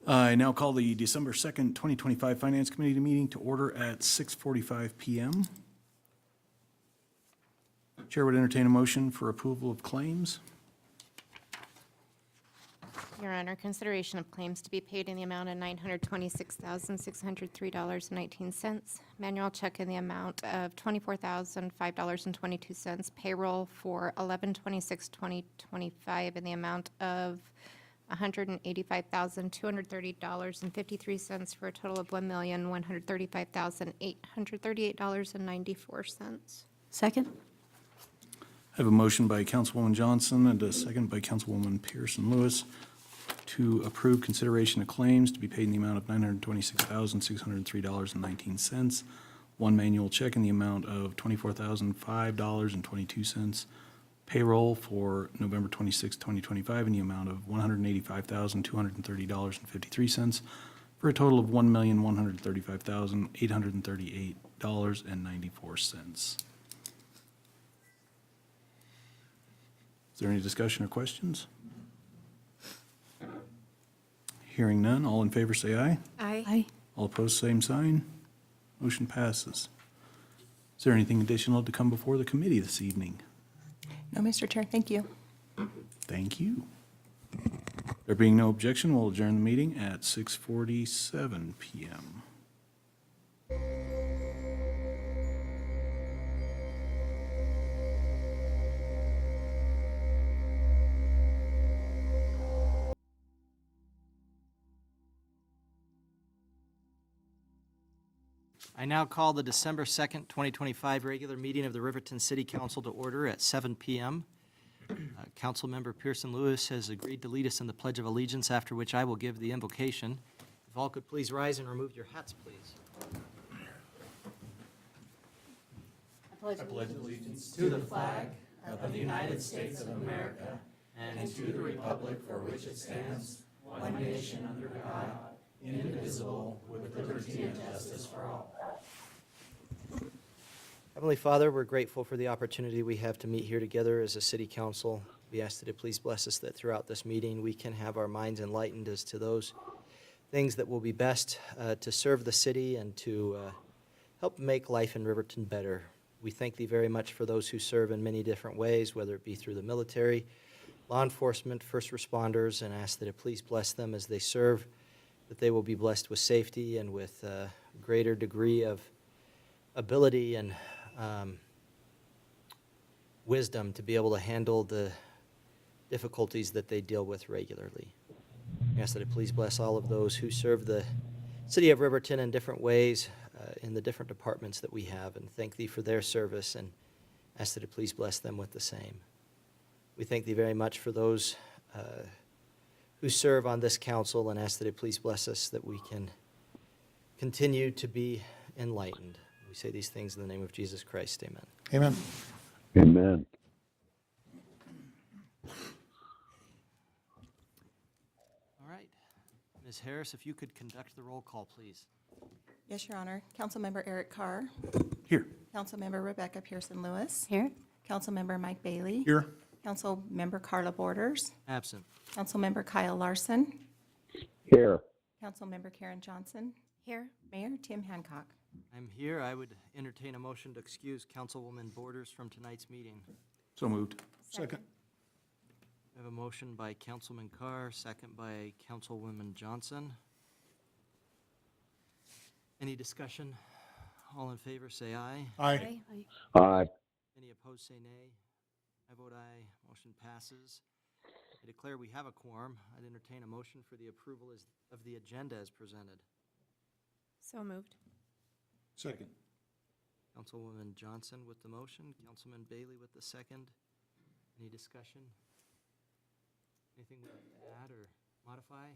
I now call the December 2nd, 2025 Finance Committee meeting to order at 6:45 PM. Chair would entertain a motion for approval of claims. Your Honor, consideration of claims to be paid in the amount of $926,603.19. Manual check in the amount of $24,005.22. Payroll for 11/26/2025 in the amount of $185,230.53 for a total of $1,135,838.94. Second? I have a motion by Councilwoman Johnson and a second by Councilwoman Pearson Lewis to approve consideration of claims to be paid in the amount of $926,603.19. One manual check in the amount of $24,005.22. Payroll for November 26, 2025 in the amount of $185,230.53 for a total of $1,135,838.94. Is there any discussion or questions? Hearing none, all in favor say aye. Aye. All opposed, same sign. Motion passes. Is there anything additional to come before the committee this evening? No, Mr. Chair, thank you. Thank you. There being no objection, we'll adjourn the meeting at 6:47 PM. I now call the December 2nd, 2025 regular meeting of the Riverton City Council to order at 7 p.m. Councilmember Pearson Lewis has agreed to lead us in the Pledge of Allegiance, after which I will give the invocation. If all could please rise and remove your hats, please. I pledge allegiance to the flag of the United States of America and to the republic for which it stands, one nation under God, indivisible, with liberty and justice for all. Heavenly Father, we're grateful for the opportunity we have to meet here together as a city council. We ask that it please bless us that throughout this meeting we can have our minds enlightened as to those things that will be best to serve the city and to help make life in Riverton better. We thank Thee very much for those who serve in many different ways, whether it be through the military, law enforcement, first responders, and ask that it please bless them as they serve, that they will be blessed with safety and with a greater degree of ability and wisdom to be able to handle the difficulties that they deal with regularly. I ask that it please bless all of those who serve the city of Riverton in different ways in the different departments that we have, and thank Thee for their service and ask that it please bless them with the same. We thank Thee very much for those who serve on this council and ask that it please bless us that we can continue to be enlightened. We say these things in the name of Jesus Christ. Amen. Amen. Amen. All right. Ms. Harris, if you could conduct the roll call, please. Yes, Your Honor. Councilmember Eric Carr. Here. Councilmember Rebecca Pearson Lewis. Here? Councilmember Mike Bailey. Here. Councilmember Carla Borders. Absent. Councilmember Kyle Larson. Here. Councilmember Karen Johnson. Here. Mayor Tim Hancock. I'm here. I would entertain a motion to excuse Councilwoman Borders from tonight's meeting. So moved. Second. I have a motion by Councilman Carr, second by Councilwoman Johnson. Any discussion? All in favor, say aye. Aye. Aye. Any opposed, say nay. I vote aye. Motion passes. I declare we have a quorum. I'd entertain a motion for the approval of the agenda as presented. So moved. Second. Councilwoman Johnson with the motion, Councilman Bailey with the second. Any discussion? Anything we'd like to add or modify?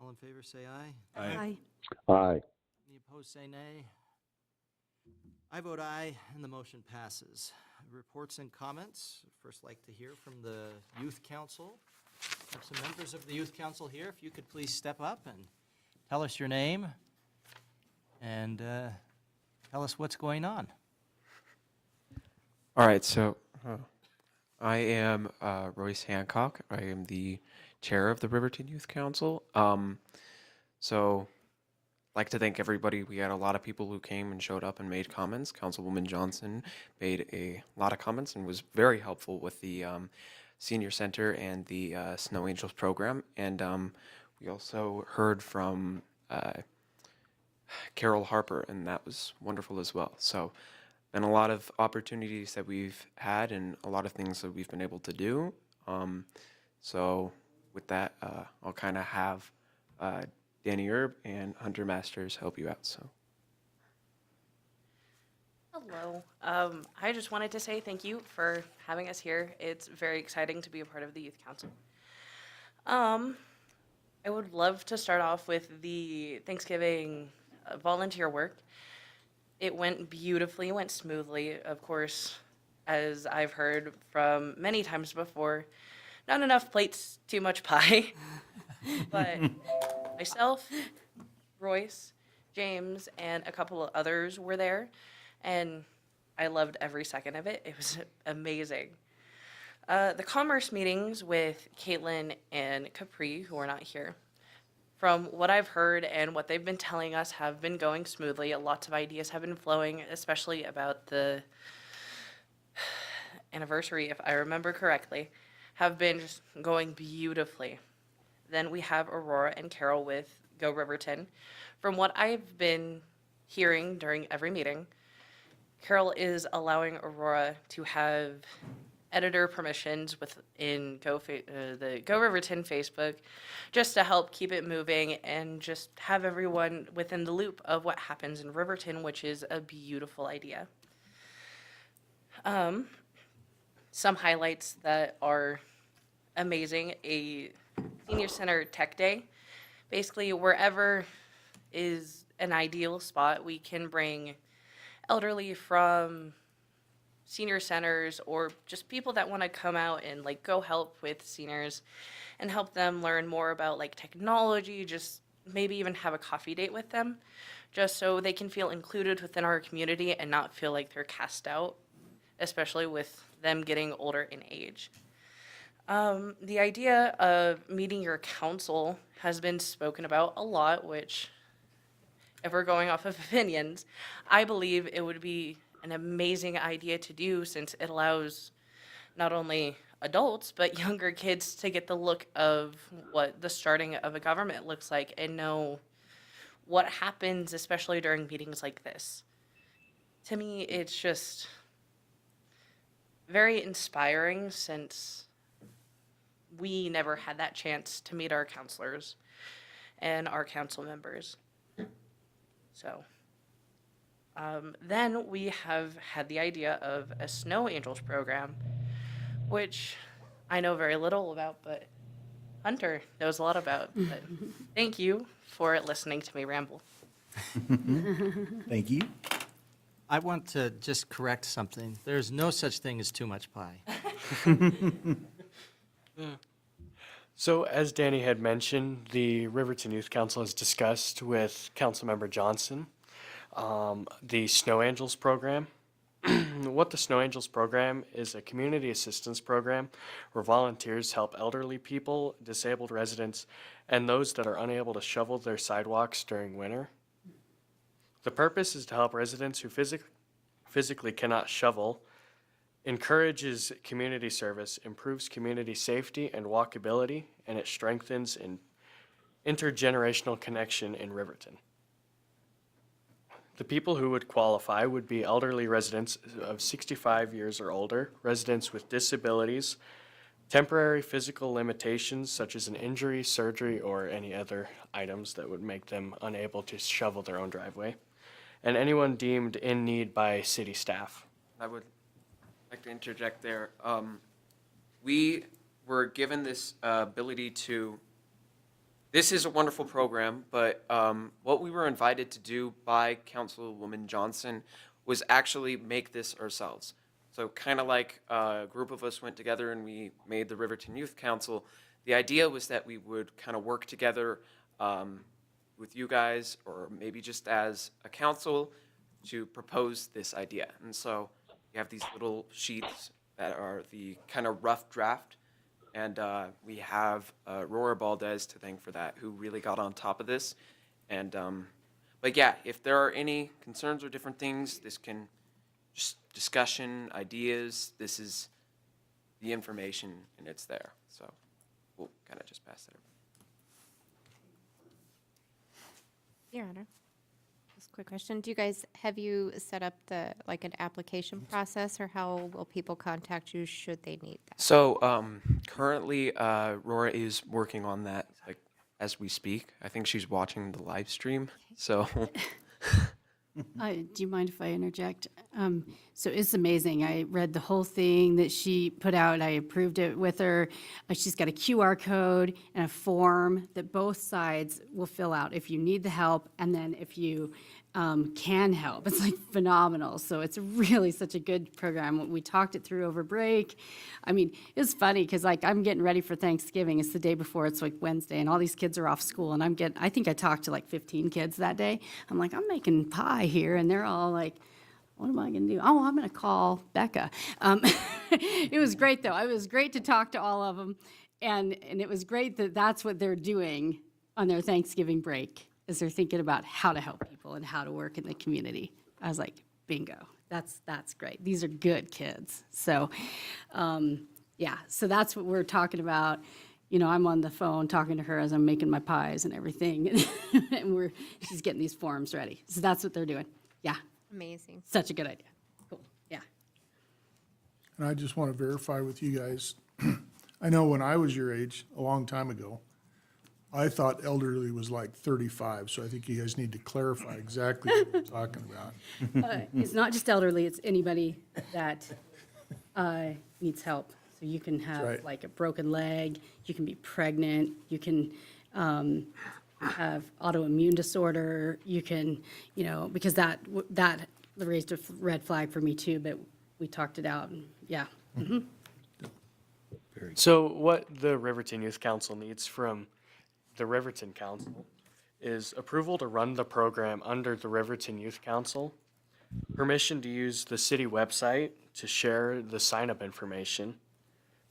All in favor, say aye. Aye. Aye. Any opposed, say nay. I vote aye, and the motion passes. Reports and comments. First, like to hear from the Youth Council. I have some members of the Youth Council here. If you could please step up and tell us your name and tell us what's going on. All right, so I am Royce Hancock. I am the chair of the Riverton Youth Council. So like to thank everybody. We had a lot of people who came and showed up and made comments. Councilwoman Johnson made a lot of comments and was very helpful with the senior center and the Snow Angels program. And we also heard from Carol Harper, and that was wonderful as well. So been a lot of opportunities that we've had and a lot of things that we've been able to do. So with that, I'll kind of have Danny Erb and Hunter Masters help you out. So Hello. I just wanted to say thank you for having us here. It's very exciting to be a part of the Youth Council. I would love to start off with the Thanksgiving volunteer work. It went beautifully, went smoothly. Of course, as I've heard from many times before, not enough plates, too much pie. But myself, Royce, James, and a couple of others were there, and I loved every second of it. It was amazing. The commerce meetings with Caitlin and Capri, who are not here, from what I've heard and what they've been telling us, have been going smoothly. Lots of ideas have been flowing, especially about the anniversary, if I remember correctly, have been just going beautifully. Then we have Aurora and Carol with Go Riverton. From what I've been hearing during every meeting, Carol is allowing Aurora to have editor permissions within the Go Riverton Facebook, just to help keep it moving and just have everyone within the loop of what happens in Riverton, which is a beautiful idea. Some highlights that are amazing: a senior center tech day. Basically, wherever is an ideal spot, we can bring elderly from senior centers or just people that want to come out and like go help with seniors and help them learn more about like technology, just maybe even have a coffee date with them, just so they can feel included within our community and not feel like they're cast out, especially with them getting older in age. The idea of meeting your council has been spoken about a lot, which, if we're going off of opinions, I believe it would be an amazing idea to do, since it allows not only adults but younger kids to get the look of what the starting of a government looks like and know what happens, especially during meetings like this. To me, it's just very inspiring, since we never had that chance to meet our counselors and our council members. So then we have had the idea of a Snow Angels program, which I know very little about, but Hunter knows a lot about. But thank you for listening to me ramble. Thank you. I want to just correct something. There's no such thing as too much pie. So as Danny had mentioned, the Riverton Youth Council has discussed with Councilmember Johnson the Snow Angels program. What the Snow Angels program is: a community assistance program where volunteers help elderly people, disabled residents, and those that are unable to shovel their sidewalks during winter. The purpose is to help residents who physically cannot shovel, encourages community service, improves community safety and walkability, and it strengthens an intergenerational connection in Riverton. The people who would qualify would be elderly residents of 65 years or older, residents with disabilities, temporary physical limitations such as an injury, surgery, or any other items that would make them unable to shovel their own driveway, and anyone deemed in need by city staff. I would like to interject there. We were given this ability to, this is a wonderful program, but what we were invited to do by Councilwoman Johnson was actually make this ourselves. So kind of like a group of us went together and we made the Riverton Youth Council. The idea was that we would kind of work together with you guys, or maybe just as a council, to propose this idea. And so you have these little sheets that are the kind of rough draft, And we have Aurora Valdez to thank for that, who really got on top of this. And, but yeah, if there are any concerns or different things, this can, just discussion, ideas, this is the information and it's there. So we'll kind of just pass that over. Your Honor, just a quick question. Have you set up an application process, or how will people contact you should they need that? So currently, Rora is working on that, like, as we speak. I think she's watching the live stream. So Do you mind if I interject? So it's amazing. I read the whole thing that she put out. I approved it with her. She's got a QR code and a form that both sides will fill out if you need the help and then if you can help. It's like phenomenal. So it's really such a good program. We talked it through over break. I mean, it's funny because like I'm getting ready for Thanksgiving. It's the day before. It's like Wednesday and all these kids are off school and I think I talked to like 15 kids that day. I'm like, I'm making pie here and they're all like, what am I going to do? Oh, I'm going to call Becca. It was great though. It was great to talk to all of them. And it was great that that's what they're doing on their Thanksgiving break, is they're thinking about how to help people and how to work in the community. I was like, bingo, that's great. These are good kids. So, yeah, so that's what we're talking about. You know, I'm on the phone talking to her as I'm making my pies and everything, and she's getting these forms ready. So that's what they're doing. Yeah, Amazing. such a good idea. Cool, yeah. And I just want to verify with you guys, I know when I was your age, a long time ago, I thought elderly was like 35, so I think you guys need to clarify exactly what we're talking about. It's not just elderly, it's anybody that needs help. So you can have right. like a broken leg, you can be pregnant, you can have autoimmune disorder, you can, you know, because that raised a red flag for me too, but we talked it out, and yeah. Mhm. So what the Riverton Youth Council needs from the Riverton Council is approval to run the program under the Riverton Youth Council, permission to use the city website to share the sign-up information,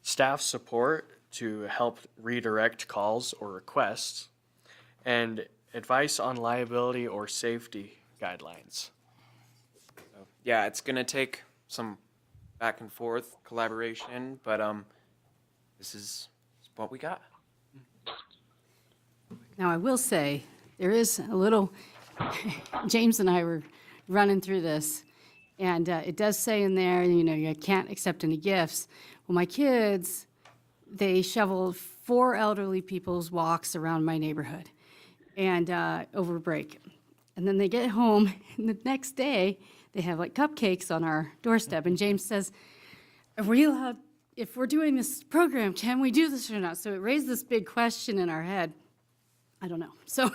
staff support to help redirect calls or requests, and advice on liability or safety guidelines. So, yeah, it's going to take some back and forth collaboration, but this is what we got. Now, I will say, there is a little, James and I were running through this, and it does say in there, you know, you can't accept any gifts. Well, my kids, they shoveled 4 elderly people's walks around my neighborhood and over break. And then they get home, and the next day, they have like cupcakes on our doorstep, and James says, are we allowed, if we're doing this program, can we do this or not? So it raised this big question in our head. I don't know. So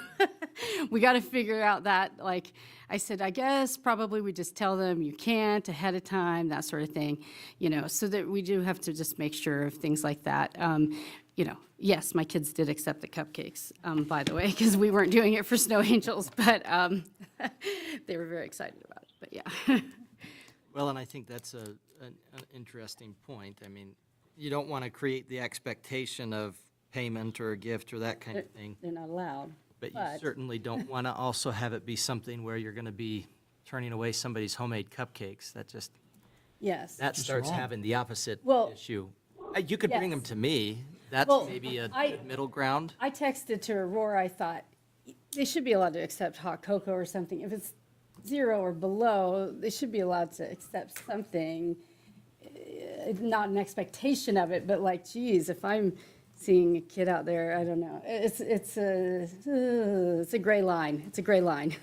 we got to figure out that, like I said, I guess probably we just tell them you can't ahead of time, that sort of thing, you know, so that we do have to just make sure of things like that. You know, yes, my kids did accept the cupcakes, by the way, because we weren't doing it for Snow Angels, but they were very excited about it, but yeah. Well, and I think that's an interesting point. I mean, you don't want to create the expectation of payment or a gift or that kind of thing. They're not allowed. But you certainly don't want to also have it be something where you're going to be turning away somebody's homemade cupcakes. That just, Yes. that starts having the opposite Well, issue. You could bring them yes. to me. That's Well, maybe a I- good middle ground. I texted to Aurora, I thought, they should be allowed to accept hot cocoa or something. If it's 0 or below, they should be allowed to accept something. Not an expectation of it, but like, geez, if I'm seeing a kid out there, I don't know. It's a gray line. It's a gray line.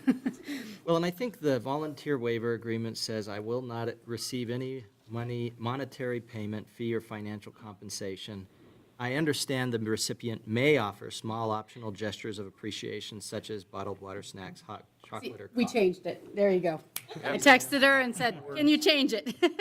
Well, and I think the volunteer waiver agreement says I will not receive any monetary payment, fee, or financial compensation. I understand the recipient may offer small optional gestures of appreciation such as bottled water, snacks, hot chocolate, or coffee. We changed it. There you go. I texted her and said, can you change it? They're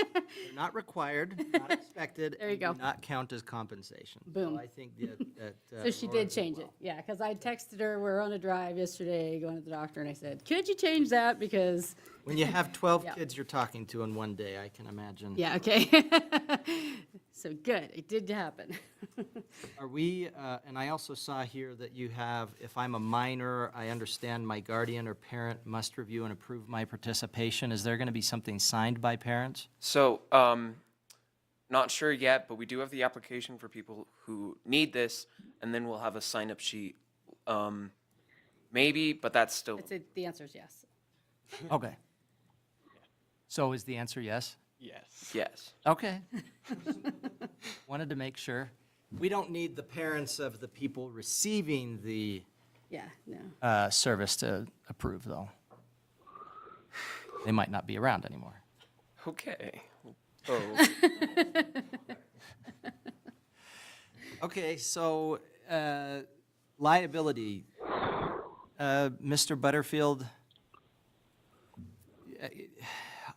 not required, not expected. There you and go. do not count as compensation. Boom. So I think that. So she did change it, yeah, because I texted her, we were on a drive yesterday, going to the doctor, and I said, could you change that? Because When you have 12 Yeah. kids you're talking to in one day, I can imagine. Yeah, okay. So good, it did happen. Are we, and I also saw here that you have, if I'm a minor, I understand my guardian or parent must review and approve my participation. Is there going to be something signed by parents? So, not sure yet, but we do have the application for people who need this, and then we'll have a sign-up sheet. Maybe, but that's still, The answer is yes. Okay. So is the answer yes? Yes. yes. Okay. Wanted to make sure. We don't need the parents of the people receiving the Yeah, no. service to approve, though. They might not be around anymore. Okay. Oh, Okay, so liability. Mr. Butterfield,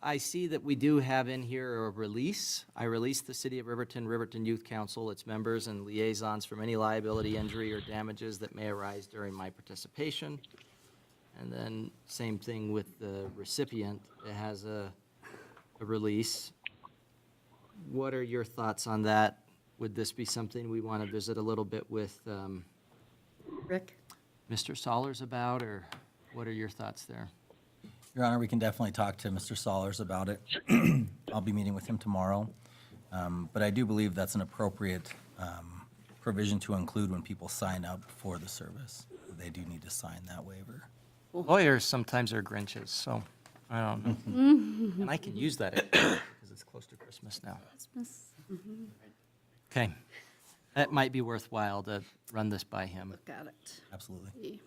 I see that we do have in here a release. I release the City of Riverton, Riverton Youth Council, its members and liaisons from any liability, injury, or damages that may arise during my participation. And then same thing with the recipient. It has a release. What are your thoughts on that? Would this be something we want to visit a little bit with Rick? Mr. Sollers about, or what are your thoughts there? Your Honor, we can definitely talk to Mr. Sollers about it. I'll be meeting with him tomorrow. But I do believe that's an appropriate provision to include when people sign up for the service. They do need to sign that waiver. Lawyers sometimes are Grinches, so I don't know. And I can use that because it's close to Christmas now. Okay. That might be worthwhile to run this by him. Got it. Absolutely.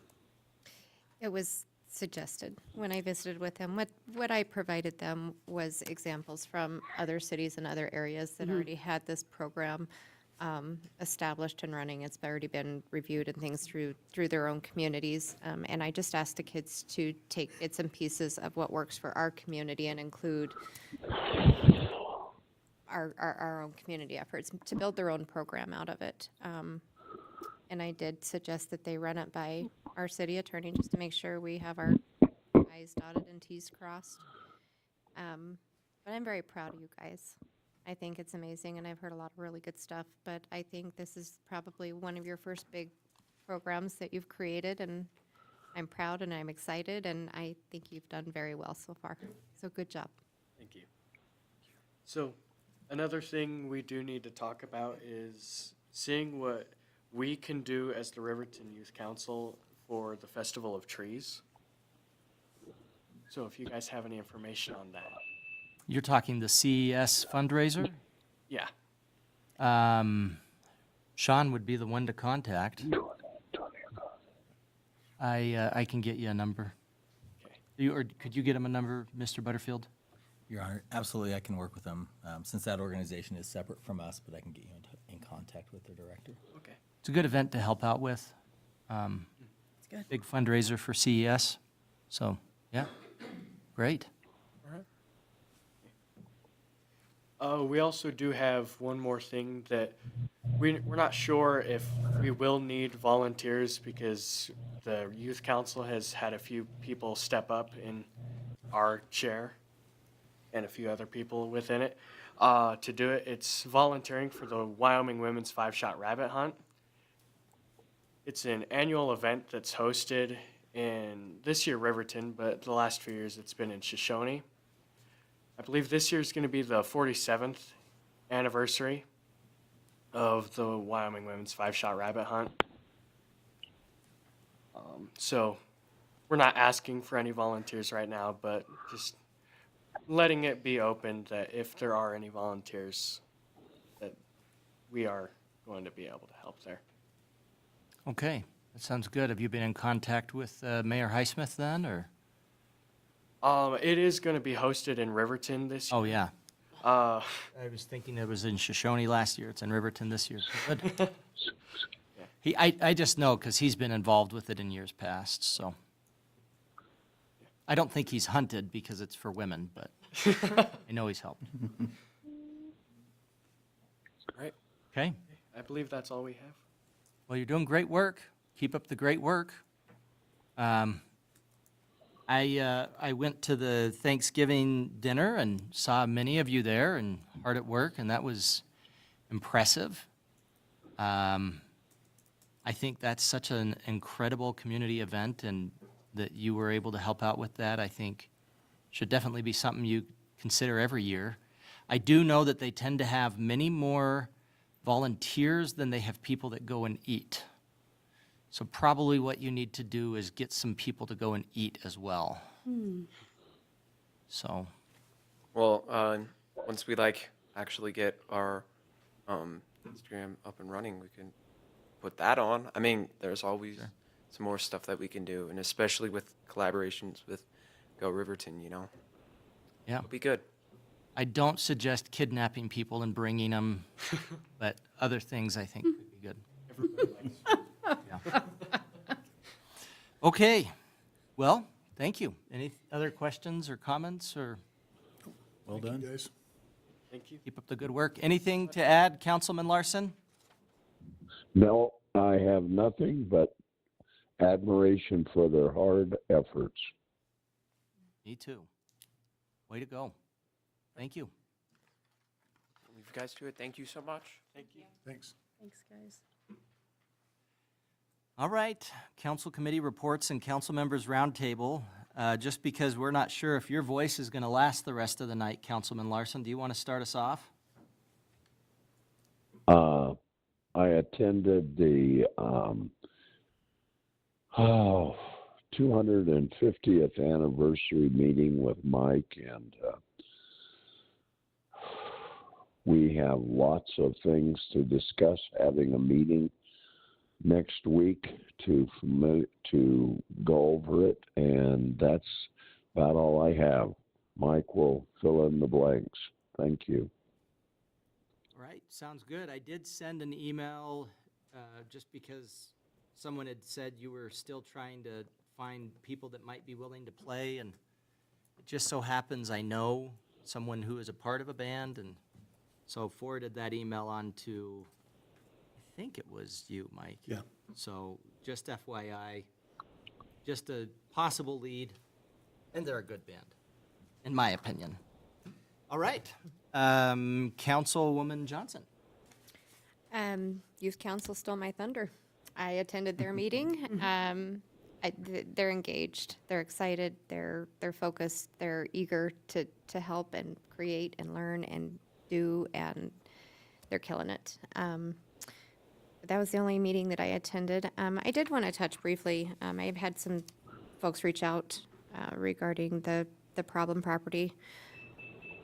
It was suggested when I visited with him. What I provided them was examples from other cities and other areas that already had this program established and running. It's already been reviewed and things through their own communities. And I just asked the kids to take bits and pieces of what works for our community and include our own community efforts to build their own program out of it. And I did suggest that they run it by our city attorney just to make sure we have our I's dotted and T's crossed. But I'm very proud of you guys. I think it's amazing, and I've heard a lot of really good stuff, but I think this is probably one of your first big programs that you've created, and I'm proud and I'm excited, and I think you've done very well so far. So good job. Thank you. So, another thing we do need to talk about is seeing what we can do as the Riverton Youth Council for the Festival of Trees. So if you guys have any information on that. You're talking the CES fundraiser? Yeah. Sean would be the one to contact. I can get you a number. Okay. Or could you get him a number, Mr. Butterfield? Your Honor, absolutely, I can work with them, since that organization is separate from us, but I can get you in contact with their director. Okay. It's a good event to help out with. good. Big fundraiser for CES. So, yeah, great. We also do have one more thing that we're not sure if we will need volunteers because the youth council has had a few people step up in our chair and a few other people within it to do it. It's volunteering for the Wyoming Women's 5-Shot Rabbit Hunt. It's an annual event that's hosted in this year Riverton, but the last few years it's been in Shoshone. I believe this year is going to be the 47th anniversary of the Wyoming Women's 5-Shot Rabbit Hunt. So we're not asking for any volunteers right now, but just letting it be open that if there are any volunteers, that we are going to be able to help there. Okay, that sounds good. Have you been in contact with Mayor Highsmith then, or? It is going to be hosted in Riverton this year. Oh, yeah. Uh, I was thinking it was in Shoshone last year. It's in Riverton this year. Good. I just know because he's been involved with it in years past, so. I don't think he's hunted because it's for women, but I know he's helped. Right. Okay. I believe that's all we have. Well, you're doing great work. Keep up the great work. I I went to the Thanksgiving dinner and saw many of you there and hard at work, and that was impressive. I think that's such an incredible community event, and that you were able to help out with that, I think should definitely be something you consider every year. I do know that they tend to have many more volunteers than they have people that go and eat. So probably what you need to do is get some people to go and eat as well. So, Well, once we actually get our Instagram up and running, we can put that on. I mean, there's always some more stuff that we can do, and especially with collaborations with Go Riverton, yeah. it'll be good. I don't suggest kidnapping people and bringing them, but other things I think would be good. Yeah. Okay, well, thank you. Any other questions or comments, or Well done. Guys. Thank you. keep up the good work? Anything to add, Councilman Larson? No, I have nothing but admiration for their hard efforts. Me too. Way to go. Thank you. Leave you guys to it. Thank you so much. Thank you. Thanks. Thanks, guys. All right, council committee reports and council members roundtable. Just because we're not sure if your voice is going to last the rest of the night, Councilman Larson, do you want to start us off? I attended the 250th anniversary meeting with Mike, and we have lots of things to discuss. Having a meeting next week to go over it, and that's about all I have. Mike will fill in the blanks. Thank you. All right, sounds good. I did send an email just because someone had said you were still trying to find people that might be willing to play, and it just so happens I know someone who is a part of a band, and so forwarded that email on to, I think it was you, Mike. Yeah. So just FYI, just a possible lead, and they're a good band, in my opinion. All right, Councilwoman Johnson. Youth Council stole my thunder. I attended their meeting. They're engaged. They're excited. They're focused. They're eager to help and create and learn and do, and they're killing it. That was the only meeting that I attended. I did want to touch briefly. I've had some folks reach out regarding the problem property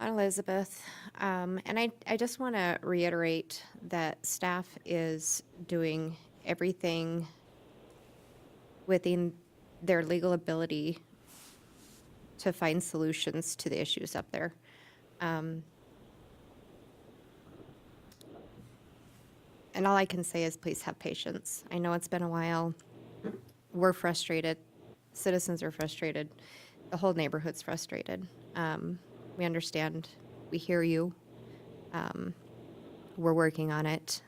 on Elizabeth. And I just want to reiterate that staff is doing everything within their legal ability to find solutions to the issues up there. And all I can say is please have patience. I know it's been a while. We're frustrated. Citizens are frustrated. The whole neighborhood's frustrated. We understand. We hear you. We're working on it.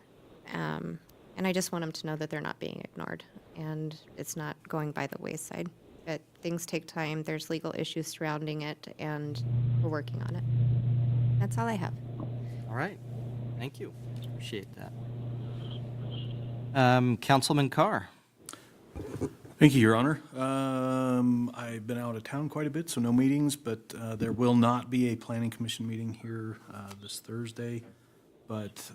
And I just want them to know that they're not being ignored and it's not going by the wayside. That things take time. There's legal issues surrounding it, and we're working on it. That's all I have. All right, thank you. Appreciate that. Councilman Carr. Thank you, Your Honor. I've been out of town quite a bit, so no meetings, but there will not be a planning commission meeting here this Thursday. But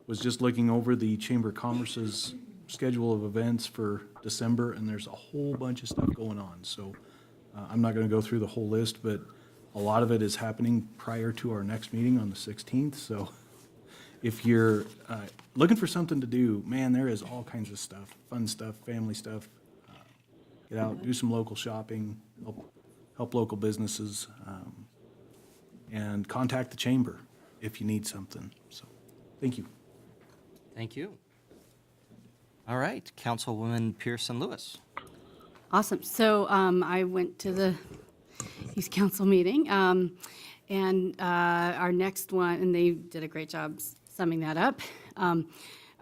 was just looking over the Chamber of Commerce's schedule of events for December, and there's a whole bunch of stuff going on. So I'm not going to go through the whole list, but a lot of it is happening prior to our next meeting on the 16th. So if you're looking for something to do, man, there is all kinds of stuff, fun stuff, family stuff. Get out, do some local shopping, help local businesses, and contact the chamber if you need something. So, thank you. Thank you. All right, Councilwoman Pearson Lewis. Awesome. So I went to the Youth Council meeting, and our next one, and they did a great job summing that up. Our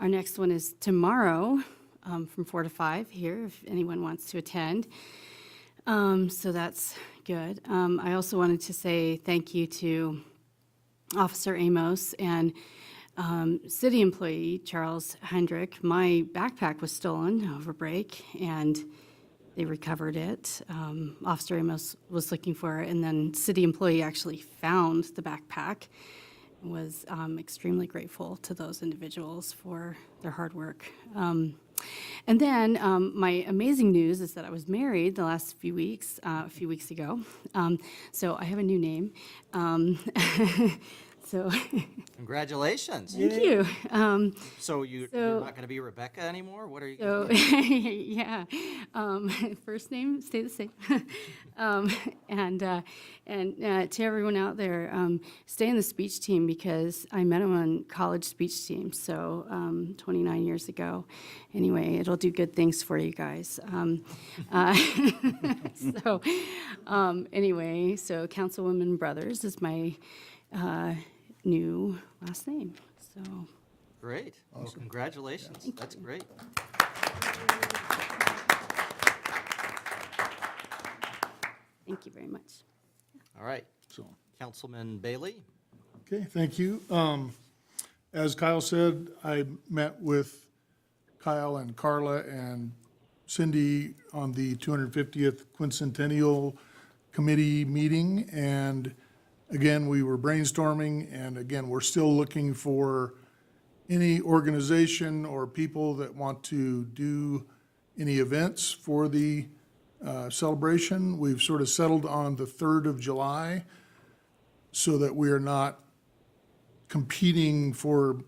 next one is tomorrow from 4 to 5 here, if anyone wants to attend. So that's good. I also wanted to say thank you to Officer Amos and city employee Charles Hendrick. My backpack was stolen over break, and they recovered it. Officer Amos was looking for it, and then city employee actually found the backpack. Was extremely grateful to those individuals for their hard work. And then my amazing news is that I was married the last few weeks ago. So I have a new name. So Congratulations. thank you. So you're So- not going to be Rebecca anymore? What are you So, going to be? yeah, first name stay the same. And to everyone out there, stay in the speech team because I met him on college speech team, so 29 years ago. Anyway, it'll do good things for you guys. So, anyway, so Councilwoman Brothers is my new last name, so. Great. Well, congratulations. That's great. Thank you very much. All right. So, Councilman Bailey? okay, thank you. As Kyle said, I met with Kyle and Carla and Cindy on the 250th Quincentennial Committee meeting, and again, we were brainstorming, and again, we're still looking for any organization or people that want to do any events for the celebration. We've sort of settled on the 3rd of July so that we are not competing for,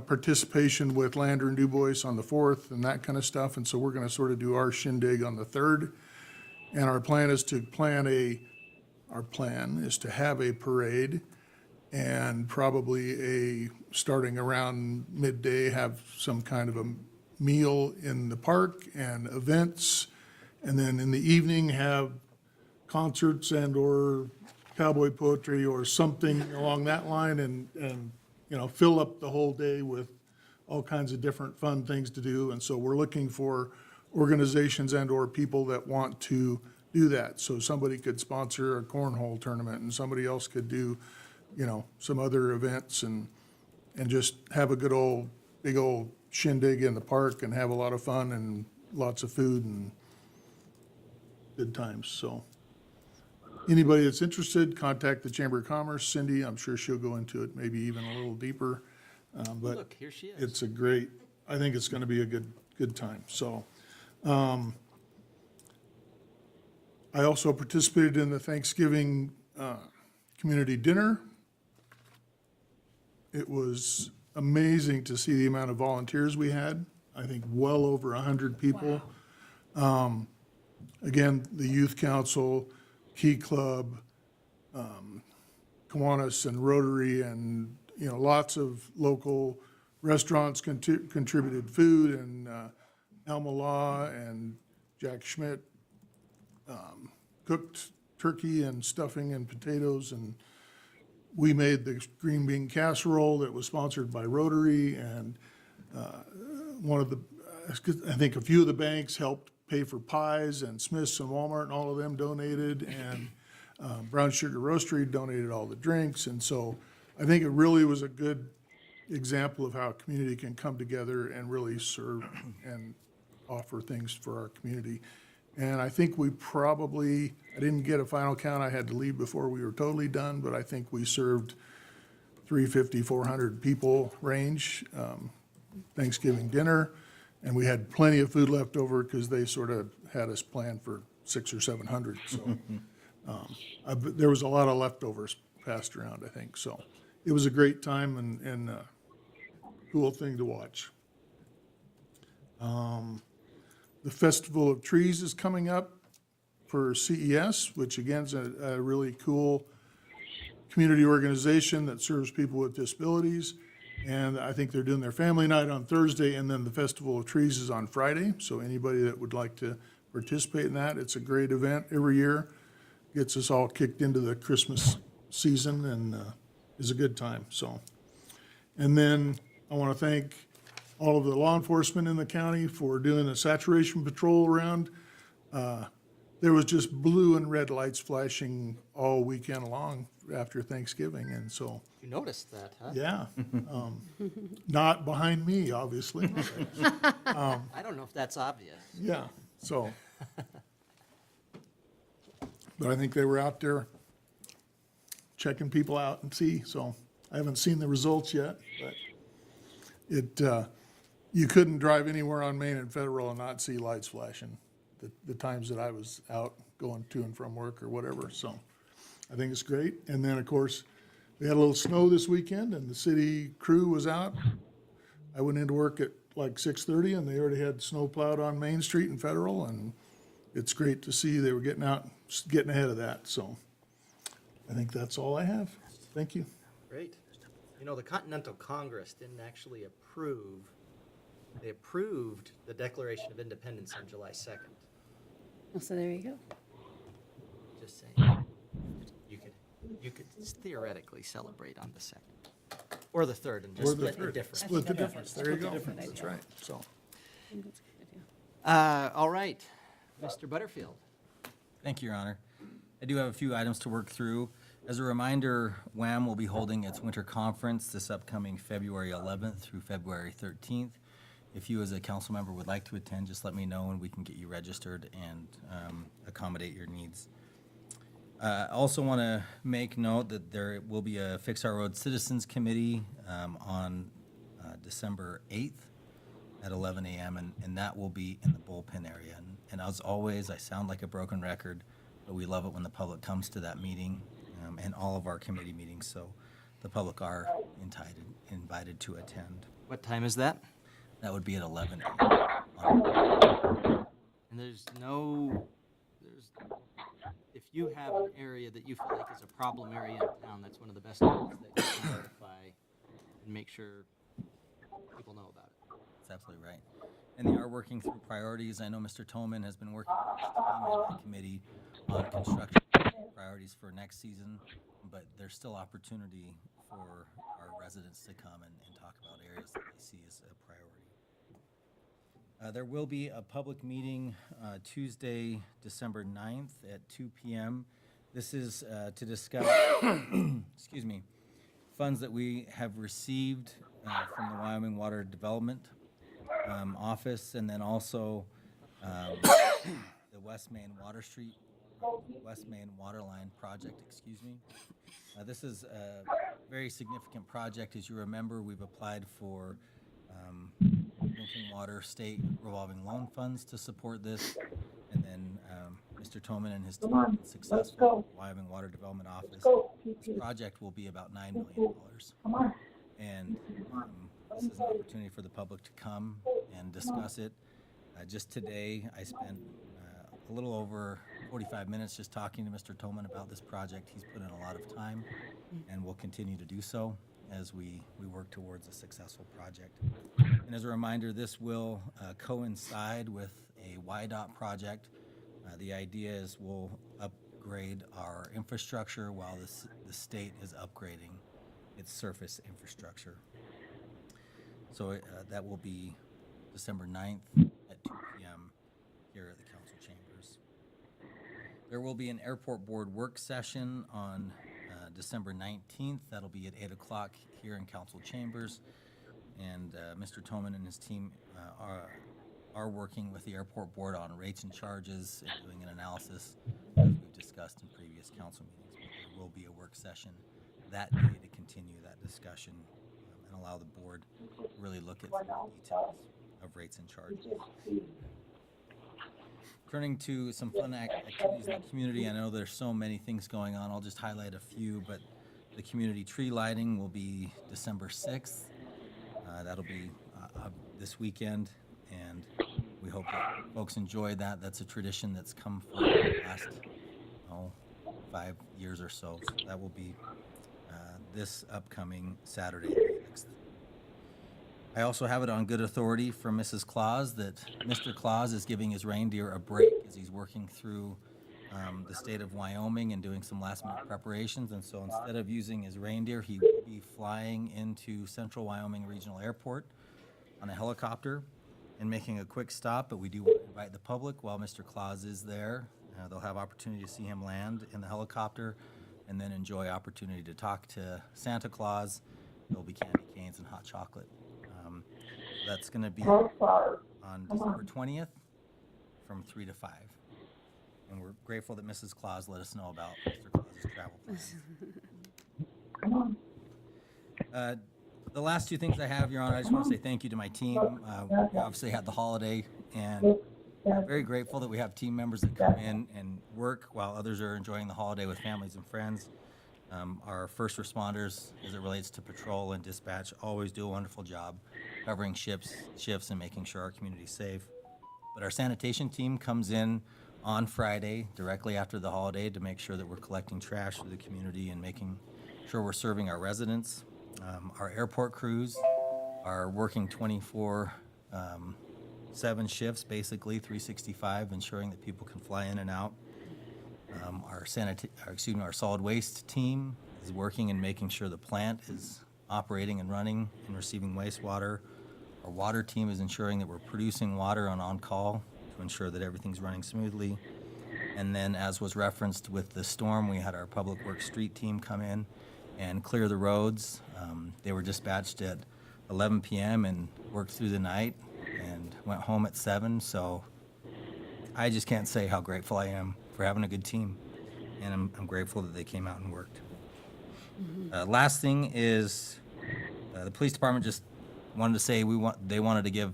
participation with Lander and Du Bois on the 4th and that kind of stuff. And so we're going to sort of do our shindig on the 3rd. And our plan is to have a parade and probably starting around midday, have some kind of a meal in the park and events. And then in the evening, have concerts and/or cowboy poetry or something along that line and fill up the whole day with all kinds of different fun things to do. And so we're looking for organizations and/or people that want to do that. So somebody could sponsor a cornhole tournament and somebody else could do, some other events and just have a big old shindig in the park and have a lot of fun and lots of food and good times. So anybody that's interested, contact the Chamber of Commerce. Cindy, I'm sure she'll go into it maybe even a little deeper. But Look, here she is. it's I think it's going to be a good time. So I also participated in the Thanksgiving community dinner. It was amazing to see the amount of volunteers we had. I think well over 100 people. Again, the Youth Council, Key Club, Kiwanis and Rotary, and, lots of local restaurants contributed food, and Alma Law and Jack Schmidt cooked turkey and stuffing and potatoes, and we made the green bean casserole that was sponsored by Rotary, and I think a few of the banks helped pay for pies, and Smith's and Walmart and all of them donated, and Brown Sugar Roastery donated all the drinks. And so I think it really was a good example of how a community can come together and really serve and offer things for our community. And I think I didn't get a final count, I had to leave before we were totally done, but I think we served 350, 400 people range, Thanksgiving dinner. And we had plenty of food left over because they sort of had us planned for 600 or 700. So there was a lot of leftovers passed around, I think. So it was a great time and a cool thing to watch. The Festival of Trees is coming up for CES, which again is a really cool community organization that serves people with disabilities. And I think they're doing their family night on Thursday, and then the Festival of Trees is on Friday. So anybody that would like to participate in that, it's a great event every year. Gets us all kicked into the Christmas season and is a good time. So, and then I want to thank all of the law enforcement in the county for doing a saturation patrol around. there was just blue and red lights flashing all weekend long after Thanksgiving, and so, You noticed that, huh? yeah. Not behind me, obviously. I don't know if that's obvious. Yeah, so. But I think they were out there checking people out and see, so I haven't seen the results yet, but you couldn't drive anywhere on Main and Federal and not see lights flashing the times that I was out going to and from work or whatever, so I think it's great. And then, of course, we had a little snow this weekend and the city crew was out. I went into work at like 6:30 and they already had snow plowed on Main Street and Federal, and it's great to see they were getting out, getting ahead of that, so I think that's all I have. Thank you. Great. You know, the Continental Congress didn't actually approve, they approved the Declaration of Independence on July 2nd. Oh, so there you go. Just saying. You could theoretically celebrate on the 2nd. Or the 3rd and just Or the split the third. difference. Split the difference, there you go, that's right, so. All right, Mr. Butterfield. Thank you, Your Honor. I do have a few items to work through. As a reminder, WAM will be holding its winter conference this upcoming February 11th through February 13th. If you as a council member would like to attend, just let me know and we can get you registered and accommodate your needs. I also want to make note that there will be a Fix Our Road Citizens Committee on December 8th at 11 a.m. And that will be in the bullpen area. And as always, I sound like a broken record, but we love it when the public comes to that meeting and all of our committee meetings. So the public are invited to attend. What time is that? That would be at 11 a.m. And if you have an area that you feel like is a problem area in town, that's one of the best things that you can notify and make sure people know about it. That's absolutely right. And they are working through priorities. I know Mr. Toman has been working with his team and my committee on construction priorities for next season, but there's still opportunity for our residents to come and talk about areas that they see as a priority. There will be a public meeting Tuesday, December 9th at 2 p.m. This is to discuss, excuse me, funds that we have received from the Wyoming Water Development Office, and then also the West Main Water Line project, excuse me. This is a very significant project. As you remember, we've applied for drinking water state revolving loan funds to support this, and then Mr. Toman and his team have been successful. Wyoming Water Development Office. This project will be about $9 million, and this is an opportunity for the public to come and discuss it. Just today, I spent a little over 45 minutes just talking to Mr. Toman about this project. He's put in a lot of time and will continue to do so as we work towards a successful project. And as a reminder, this will coincide with a YDOT project. The idea is we'll upgrade our infrastructure while the state is upgrading its surface infrastructure. So that will be December 9th at 2 p.m. here at the council chambers. There will be an airport board work session on December 19th. That'll be at 8 o'clock here in council chambers. And Mr. Toman and his team are working with the airport board on rates and charges and doing an analysis as we've discussed in previous council meetings. But there will be a work session that day to continue that discussion and allow the board to really look at the details of rates and charges. Turning to some fun activities in the community, I know there's so many things going on. I'll just highlight a few, but the community tree lighting will be December 6th. That'll be this weekend, and we hope that folks enjoy that. That's a tradition that's come for the last 5 years or so. So that will be this upcoming Saturday, the 6th. I also have it on good authority from Mrs. Claus that Mr. Claus is giving his reindeer a break as he's working through the state of Wyoming and doing some last-minute preparations. And so instead of using his reindeer, he will be flying into Central Wyoming Regional Airport on a helicopter and making a quick stop. But we do want to invite the public while Mr. Claus is there They'll have opportunity to see him land in the helicopter and then enjoy opportunity to talk to Santa Claus. There'll be candy canes and hot chocolate. That's going to be on December 20th from 3 to 5. And we're grateful that Mrs. Claus let us know about Mr. Claus's travel plans. The last two things I have, Your Honor, I just want to say thank you to my team. We obviously had the holiday, and I'm very grateful that we have team members that come in and work while others are enjoying the holiday with families and friends. Our first responders, as it relates to patrol and dispatch, always do a wonderful job covering shifts and making sure our community's safe. But our sanitation team comes in on Friday, directly after the holiday, to make sure that we're collecting trash for the community and making sure we're serving our residents. Our airport crews are working 24/7 shifts, basically 365, ensuring that people can fly in and out. Our solid waste team is working and making sure the plant is operating and running and receiving wastewater. Our water team is ensuring that we're producing water on call to ensure that everything's running smoothly. And then, as was referenced with the storm, we had our public works street team come in and clear the roads. They were dispatched at 11 p.m. and worked through the night and went home at 7. So I just can't say how grateful I am for having a good team, and I'm grateful that they came out and worked. Last thing is the police department just wanted to say they wanted to give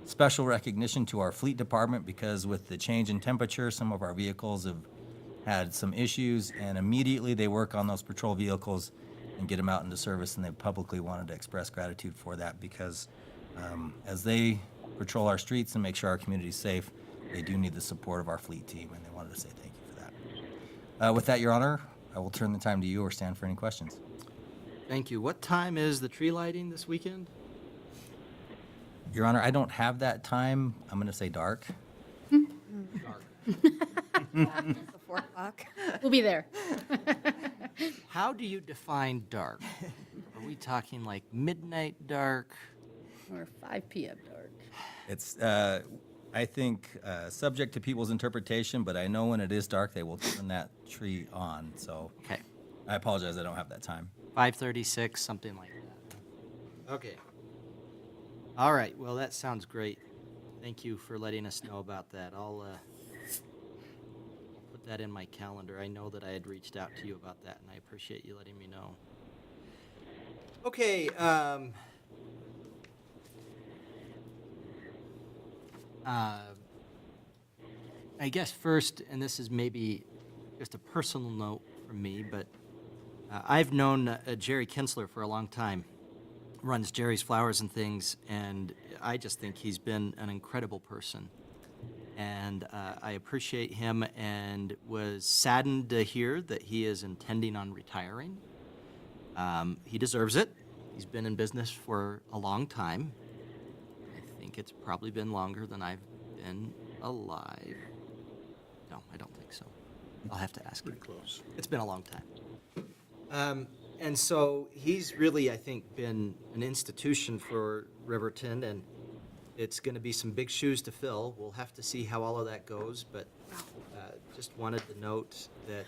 special recognition to our fleet department, because with the change in temperature, some of our vehicles have had some issues, and immediately they work on those patrol vehicles and get them out into service, and they publicly wanted to express gratitude for that, because as they patrol our streets and make sure our community is safe, they do need the support of our fleet team, and they wanted to say thank you for that. With that, Your Honor, I will turn the time to you or stand for any questions. Thank you. What time is the tree lighting this weekend? Your Honor, I don't have that time. I'm going to say dark. After 4 o'clock. We'll be there. How do you define dark? Are we talking like midnight dark? Or 5 p.m. dark. It's, I think, subject to people's interpretation, but I know when it is dark, they will turn that tree on. So Okay. I apologize, I don't have that time. 5:36, something like that. Okay. All right, well, that sounds great. Thank you for letting us know about that. I'll put that in my calendar. I know that I had reached out to you about that, and I appreciate you letting me know. Okay, I guess first, and this is maybe just a personal note from me, but I've known Jerry Kinsler for a long time. Runs Jerry's Flowers and Things, and I just think he's been an incredible person. And I appreciate him, and was saddened to hear that he is intending on retiring. He deserves it. He's been in business for a long time. I think it's probably been longer than I've been alive. No, I don't think so. I'll have to ask him. Pretty close. It's been a long time. And so he's really, I think, been an institution for Riverton, and it's going to be some big shoes to fill. We'll have to see how all of that goes, but just wanted to note that,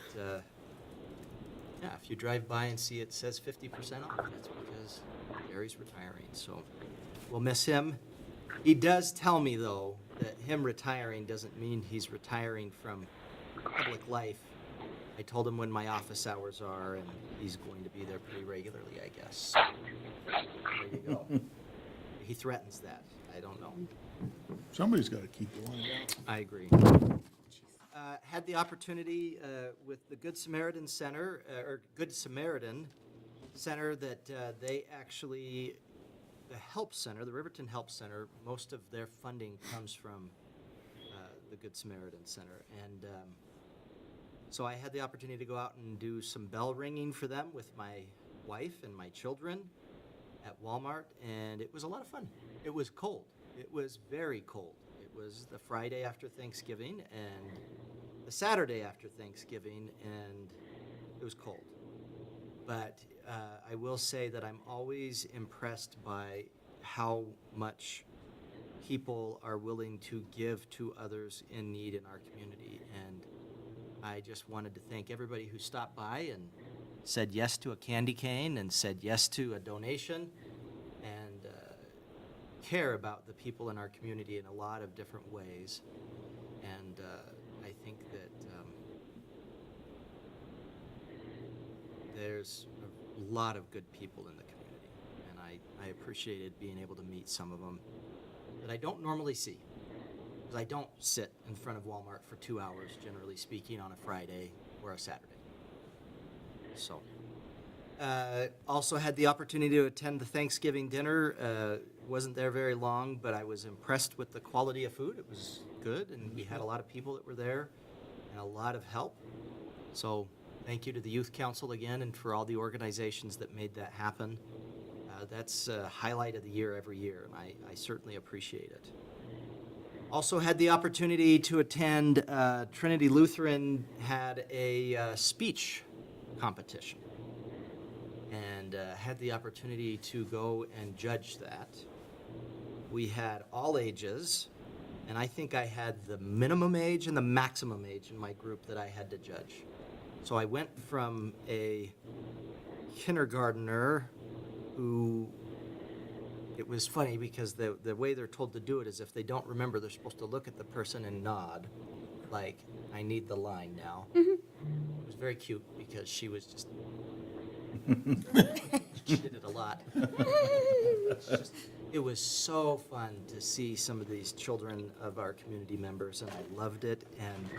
yeah, if you drive by and see it says 50% off, that's because Gary's retiring. So we'll miss him. He does tell me, though, that him retiring doesn't mean he's retiring from public life. I told him when my office hours are, and he's going to be there pretty regularly, I guess. So, there you go. He threatens that. I don't know. Somebody's got to keep the line down. I agree. Had the opportunity with the Good Samaritan Center, or Good Samaritan Center, that they actually, the Help Center, the Riverton Help Center, most of their funding comes from the Good Samaritan Center. And so I had the opportunity to go out and do some bell ringing for them with my wife and my children at Walmart, and it was a lot of fun. It was cold. It was very cold. It was the Friday after Thanksgiving and the Saturday after Thanksgiving, and it was cold. But I will say that I'm always impressed by how much people are willing to give to others in need in our community. And I just wanted to thank everybody who stopped by and said yes to a candy cane and said yes to a donation and care about the people in our community in a lot of different ways. And I think that there's a lot of good people in the community, and I appreciated being able to meet some of them that I don't normally see. Because I don't sit in front of Walmart for 2 hours, generally speaking, on a Friday or a Saturday. So, also had the opportunity to attend the Thanksgiving dinner. Wasn't there very long, but I was impressed with the quality of food. It was good, and we had a lot of people that were there and a lot of help. So, thank you to the Youth Council again and for all the organizations that made that happen. That's a highlight of the year every year, and I certainly appreciate it. Also had the opportunity to attend, Trinity Lutheran had a speech competition, and had the opportunity to go and judge that. We had all ages, and I think I had the minimum age and the maximum age in my group that I had to judge. So I went from a kindergartner who, it was funny because the way they're told to do it is if they don't remember, they're supposed to look at the person and nod, like, I need the line now. It was very cute because she was just, she did it a lot. It was so fun to see some of these children of our community members, and I loved it. And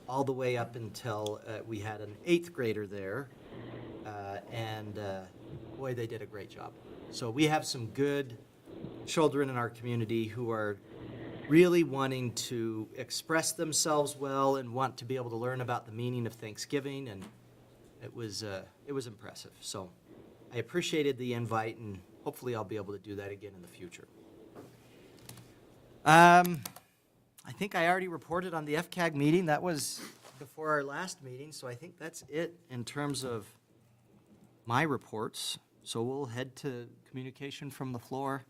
all the way up until we had an 8th grader there, and boy, they did a great job. So we have some good children in our community who are really wanting to express themselves well and want to be able to learn about the meaning of Thanksgiving, and it was impressive. So I appreciated the invite, and hopefully I'll be able to do that again in the future. I think I already reported on the FCAG meeting. That was before our last meeting, so I think that's it in terms of my reports. So we'll head to communication from the floor.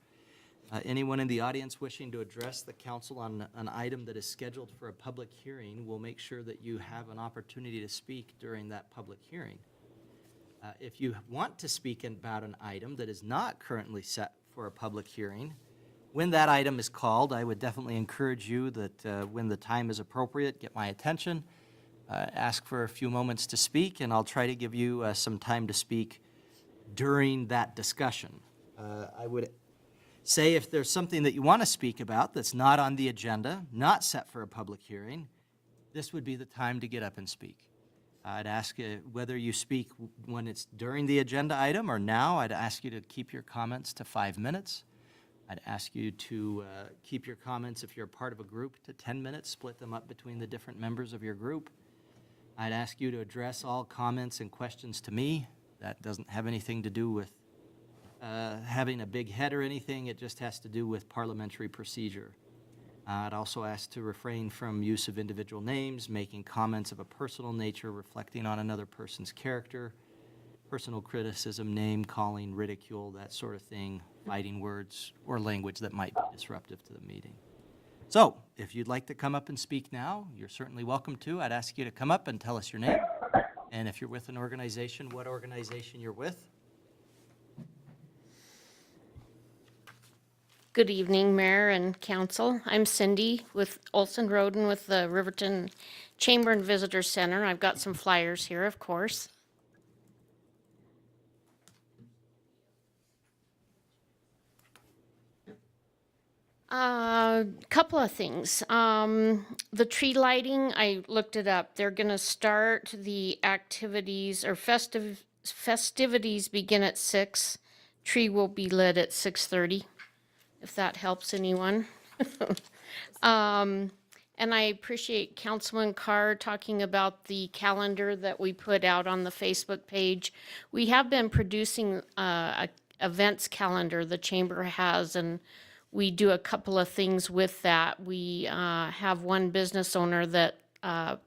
Anyone in the audience wishing to address the council on an item that is scheduled for a public hearing, we'll make sure that you have an opportunity to speak during that public hearing. If you want to speak about an item that is not currently set for a public hearing, when that item is called, I would definitely encourage you that when the time is appropriate, get my attention, ask for a few moments to speak, and I'll try to give you some time to speak during that discussion. I would say if there's something that you want to speak about that's not on the agenda, not set for a public hearing, this would be the time to get up and speak. I'd ask whether you speak when it's during the agenda item or now. I'd ask you to keep your comments to 5 minutes. I'd ask you to keep your comments, if you're part of a group, to 10 minutes, split them up between the different members of your group. I'd ask you to address all comments and questions to me. That doesn't have anything to do with having a big head or anything. It just has to do with parliamentary procedure. I'd also ask to refrain from use of individual names, making comments of a personal nature, reflecting on another person's character, personal criticism, name calling, ridicule, that sort of thing, fighting words or language that might be disruptive to the meeting. So, if you'd like to come up and speak now, you're certainly welcome to. I'd ask you to come up and tell us your name. And if you're with an organization, what organization you're with. Good evening, Mayor and Council. I'm Cindy with Olson Roden with the Riverton Chamber and Visitor Center. I've got some flyers here, of course. Couple of things. The tree lighting, I looked it up. They're gonna start the activities or festivities begin at 6. Tree will be lit at 6:30, if that helps anyone. And I appreciate Councilman Carr talking about the calendar that we put out on the Facebook page. We have been producing a events calendar the chamber has, and we do a couple of things with that. We have one business owner that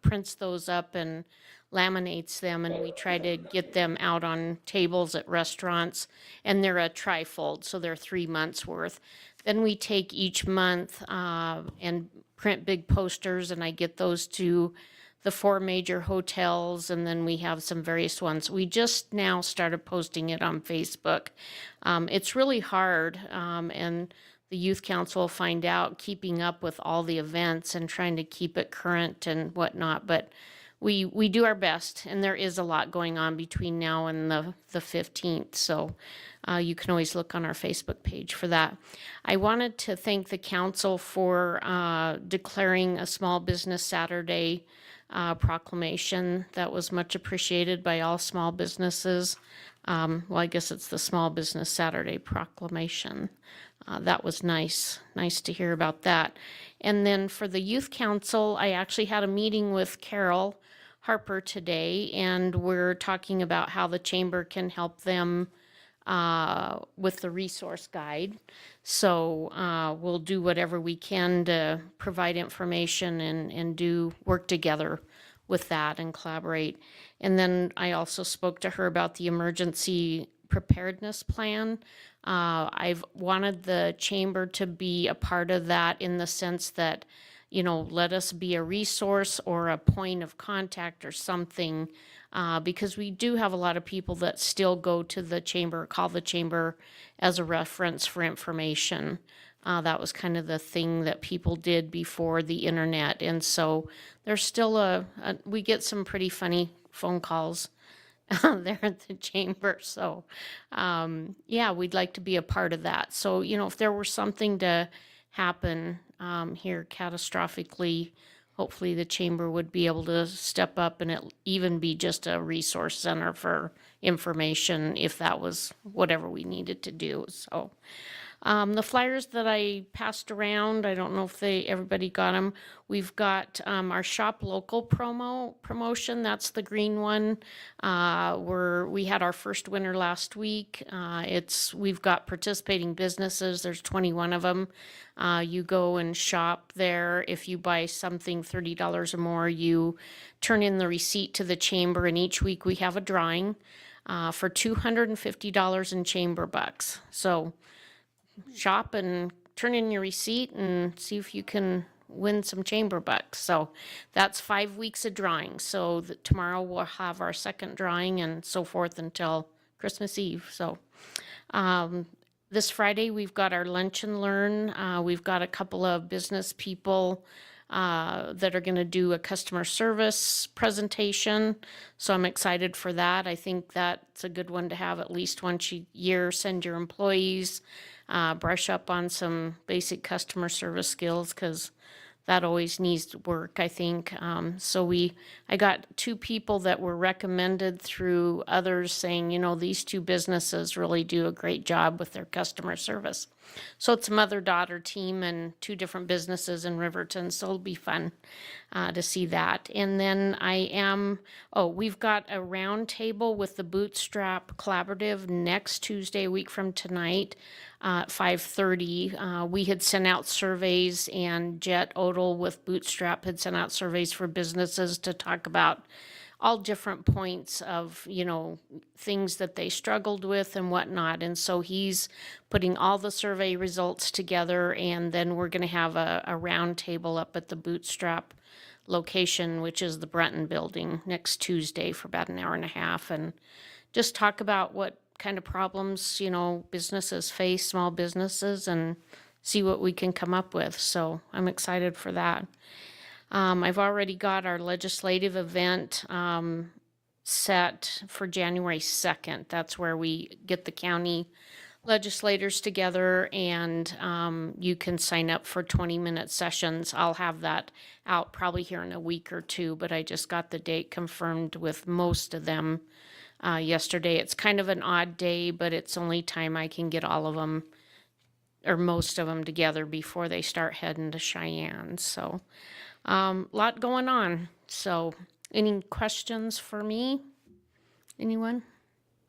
prints those up and laminates them, and we try to get them out on tables at restaurants, and they're a trifold, so they're 3 months worth. Then we take each month and print big posters, and I get those to the 4 major hotels, and then we have some various ones. We just now started posting it on Facebook. It's really hard, and the youth council will find out, keeping up with all the events and trying to keep it current and whatnot, but we do our best, and there is a lot going on between now and the 15th, so you can always look on our Facebook page for that. I wanted to thank the council for declaring a Small Business Saturday proclamation. That was much appreciated by all small businesses. Well, I guess it's the Small Business Saturday proclamation. That was nice to hear about that. And then for the youth council, I actually had a meeting with Carol Harper today, and we're talking about how the chamber can help them with the resource guide. So we'll do whatever we can to provide information and do work together with that and collaborate. And then I also spoke to her about the emergency preparedness plan. I've wanted the chamber to be a part of that in the sense that, you know, let us be a resource or a point of contact or something, because we do have a lot of people that still go to the chamber, call the chamber as a reference for information. That was kind of the thing that people did before the internet. And so there's still we get some pretty funny phone calls there at the chamber. So, yeah, we'd like to be a part of that. So, you know, if there were something to happen here catastrophically, hopefully the chamber would be able to step up and it even be just a resource center for information if that was whatever we needed to do. So, the flyers that I passed around, I don't know if everybody got them. We've got our Shop Local promotion. That's the green one. We had our first winner last week. We've got participating businesses. There's 21 of them. You go and shop there. If you buy something $30 or more, you turn in the receipt to the chamber, and each week we have a drawing for $250 in chamber bucks. So shop and turn in your receipt and see if you can win some chamber bucks. So that's 5 weeks of drawing. So tomorrow we'll have our second drawing and so forth until Christmas Eve. So this Friday we've got our lunch and learn. We've got a couple of business people that are going to do a customer service presentation. So I'm excited for that. I think that's a good one to have at least once a year. Send your employees, brush up on some basic customer service skills, because that always needs work, I think. I got 2 people that were recommended through others saying, you know, these 2 businesses really do a great job with their customer service. So it's a mother-daughter team and 2 different businesses in Riverton, so it'll be fun to see that. And then we've got a round table with the Bootstrap Collaborative next Tuesday, a week from tonight, at 5:30. We had sent out surveys, and Jet Odell with Bootstrap had sent out surveys for businesses to talk about all different points of, you know, things that they struggled with and whatnot. And so he's putting all the survey results together, and then we're going to have a round table up at the Bootstrap location, which is the Breton building, next Tuesday for about an hour and a half, and just talk about what kind of problems, you know, businesses face, small businesses, and see what we can come up with. So I'm excited for that. I've already got our legislative event set for January 2nd. That's where we get the county legislators together, and you can sign up for 20-minute sessions. I'll have that out probably here in a week or 2, but I just got the date confirmed with most of them yesterday. It's kind of an odd day, but it's only time I can get all of them or most of them together before they start heading to Cheyenne. So lot going on. So any questions for me? Anyone?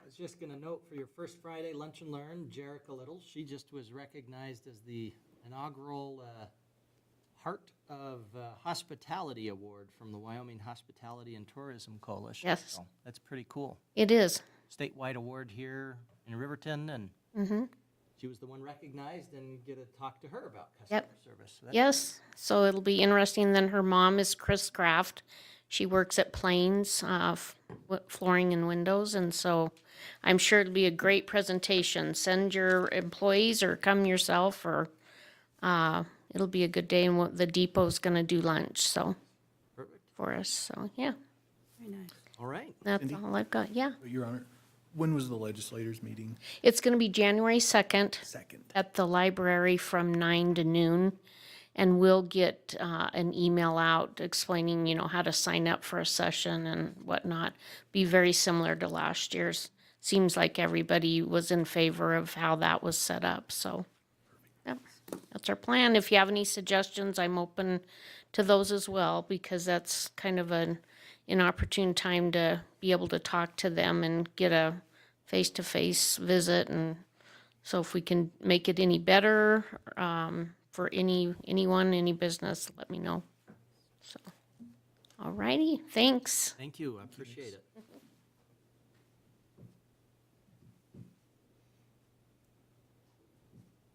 I was just going to note for your first Friday Lunch and Learn, Jerica Little, she just was recognized as the inaugural Heart of Hospitality Award from the Wyoming Hospitality and Tourism Coalition. Yes. So that's pretty cool. It is. Statewide award here in Riverton, and she was the one recognized, and you get to talk to her about customer service. So Yes. So it'll be interesting. Then her mom is Chris Kraft. She works at Plains, flooring and windows, and so I'm sure it'll be a great presentation. Send your employees or come yourself, or it'll be a good day. And the depot's gonna do lunch, so Perfect. for us. So yeah, Very nice. All right. that's all I've got. Yeah, Your Honor, when was the legislators meeting? it's gonna be January 2nd. Second. At the library from 9 to noon. And we'll get an email out explaining, how to sign up for a session and whatnot. Be very similar to last year's. Seems like everybody was in favor of how that was set up, so. Yep, that's our plan. If you have any suggestions, I'm open to those as well, because that's kind of an inopportune time to be able to talk to them and get a face-to-face visit. And so if we can make it any better, for anyone, any business, let me know. So, all righty, thanks. Thank you. I appreciate it.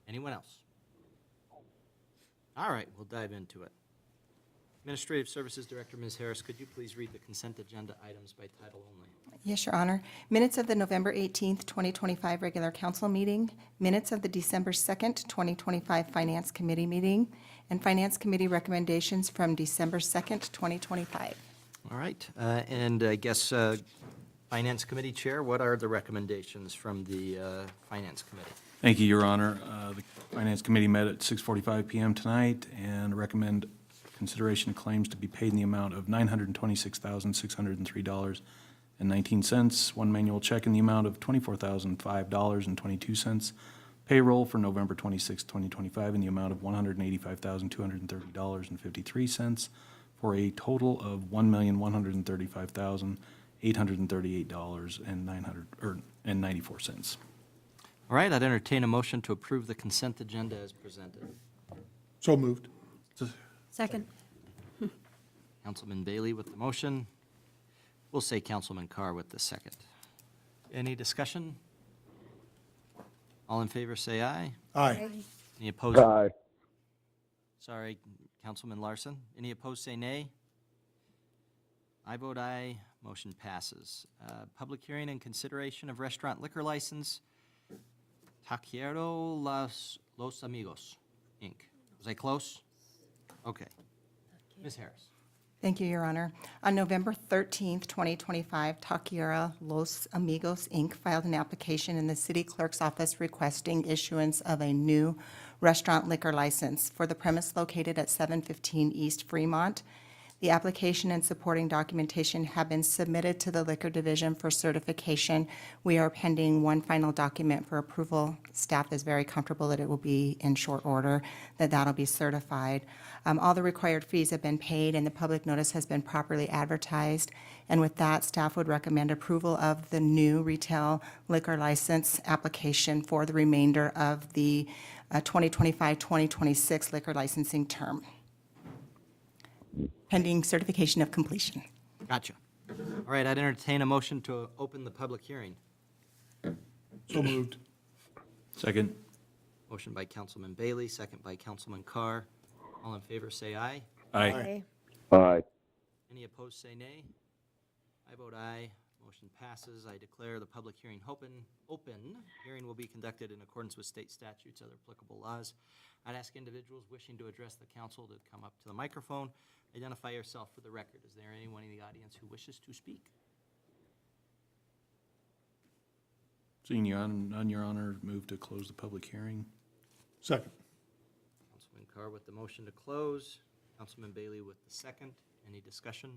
Anyone else? All right, we'll dive into it. Administrative Services Director, Ms. Harris, could you please read the consent agenda items by title only? Yes, Your Honor. Minutes of the November 18th, 2025 regular council meeting, minutes of the December 2nd, 2025 Finance Committee meeting, and Finance Committee recommendations from December 2nd, 2025. All right, and I guess Finance Committee Chair, what are the recommendations from the Finance Committee? Thank you, Your Honor. The Finance Committee met at 6:45 PM tonight and recommend consideration of claims to be paid in the amount of $926,603.19. One manual check in the amount of $24,005.22. Payroll for November 26, 2025 in the amount of $185,230.53 for a total of $1,135,838.94. All right, I'd entertain a motion to approve the consent agenda as presented. So moved. Second. Councilman Bailey with the motion. We'll say Councilman Carr with the second. Any discussion? All in favor, say aye. Aye. Any opposed? Aye. Sorry, Councilman Larson. Any opposed, say nay. I vote aye. Motion passes. Public hearing and consideration of restaurant liquor license, Taquero Los Amigos, Inc. Was I close? Okay. Ms. Harris. Thank you, Your Honor. On November 13th, 2025, Taquera Los Amigos, Inc. filed an application in the city clerk's office requesting issuance of a new restaurant liquor license for the premise located at 715 East Fremont. The application and supporting documentation have been submitted to the Liquor Division for certification. We are pending one final document for approval. Staff is very comfortable that it will be in short order, that that'll be certified. All the required fees have been paid and the public notice has been properly advertised. And with that, staff would recommend approval of the new retail liquor license application for the remainder of the 2025-2026 liquor licensing term, pending certification of completion. Gotcha. All right, I'd entertain a motion to open the public hearing. So moved. Second. Motion by Councilman Bailey, second by Councilman Carr. All in favor, say aye. Aye. Aye. Any opposed, say nay. I vote aye. Motion passes. I declare the public hearing open. Hearing will be conducted in accordance with state statutes, other applicable laws. I'd ask individuals wishing to address the council to come up to the microphone. Identify yourself for the record. Is there anyone in the audience who wishes to speak? Seeing none, Your Honor, move to close the public hearing. Second. Councilman Carr with the motion to close. Councilman Bailey with the second. Any discussion?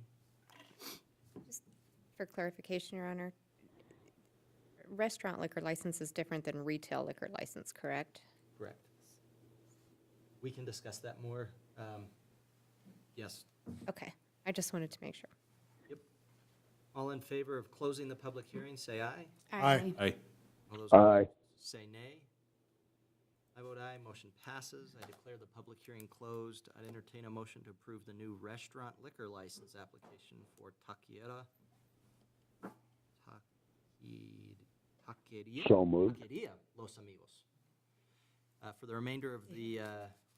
For clarification, Your Honor, restaurant liquor license is different than retail liquor license, correct? Correct. We can discuss that more. Yes. Okay, I just wanted to make sure. Yep. All in favor of closing the public hearing, say aye. Aye. Aye. All those Aye. opposed, say nay. I vote aye. Motion passes. I declare the public hearing closed. I'd entertain a motion to approve the new restaurant liquor license application for Taqueria So moved. Taqueria Los Amigos. For the remainder of the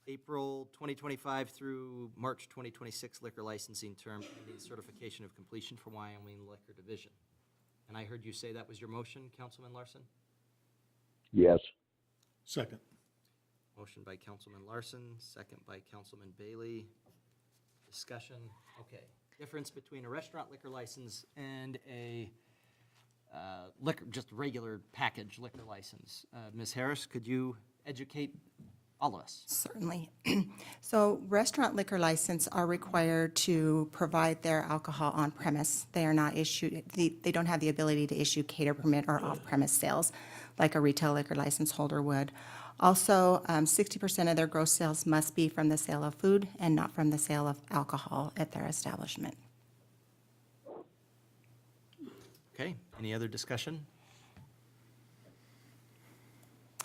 April 2025 through March 2026 liquor licensing term pending certification of completion for Wyoming Liquor Division. And I heard you say that was your motion, Councilman Larson? Yes. Second. Motion by Councilman Larson, second by Councilman Bailey. Discussion, okay. Difference between a restaurant liquor license and a liquor, just regular package liquor license. Ms. Harris, could you educate all of us? Certainly. So restaurant liquor license are required to provide their alcohol on premise. They are not issued, they don't have the ability to issue cater permit or off-premise sales like a retail liquor license holder would. Also, 60% of their gross sales must be from the sale of food and not from the sale of alcohol at their establishment. Okay, any other discussion?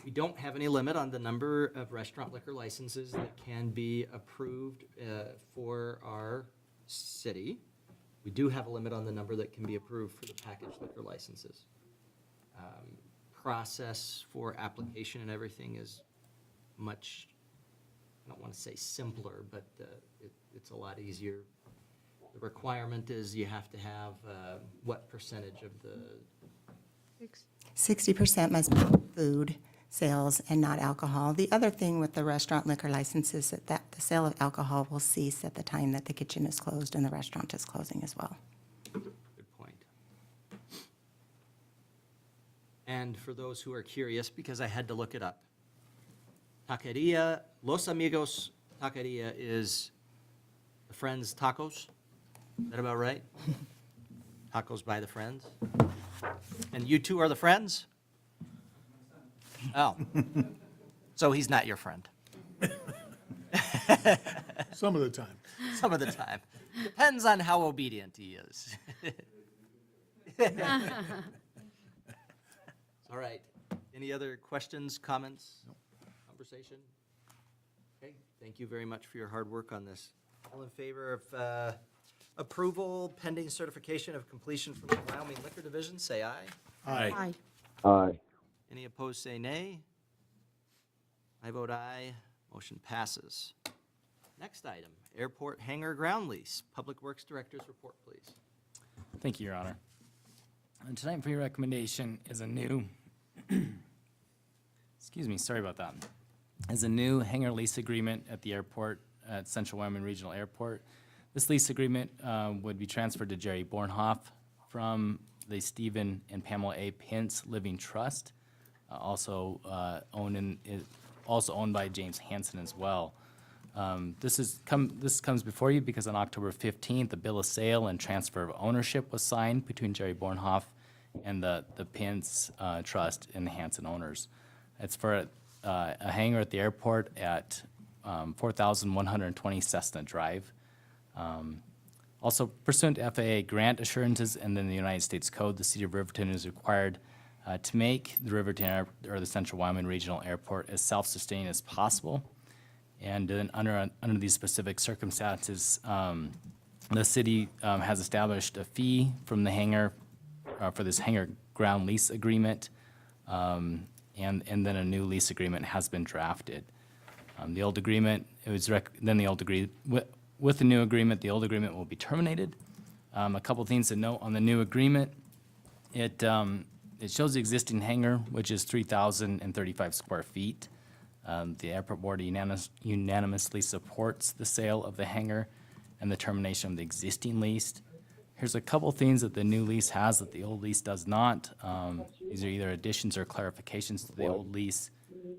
We don't have any limit on the number of restaurant liquor licenses that can be approved for our city. We do have a limit on the number that can be approved for the packaged liquor licenses. Process for application and everything is much, I don't want to say simpler, but it's a lot easier. The requirement is you have to have what percentage of the 60% must be food sales and not alcohol. The other thing with the restaurant liquor license is that the sale of alcohol will cease at the time that the kitchen is closed and the restaurant is closing as well. Good point. And for those who are curious, because I had to look it up, Taqueria, Los Amigos Taqueria is the Friends Tacos? Is that about right? Tacos by the Friends? And you two are the friends? Oh. So he's not your friend. Some of the time. Some of the time. Depends on how obedient he is. All right. Any other questions, comments, conversation? Okay, thank you very much for your hard work on this. All in favor of approval pending certification of completion from the Wyoming Liquor Division, say aye. Aye. Aye. Any opposed, say nay. I vote aye. Motion passes. Next item, airport hangar ground lease. Public Works Director's report, please. Thank you, Your Honor. And tonight for your recommendation is a new, excuse me, sorry about that, is a new hangar lease agreement at the airport, at Central Wyoming Regional Airport. This lease agreement would be transferred to Jerry Bornhoff from the Stephen and Pamela A. Pence Living Trust, also owned by James Hansen as well. This comes before you because on October 15th, the bill of sale and transfer of ownership was signed between Jerry Bornhoff and the Pence Trust and the Hansen owners. It's for a hangar at the airport at 4120 Cessna Drive. Also pursuant to FAA grant assurances and then the United States Code, the City of Riverton is required to make the Riverton or the Central Wyoming Regional Airport as self-sustaining as possible. And then under these specific circumstances, the city has established a fee from the hangar for this hangar ground lease agreement, and then a new lease agreement has been drafted. The old agreement, with the new agreement, the old agreement will be terminated. A couple things to note on the new agreement, it shows the existing hangar, which is 3,035 square feet. The airport board unanimously supports the sale of the hangar and the termination of the existing lease. Here's a couple things that the new lease has that the old lease does not. These are either additions or clarifications to the old lease.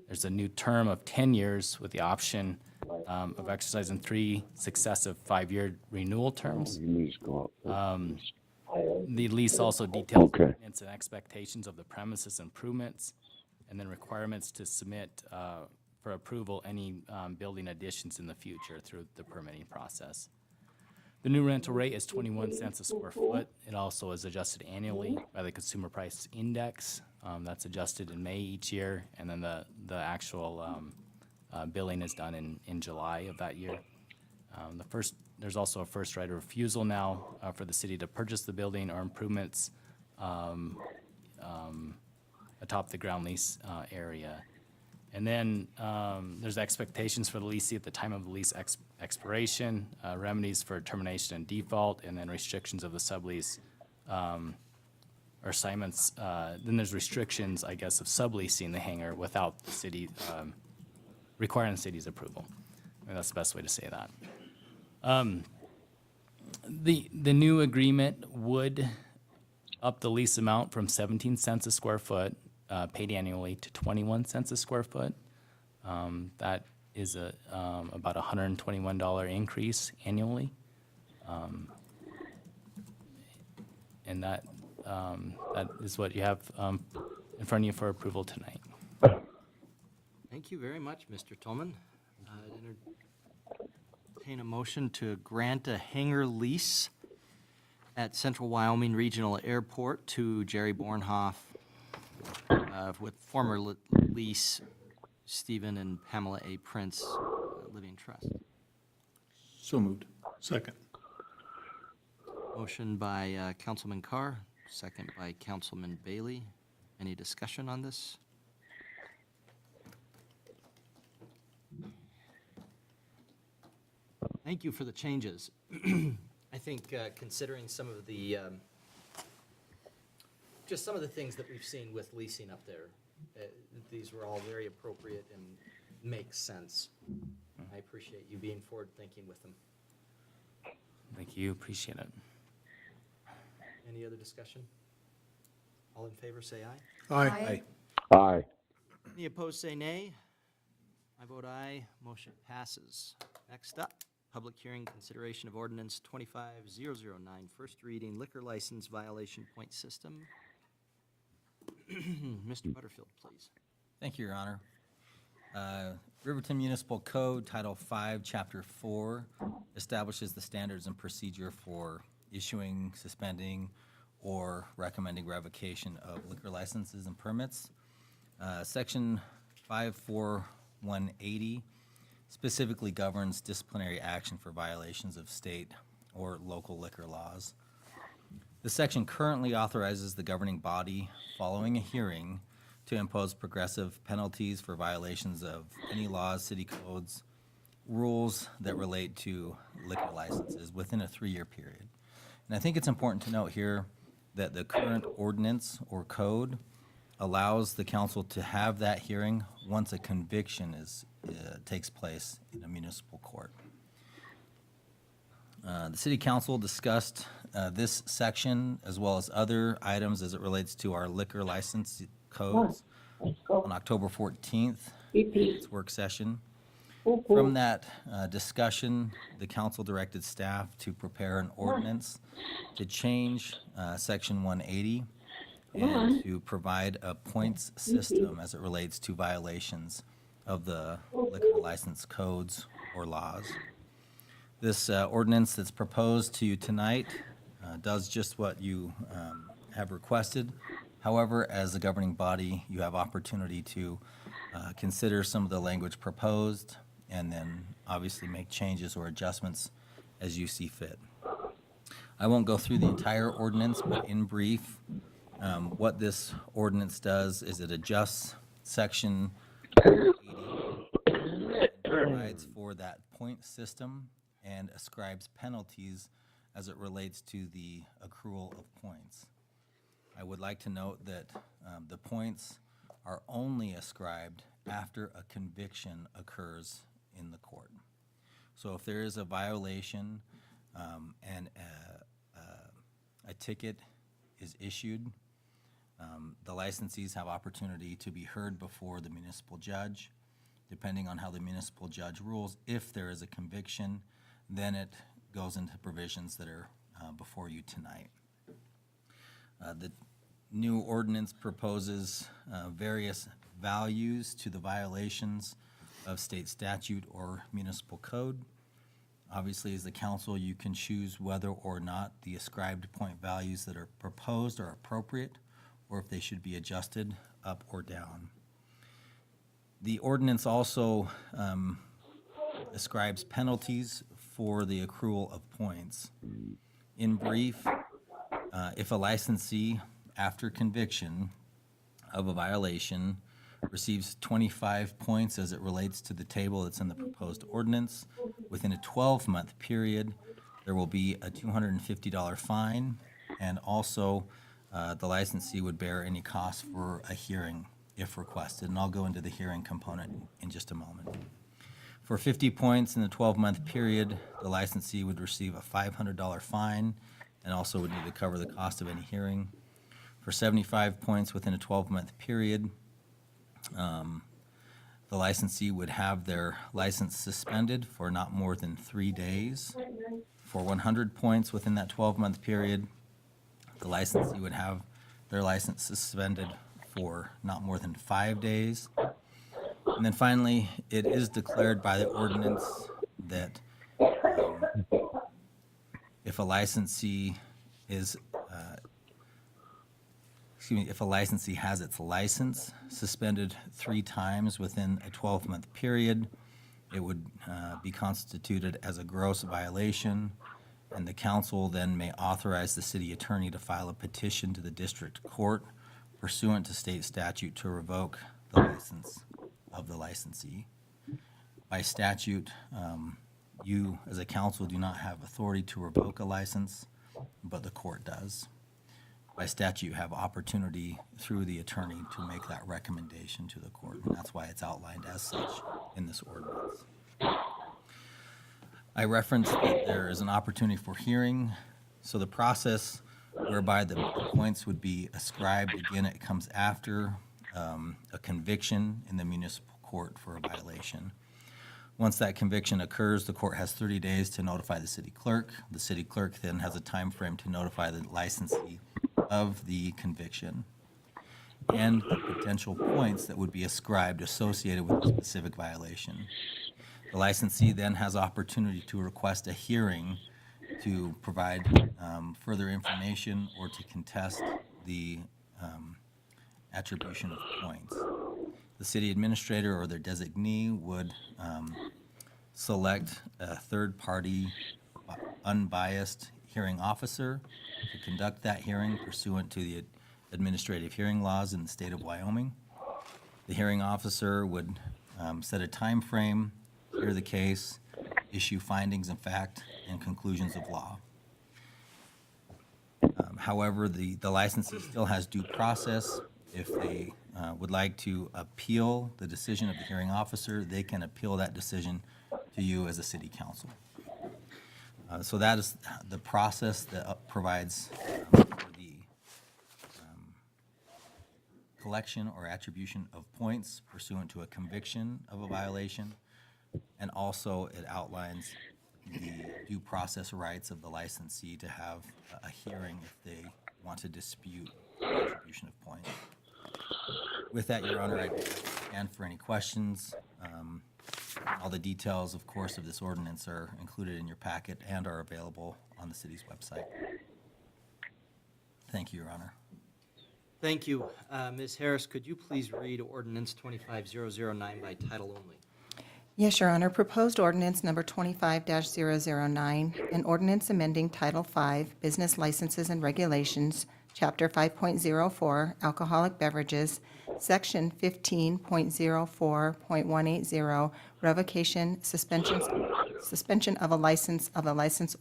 There's a new term of 10 years with the option of exercising 3 successive 5-year renewal terms. The lease also details maintenance and expectations of the premises improvements, and then requirements to submit for approval any building additions in the future through the permitting process. The new rental rate is 21 cents a square foot. It also is adjusted annually by the Consumer Price Index. That's adjusted in May each year, and then the actual billing is done in July of that year. There's also a first right of refusal now for the city to purchase the building or improvements atop the ground lease area. And then there's expectations for the leasee at the time of the lease expiration, remedies for termination and default, and then restrictions of the sublease or assignments. Then there's restrictions, I guess, of subleasing the hangar without the city, requiring the city's approval. I mean, that's the best way to say that. The new agreement would up the lease amount from 17 cents a square foot paid annually to 21 cents a square foot. That is about $121 increase annually. And that is what you have in front of you for approval tonight. Thank you very much, Mr. Tolman. Entertain a motion to grant a hangar lease at Central Wyoming Regional Airport to Jerry Bornhoff with former lease Stephen and Pamela A. Prince Living Trust. So moved. Second. Motion by Councilman Carr, second by Councilman Bailey. Any discussion on this? Thank you for the changes. I think considering some of the, just some of the things that we've seen with leasing up there, these were all very appropriate and make sense. I appreciate you being forward-thinking with them. Thank you, appreciate it. Any other discussion? All in favor, say aye. Aye. Aye. Any opposed, say nay. I vote aye, motion passes. Next up, public hearing, consideration of ordinance 25009, first reading, liquor license violation point system. Mr. Butterfield, please. Thank you, Your Honor. Riverton Municipal Code, Title 5, Chapter 4, establishes the standards and procedure for issuing, suspending, or recommending revocation of liquor licenses and permits. Section 54180 specifically governs disciplinary action for violations of state or local liquor laws. The section currently authorizes the governing body, following a hearing, to impose progressive penalties for violations of any laws, city codes, rules that relate to liquor licenses within a 3-year period. And I think it's important to note here that the current ordinance or code allows the council to have that hearing once a conviction takes place in a municipal court. The city council discussed this section as well as other items as it relates to our liquor license codes on October 14th, its work session. From that discussion, the council directed staff to prepare an ordinance to change Section 180 and to provide a points system as it relates to violations of the liquor license codes or laws. This ordinance that's proposed to you tonight does just what you have requested. However, as a governing body, you have opportunity to consider some of the language proposed and then obviously make changes or adjustments as you see fit. I won't go through the entire ordinance, but in brief, what this ordinance does is it adjusts Section 80 and provides for that point system and ascribes penalties as it relates to the accrual of points. I would like to note that the points are only ascribed after a conviction occurs in the court. So if there is a violation and a ticket is issued, the licensees have opportunity to be heard before the municipal judge. Depending on how the municipal judge rules, if there is a conviction, then it goes into provisions that are before you tonight. The new ordinance proposes various values to the violations of state statute or municipal code. Obviously, as the council, you can choose whether or not the ascribed point values that are proposed are appropriate or if they should be adjusted up or down. The ordinance also ascribes penalties for the accrual of points. In brief, if a licensee, after conviction of a violation, receives 25 points as it relates to the table that's in the proposed ordinance. Within a 12-month period, there will be a $250 fine, and also the licensee would bear any cost for a hearing if requested, and I'll go into the hearing component in just a moment. For 50 points in the 12-month period, the licensee would receive a $500 fine and also would need to cover the cost of any hearing. For 75 points within a 12-month period, the licensee would have their license suspended for not more than 3 days. For 100 points within that 12-month period, the licensee would have their license suspended for not more than 5 days. And then finally, it is declared by the ordinance that if a licensee is, if a licensee has its license suspended 3 times within a 12-month period, it would be constituted as a gross violation, and the council then may authorize the city attorney to file a petition to the district court pursuant to state statute to revoke the license of the licensee. By statute, you as a council do not have authority to revoke a license, but the court does. By statute, you have opportunity through the attorney to make that recommendation to the court, and that's why it's outlined as such in this ordinance. I referenced that there is an opportunity for hearing, so the process whereby the points would be ascribed, again, it comes after a conviction in the municipal court for a violation. Once that conviction occurs, the court has 30 days to notify the city clerk. The city clerk then has a time frame to notify the licensee of the conviction and the potential points that would be ascribed associated with the specific violation. The licensee then has opportunity to request a hearing to provide further information or to contest the attribution of points. The city administrator or their designee would select a third-party, unbiased hearing officer to conduct that hearing pursuant to the administrative hearing laws in the state of Wyoming. The hearing officer would set a time frame, hear the case, issue findings of fact, and conclusions of law. However, the licensee still has due process. If they would like to appeal the decision of the hearing officer, they can appeal that decision to you as a city council. So that is the process that provides for the collection or attribution of points pursuant to a conviction of a violation, and also it outlines the due process rights of the licensee to have a hearing if they want to dispute the attribution of points. With that, Your Honor, I stand for any questions. All the details, of course, of this ordinance are included in your packet and are available on the city's website. Thank you, Your Honor. Thank you. Ms. Harris, could you please read ordinance 25009 by title only? Yes, Your Honor. Proposed ordinance number 25-009, an ordinance amending Title V, Business Licenses and Regulations, Chapter 5.04, Alcoholic Beverages, Section 15.04.180, Revocation, suspension of a license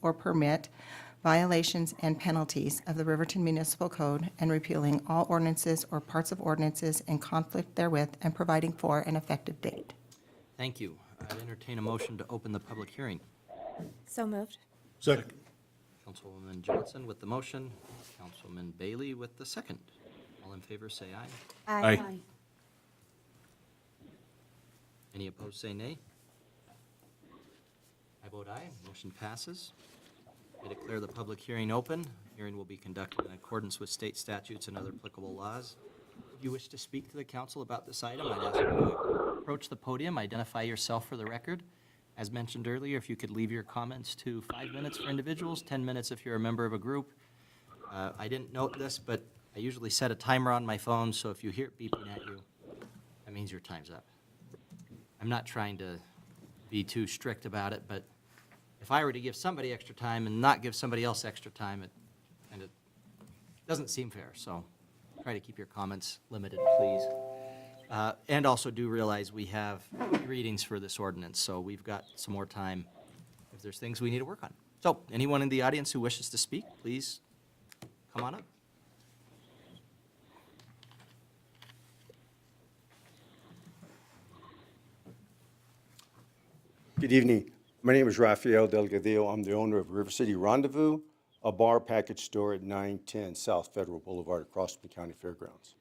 or permit, violations and penalties of the Riverton Municipal Code, and repealing all ordinances or parts of ordinances in conflict therewith, and providing for an effective date. Thank you. I'd entertain a motion to open the public hearing. So moved. Second. Councilwoman Johnson with the motion, Councilman Bailey with the second. All in favor, say aye. Aye. Any opposed, say nay. I vote aye. Motion passes. I declare the public hearing open. Hearing will be conducted in accordance with state statutes and other applicable laws. If you wish to speak to the council about this item, I'd ask you to approach the podium, identify yourself for the record. As mentioned earlier, if you could leave your comments to 5 minutes for individuals, 10 minutes if you're a member of a group. I didn't note this, but I usually set a timer on my phone, so if you hear it beeping at you, that means your time's up. I'm not trying to be too strict about it, but if I were to give somebody extra time and not give somebody else extra time, it doesn't seem fair, so try to keep your comments limited, please. And also do realize we have 3 readings for this ordinance, so we've got some more time if there's things we need to work on. So anyone in the audience who wishes to speak, please come on up. Good evening. My name is Rafael Delgadillo. I'm the owner of River City Rendezvous, a bar package store at 910 South Federal Boulevard across from the County Fairgrounds.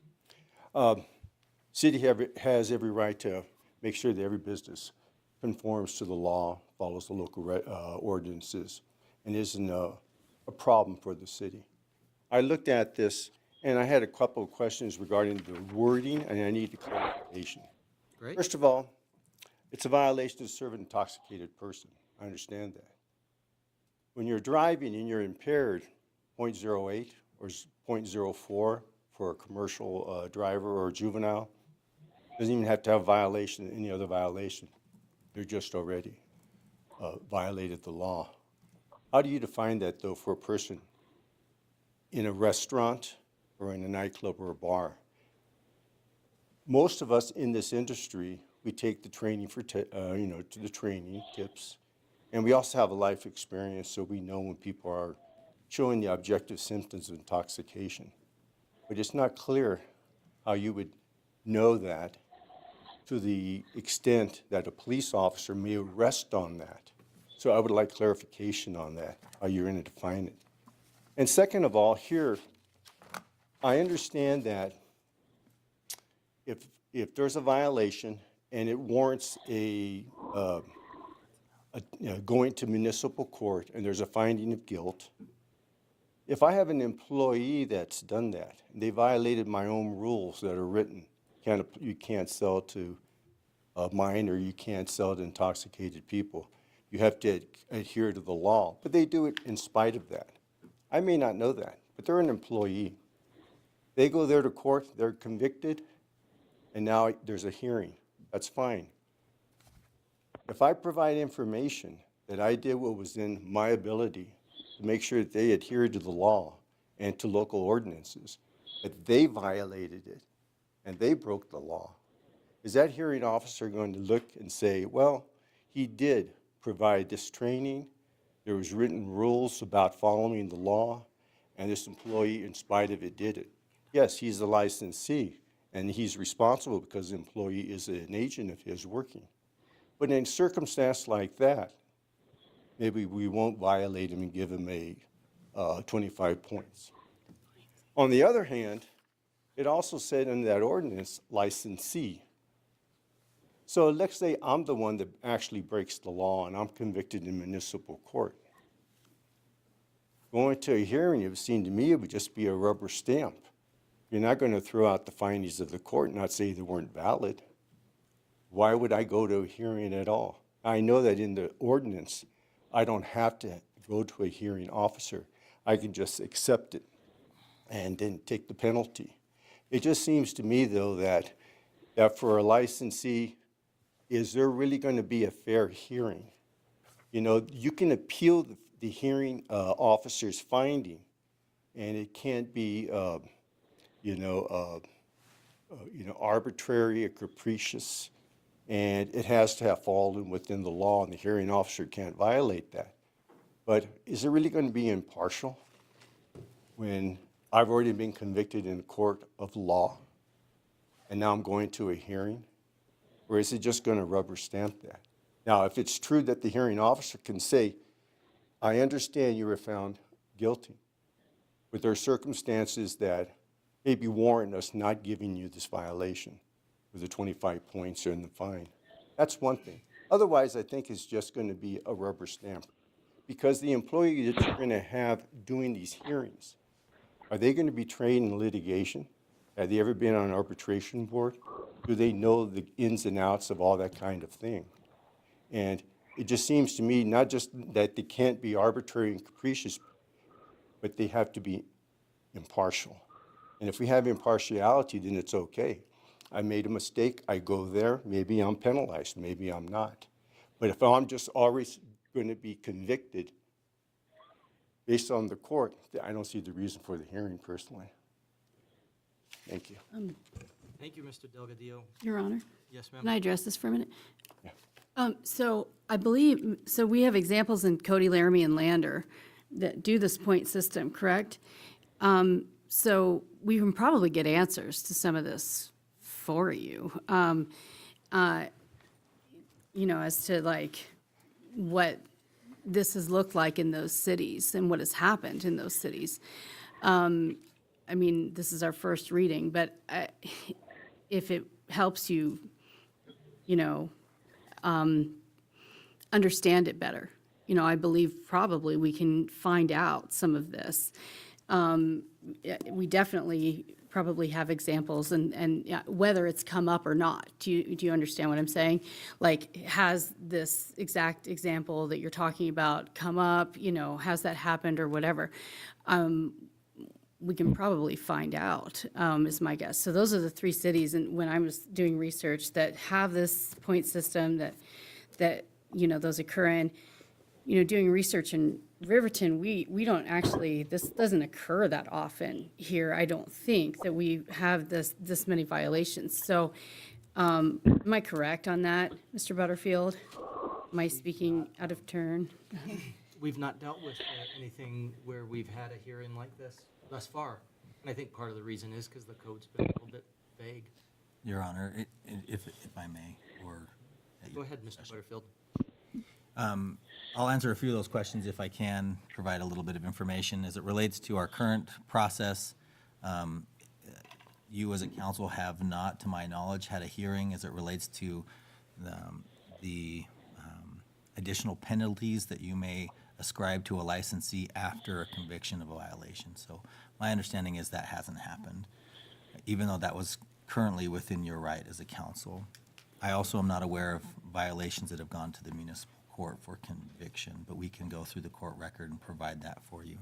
City has every right to make sure that every business conforms to the law, follows the local ordinances, and isn't a problem for the city. I looked at this and I had a couple of questions regarding the wording, and I need clarification. Great. First of all, it's a violation to serve an intoxicated person. I understand that. When you're driving and you're impaired, 0.08 or 0.04 for a commercial driver or a juvenile, doesn't even have to have a violation, any other violation. They're just already violated the law. How do you define that, though, for a person in a restaurant or in a nightclub or a bar? Most of us in this industry, we take the training for, to the training tips, and we also have a life experience, so we know when people are showing the objective symptoms of intoxication. But it's not clear how you would know that to the extent that a police officer may arrest on that. So I would like clarification on that, how you're going to define it. And second of all, here, I understand that if there's a violation and it warrants going to municipal court and there's a finding of guilt, if I have an employee that's done that, and they violated my own rules that are written, you can't sell to a minor, you can't sell to intoxicated people, you have to adhere to the law, but they do it in spite of that. I may not know that, but they're an employee. They go there to court, they're convicted, and now there's a hearing. That's fine. If I provide information that I did what was in my ability to make sure that they adhered to the law and to local ordinances, that they violated it and they broke the law, is that hearing officer going to look and say, well, he did provide this training, there was written rules about following the law, and this employee, in spite of it, did it? Yes, he's the licensee, and he's responsible because the employee is an agent of his working. But in a circumstance like that, maybe we won't violate him and give him a 25 points. On the other hand, it also said in that ordinance, licensee. So let's say I'm the one that actually breaks the law and I'm convicted in municipal court. Going to a hearing, it would seem to me it would just be a rubber stamp. You're not going to throw out the findings of the court and not say they weren't valid. Why would I go to a hearing at all? I know that in the ordinance, I don't have to go to a hearing officer. I can just accept it and then take the penalty. It just seems to me, though, that for a licensee, is there really going to be a fair hearing? You know, you can appeal the hearing officer's finding, and it can't be, arbitrary or capricious, and it has to have fallen within the law, and the hearing officer can't violate that. But is it really going to be impartial when I've already been convicted in a court of law, and now I'm going to a hearing? Or is it just going to rubber stamp that? Now, if it's true that the hearing officer can say, I understand you were found guilty, but there are circumstances that maybe warrant us not giving you this violation with the 25 points and the fine. That's one thing. Otherwise, I think it's just going to be a rubber stamp. Because the employee that you're going to have doing these hearings, are they going to be trained in litigation? Have they ever been on an arbitration board? Do they know the ins and outs of all that kind of thing? And it just seems to me not just that they can't be arbitrary and capricious, but they have to be impartial. And if we have impartiality, then it's okay. I made a mistake, I go there, maybe I'm penalized, maybe I'm not. But if I'm just always going to be convicted based on the court, I don't see the reason for the hearing personally. Thank you. Thank you, Mr. Delgadillo. Your Honor. Yes, Can I ma'am? address this for a minute? So I believe, so we have examples in Cody, Laramie, and Lander that do this point system, correct? So we can probably get answers to some of this for you. You know, as to like what this has looked like in those cities and what has happened in those cities. I mean, this is our first reading, but if it helps you, you know, understand it better, you know, I believe probably we can find out some of this. Yeah, we definitely probably have examples and yeah, whether it's come up or not. Do you understand what I'm saying? Like, has this exact example that you're talking about come up, you know, has that happened or whatever? We can probably find out, is my guess. So those are the three cities, and when I was doing research, that have this point system that, you know, those occur in. You know, doing research in Riverton, we don't actually, this doesn't occur that often here, I don't think, that we have this many violations. So, am I correct on that, Mr. Butterfield? Am I speaking out of turn? We've not dealt with anything where we've had a hearing like this thus far. And I think part of the reason is because the code's been a little bit vague. Your Honor, if I may, or. Go ahead, Mr. Butterfield. I'll answer a few of those questions if I can provide a little bit of information. As it relates to our current process, you as a council have not, to my knowledge, had a hearing as it relates to the additional penalties that you may ascribe to a licensee after a conviction of a violation. So my understanding is that hasn't happened, even though that was currently within your right as a council. I also am not aware of violations that have gone to the municipal court for conviction, but we can go through the court record and provide that for you.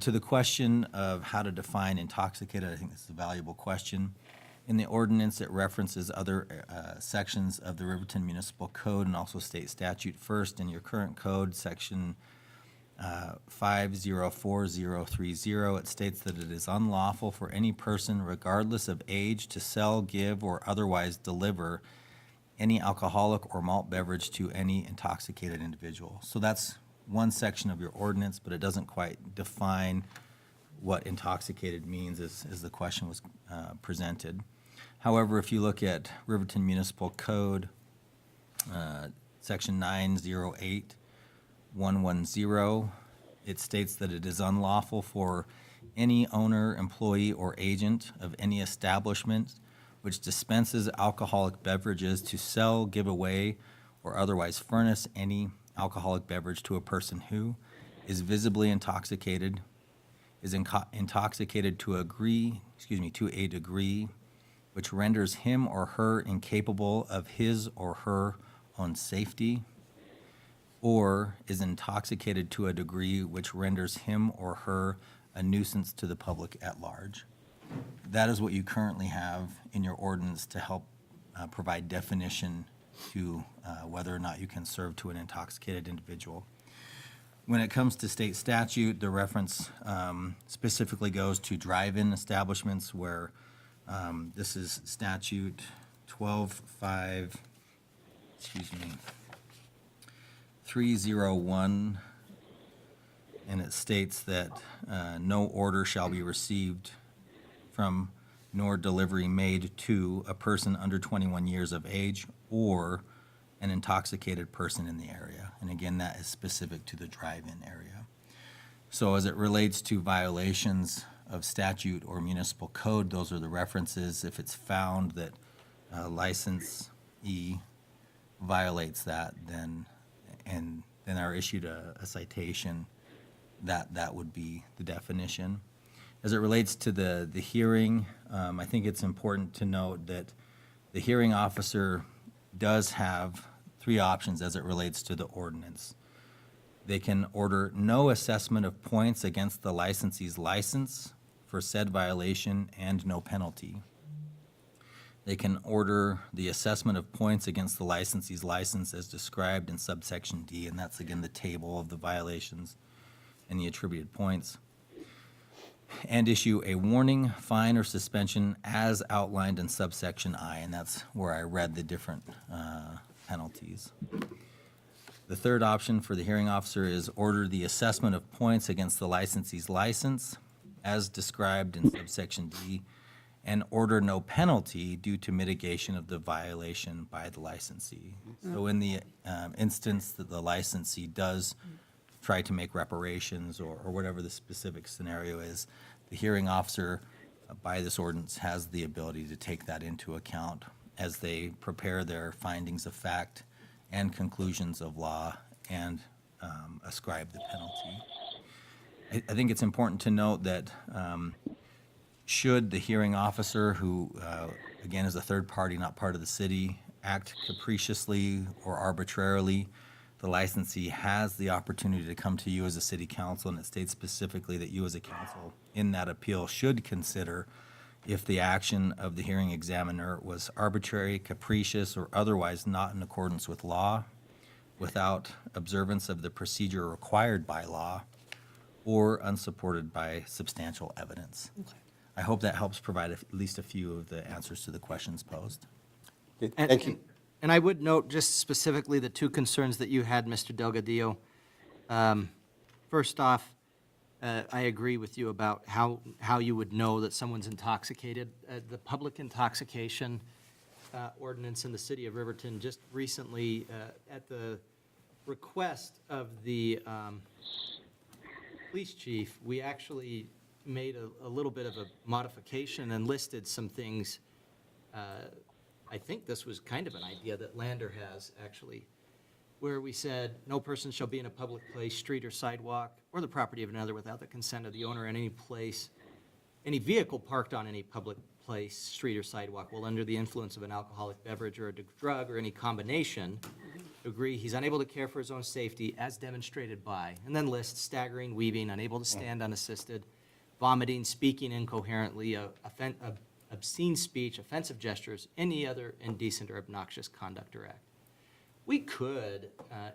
To the question of how to define intoxicated, I think this is a valuable question. In the ordinance, it references other sections of the Riverton Municipal Code and also state statute. First, in your current code, section 504030, it states that it is unlawful for any person, regardless of age, to sell, give, or otherwise deliver any alcoholic or malt beverage to any intoxicated individual. So that's one section of your ordinance, but it doesn't quite define what intoxicated means as the question was presented. However, if you look at Riverton Municipal Code, section 908110, it states that it is unlawful for any owner, employee, or agent of any establishment which dispenses alcoholic beverages to sell, give away, or otherwise furnish any alcoholic beverage to a person who is visibly intoxicated, is intoxicated to a degree which renders him or her incapable of his or her own safety, or is intoxicated to a degree which renders him or her a nuisance to the public at large. That is what you currently have in your ordinance to help provide definition to whether or not you can serve to an intoxicated individual. When it comes to state statute, the reference specifically goes to drive-in establishments where this is statute 301, and it states that no order shall be received from nor delivery made to a person under 21 years of age or an intoxicated person in the area. And again, that is specific to the drive-in area. So as it relates to violations of statute or municipal code, those are the references. If it's found that licensee violates that, then are issued a citation, that would be the definition. As it relates to the hearing, I think it's important to note that the hearing officer does have three options as it relates to the ordinance. They can order no assessment of points against the licensee's license for said violation and no penalty. They can order the assessment of points against the licensee's license as described in subsection D, and that's again the table of the violations and the attributed points. and issue a warning, fine, or suspension as outlined in subsection I, and that's where I read the different penalties. The third option for the hearing officer is order the assessment of points against the licensee's license as described in subsection D, and order no penalty due to mitigation of the violation by the licensee. So in the instance that the licensee does try to make reparations or whatever the specific scenario is, the hearing officer by this ordinance has the ability to take that into account as they prepare their findings of fact and conclusions of law and ascribe the penalty. I think it's important to note that should the hearing officer, who again is a third party, not part of the city, act capriciously or arbitrarily, the licensee has the opportunity to come to you as a city council, and it states specifically that you as a council in that appeal should consider if the action of the hearing examiner was arbitrary, capricious, or otherwise not in accordance with law, without observance of the procedure required by law, or unsupported by substantial evidence. I hope that helps provide at least a few of the answers to the questions posed. Okay, And- thank you. And I would note just specifically the two concerns that you had, Mr. Delgadillo. First off, I agree with you about how you would know that someone's intoxicated. The public intoxication ordinance in the city of Riverton just recently, at the request of the police chief, we actually made a little bit of a modification and listed some things. I think this was kind of an idea that Lander has, actually, where we said, no person shall be in a public place, street or sidewalk, or the property of another without the consent of the owner in any place. Any vehicle parked on any public place, street or sidewalk, while under the influence of an alcoholic beverage or a drug or any combination, agree he's unable to care for his own safety as demonstrated by, and then lists staggering, weaving, unable to stand unassisted, vomiting, speaking incoherently, obscene speech, offensive gestures, any other indecent or obnoxious conduct or act. We could,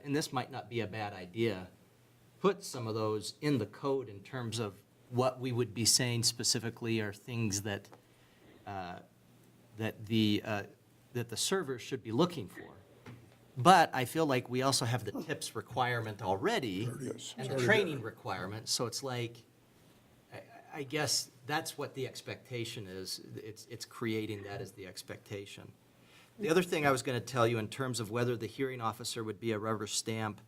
and this might not be a bad idea, put some of those in the code in terms of what we would be saying specifically are things that the servers should be looking for. But I feel like we also have the tips requirement already and the training requirement, so it's like, I guess that's what the expectation is. It's creating that as the expectation. The other thing I was going to tell you in terms of whether the hearing officer would be a rubber stamp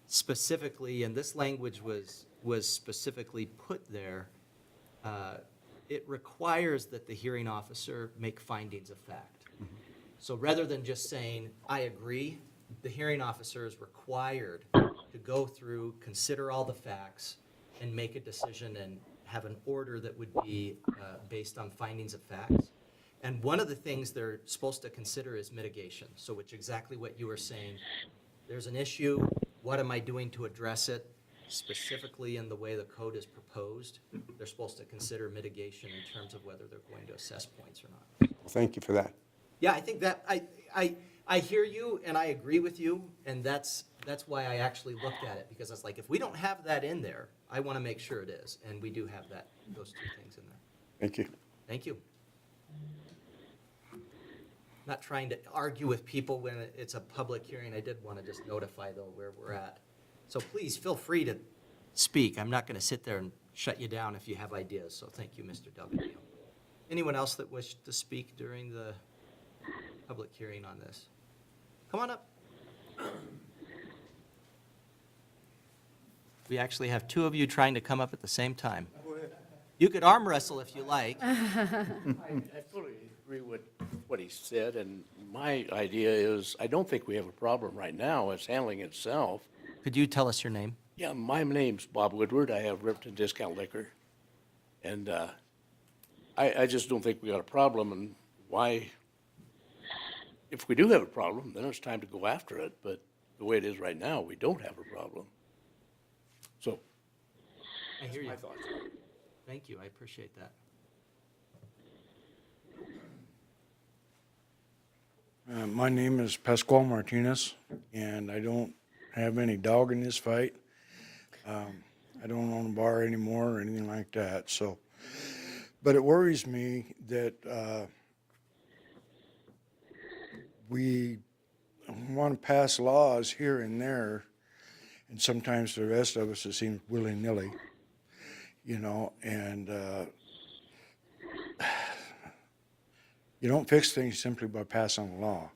specifically, and this language was specifically put there, it requires that the hearing officer make findings of fact. So rather than just saying, I agree, the hearing officer is required to go through, consider all the facts, and make a decision and have an order that would be based on findings of facts. And one of the things they're supposed to consider is mitigation. So which exactly what you were saying. There's an issue, what am I doing to address it? Specifically in the way the code is proposed, they're supposed to consider mitigation in terms of whether they're going to assess points or not. Well, thank you for that. Yeah, I think that, I hear you and I agree with you, and that's why I actually looked at it, because I was like, if we don't have that in there, I want to make sure it is, and we do have those two things in there. Thank you. Thank you. Not trying to argue with people when it's a public hearing. I did want to just notify, though, where we're at. So please feel free to speak. I'm not going to sit there and shut you down if you have ideas, so thank you, Mr. Delgadillo. Anyone else that wished to speak during the public hearing on this? Come on up. We actually have two of you trying to come up at the same time. You could arm wrestle if you like. I fully agree with what he said, and my idea is, I don't think we have a problem right now. It's handling itself. Could you tell us your name? Yeah, my name's Bob Woodward. I have Riverton Discount Liquor. And I just don't think we got a problem, and why, if we do have a problem, then it's time to go after it. But the way it is right now, we don't have a problem. So, I hear you. my thoughts. Thank you, I appreciate that. My name is Pascual Martinez, and I don't have any dog in this fight. I don't own a bar anymore or anything like that, so But it worries me that we want to pass laws here and there, and sometimes the rest of us, it seems willy-nilly, you know, and you don't fix things simply by passing a law.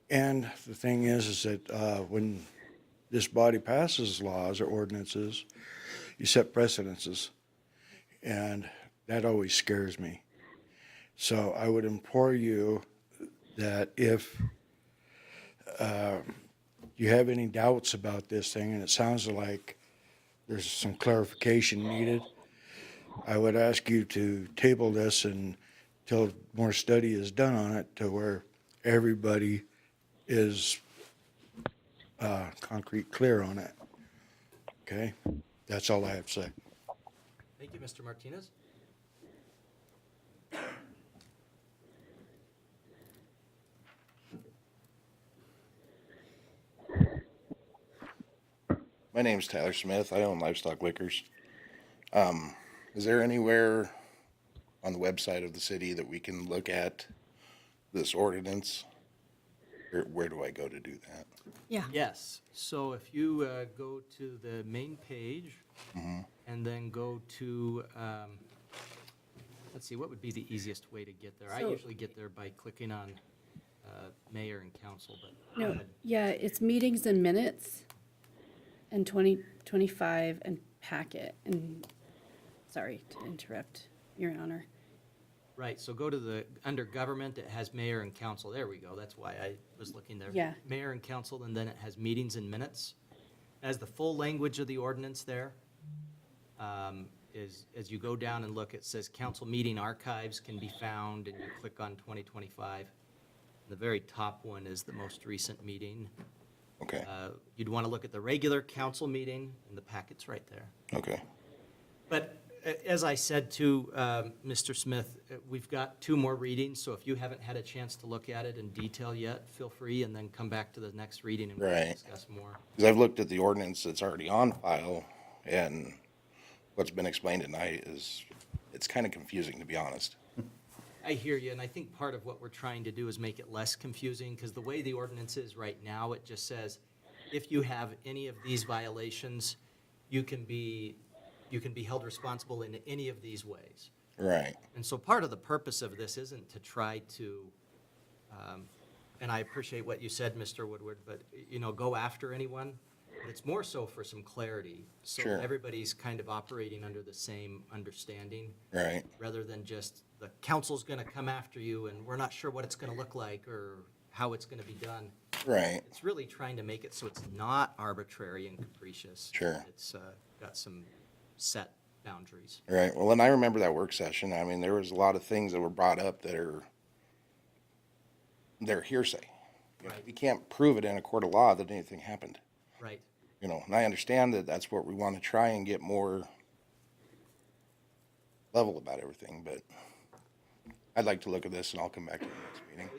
And the thing is that when this body passes laws or ordinances, you set precedences, and that always scares me. So I would implore you that if you have any doubts about this thing, and it sounds like there's some clarification needed, I would ask you to table this until more study is done on it, to where everybody is concrete clear on it. Okay? That's all I have to say. Thank you, Mr. Martinez. My name's Tyler Smith. I own Livestock Liquors. Is there anywhere on the website of the city that we can look at this ordinance? Or where do I go to do that? Yeah. Yes, so if you go to the main page and then go to, let's see, what would be the easiest way to get there? I So- usually get there by clicking on mayor and council, but. No, yeah, it's meetings and minutes and 2025 and packet. And, sorry to interrupt, Your Honor. Right, so go to the, under government, it has mayor and council. There we go, that's why I was looking there. Yeah. Mayor and council, and then it has meetings and minutes. As the full language of the ordinance there, is, as you go down and look, it says council meeting archives can be found, and you click on 2025. The very top one is the most recent meeting. Okay, You'd want to look at the regular council meeting, and the packet's right there. okay, But as I said to Mr. Smith, we've got 2 more readings, so if you haven't had a chance to look at it in detail yet, feel free, and then come back to the next reading and we'll Right. discuss more. because I've looked at the ordinance that's already on file, and what's been explained tonight is, it's kind of confusing, to be honest. I hear you, and I think part of what we're trying to do is make it less confusing, because the way the ordinance is right now, it just says, if you have any of these violations, you can be held responsible in any of these ways. Right, And so part of the purpose of this isn't to try to, and I appreciate what you said, Mr. Woodward, but, you know, go after anyone. But it's more so for some clarity. So Sure. everybody's kind of operating under the same understanding, right, rather than just the council's gonna come after you and we're not sure what it's gonna look like or how it's gonna be done. right, It's really trying to make it so it's not arbitrary and capricious. Sure. It's got some set boundaries. right. Well, and I remember that work session. I mean, there was a lot of things that were brought up that they're hearsay. You know, Right. we can't prove it in a court of law that anything happened. Right. You know, and I understand that that's what we want to try and get more level about everything, but I'd like to look at this and I'll come back to the next meeting.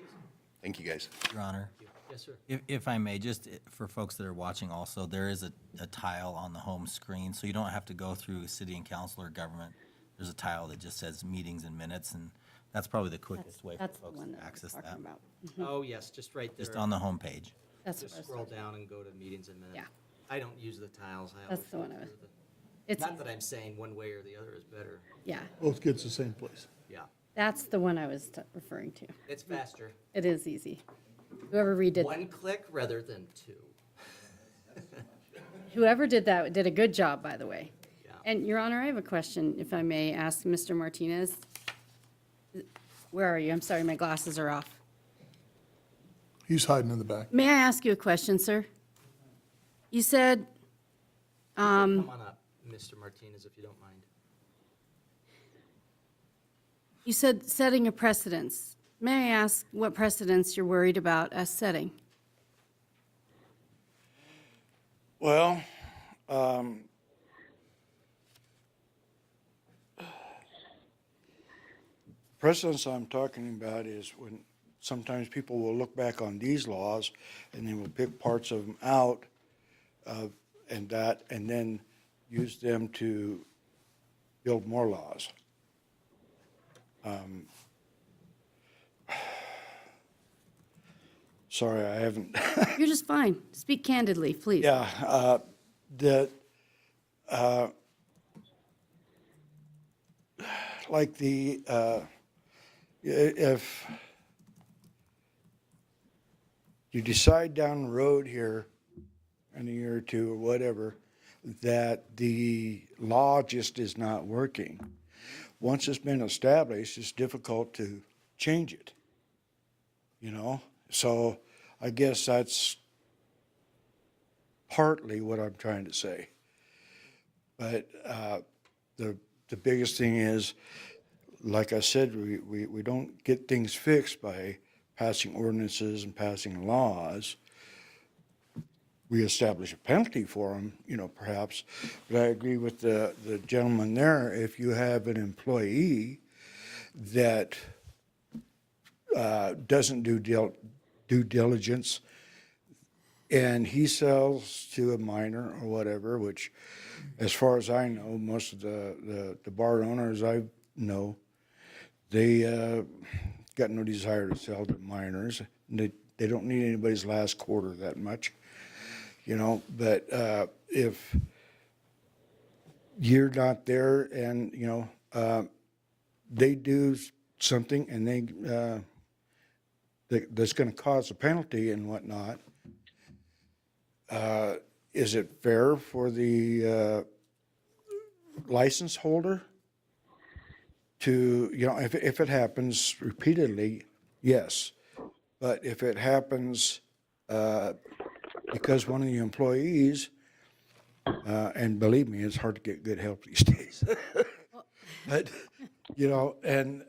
Thank you, guys. Your Honor, Yes, sir. if I may, just for folks that are watching also, there is a tile on the home screen, so you don't have to go through city and council or government. There's a tile that just says meetings and minutes, and that's probably the quickest way for That's the folks one to that we're access talking that. about. Oh, yes, just right there. Just on the home page. That's what Just I was scroll talking down and go to meetings and minutes. Yeah. I don't use the tiles. I That's always the one look I was- through It's, Not that I'm saying one way or the other is better. yeah, Both gets the same place. Yeah. that's the one I was referring to. It's faster. It is easy. Whoever redid, One click rather than 2. whoever did that did a good job, by the way. Yeah. And Your Honor, I have a question, if I may ask Mr. Martinez. Where are you? I'm sorry, my glasses are off. He's hiding in the back. May I ask you a question, sir? You said, Come on up, Mr. Martinez, if you don't mind. you said setting a precedence. May I ask what precedence you're worried about us setting? Well, precedence I'm talking about is when sometimes people will look back on these laws and they will pick parts of them out and then use them to build more laws. Sorry, I haven't. You're just fine. Speak candidly, please. Yeah, that, like if you decide down the road here in a year or two or whatever, that the law just is not working, once it's been established, it's difficult to change it, you know? So I guess that's partly what I'm trying to say. But the biggest thing is, like I said, we don't get things fixed by passing ordinances and passing laws. We establish a penalty for them, you know, perhaps. But I agree with the gentleman there. If you have an employee that doesn't do due diligence, and he sells to a minor or whatever, which, as far as I know, most of the bar owners I know, they got no desire to sell to minors. They don't need anybody's last quarter that much, you know. But if you're not there and, you know, they do something and that's going to cause a penalty and whatnot, is it fair for the license holder to, you know, if it happens repeatedly, yes. But if it happens because one of the employees, and believe me, it's hard to get good help these days. But, you know, and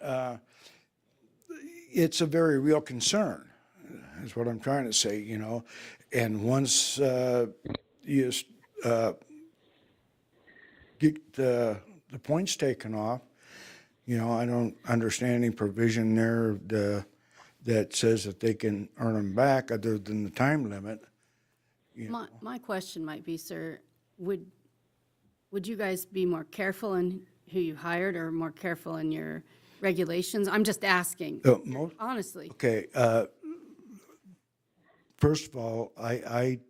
it's a very real concern, is what I'm trying to say, you know. And once you get the points taken off, you know, I don't understand any provision there that says that they can earn them back other than the time limit. My question might be, sir, would you guys be more careful in who you hired or more careful in your regulations? I'm just asking, honestly. Okay. First of all, I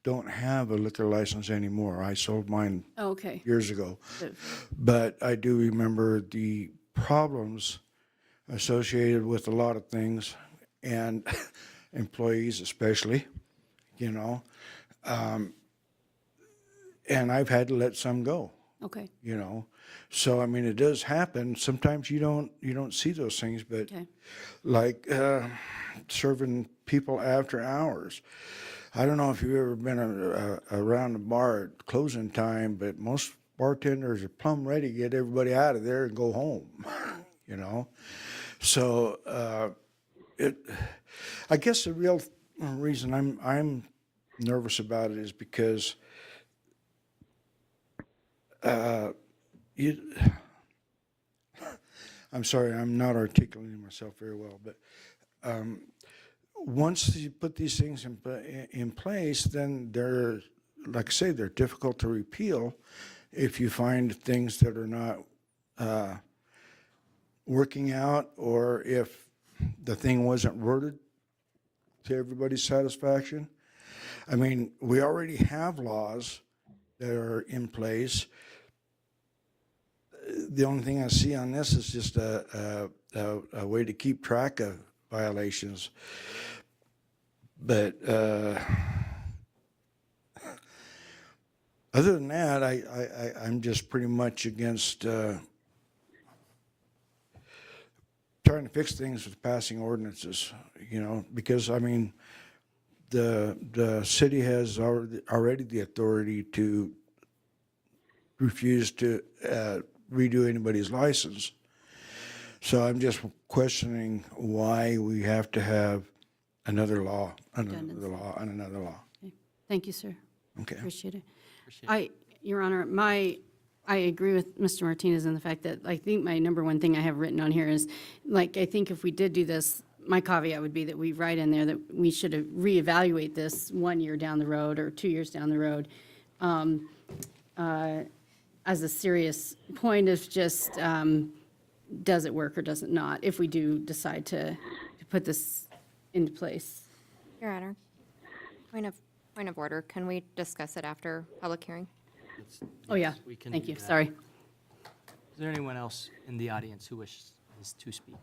don't have a liquor license anymore. I sold mine Oh, okay. years ago. But I do remember the problems associated with a lot of things, and employees especially, you know. And I've had to let some go. Okay. You know, so I mean, it does happen. Sometimes you don't see those things, but Okay. like serving people after hours. I don't know if you've ever been around a bar at closing time, but most bartenders are plumb ready to get everybody out of there and go home. You know, so I guess the real reason I'm nervous about it is because I'm sorry, I'm not articulating myself very well, but once you put these things in place, then they're, like I say, they're difficult to repeal if you find things that are not working out, or if the thing wasn't worded to everybody's satisfaction. I mean, we already have laws that are in place. The only thing I see on this is just a way to keep track of violations. But other than that, I'm just pretty much against trying to fix things with passing ordinances, you know, because, I mean, the city has already the authority to refuse to redo anybody's license. So I'm just questioning why we have to have another law, another law, and another law. Okay. Thank you, sir. Okay. Appreciate it. Your Honor, I agree with Mr. Martinez in the fact that I think my number one thing I have written on here is, like, I think if we did do this, my caveat would be that we write in there that we should reevaluate this 1 year down the road or 2 years down the road. as a serious point of just, does it work or does it not, if we do decide to put this into place? Your Honor, point of order, can we discuss it after public hearing? Oh, yeah, We can thank do you, that. sorry. Is there anyone else in the audience who wishes to speak?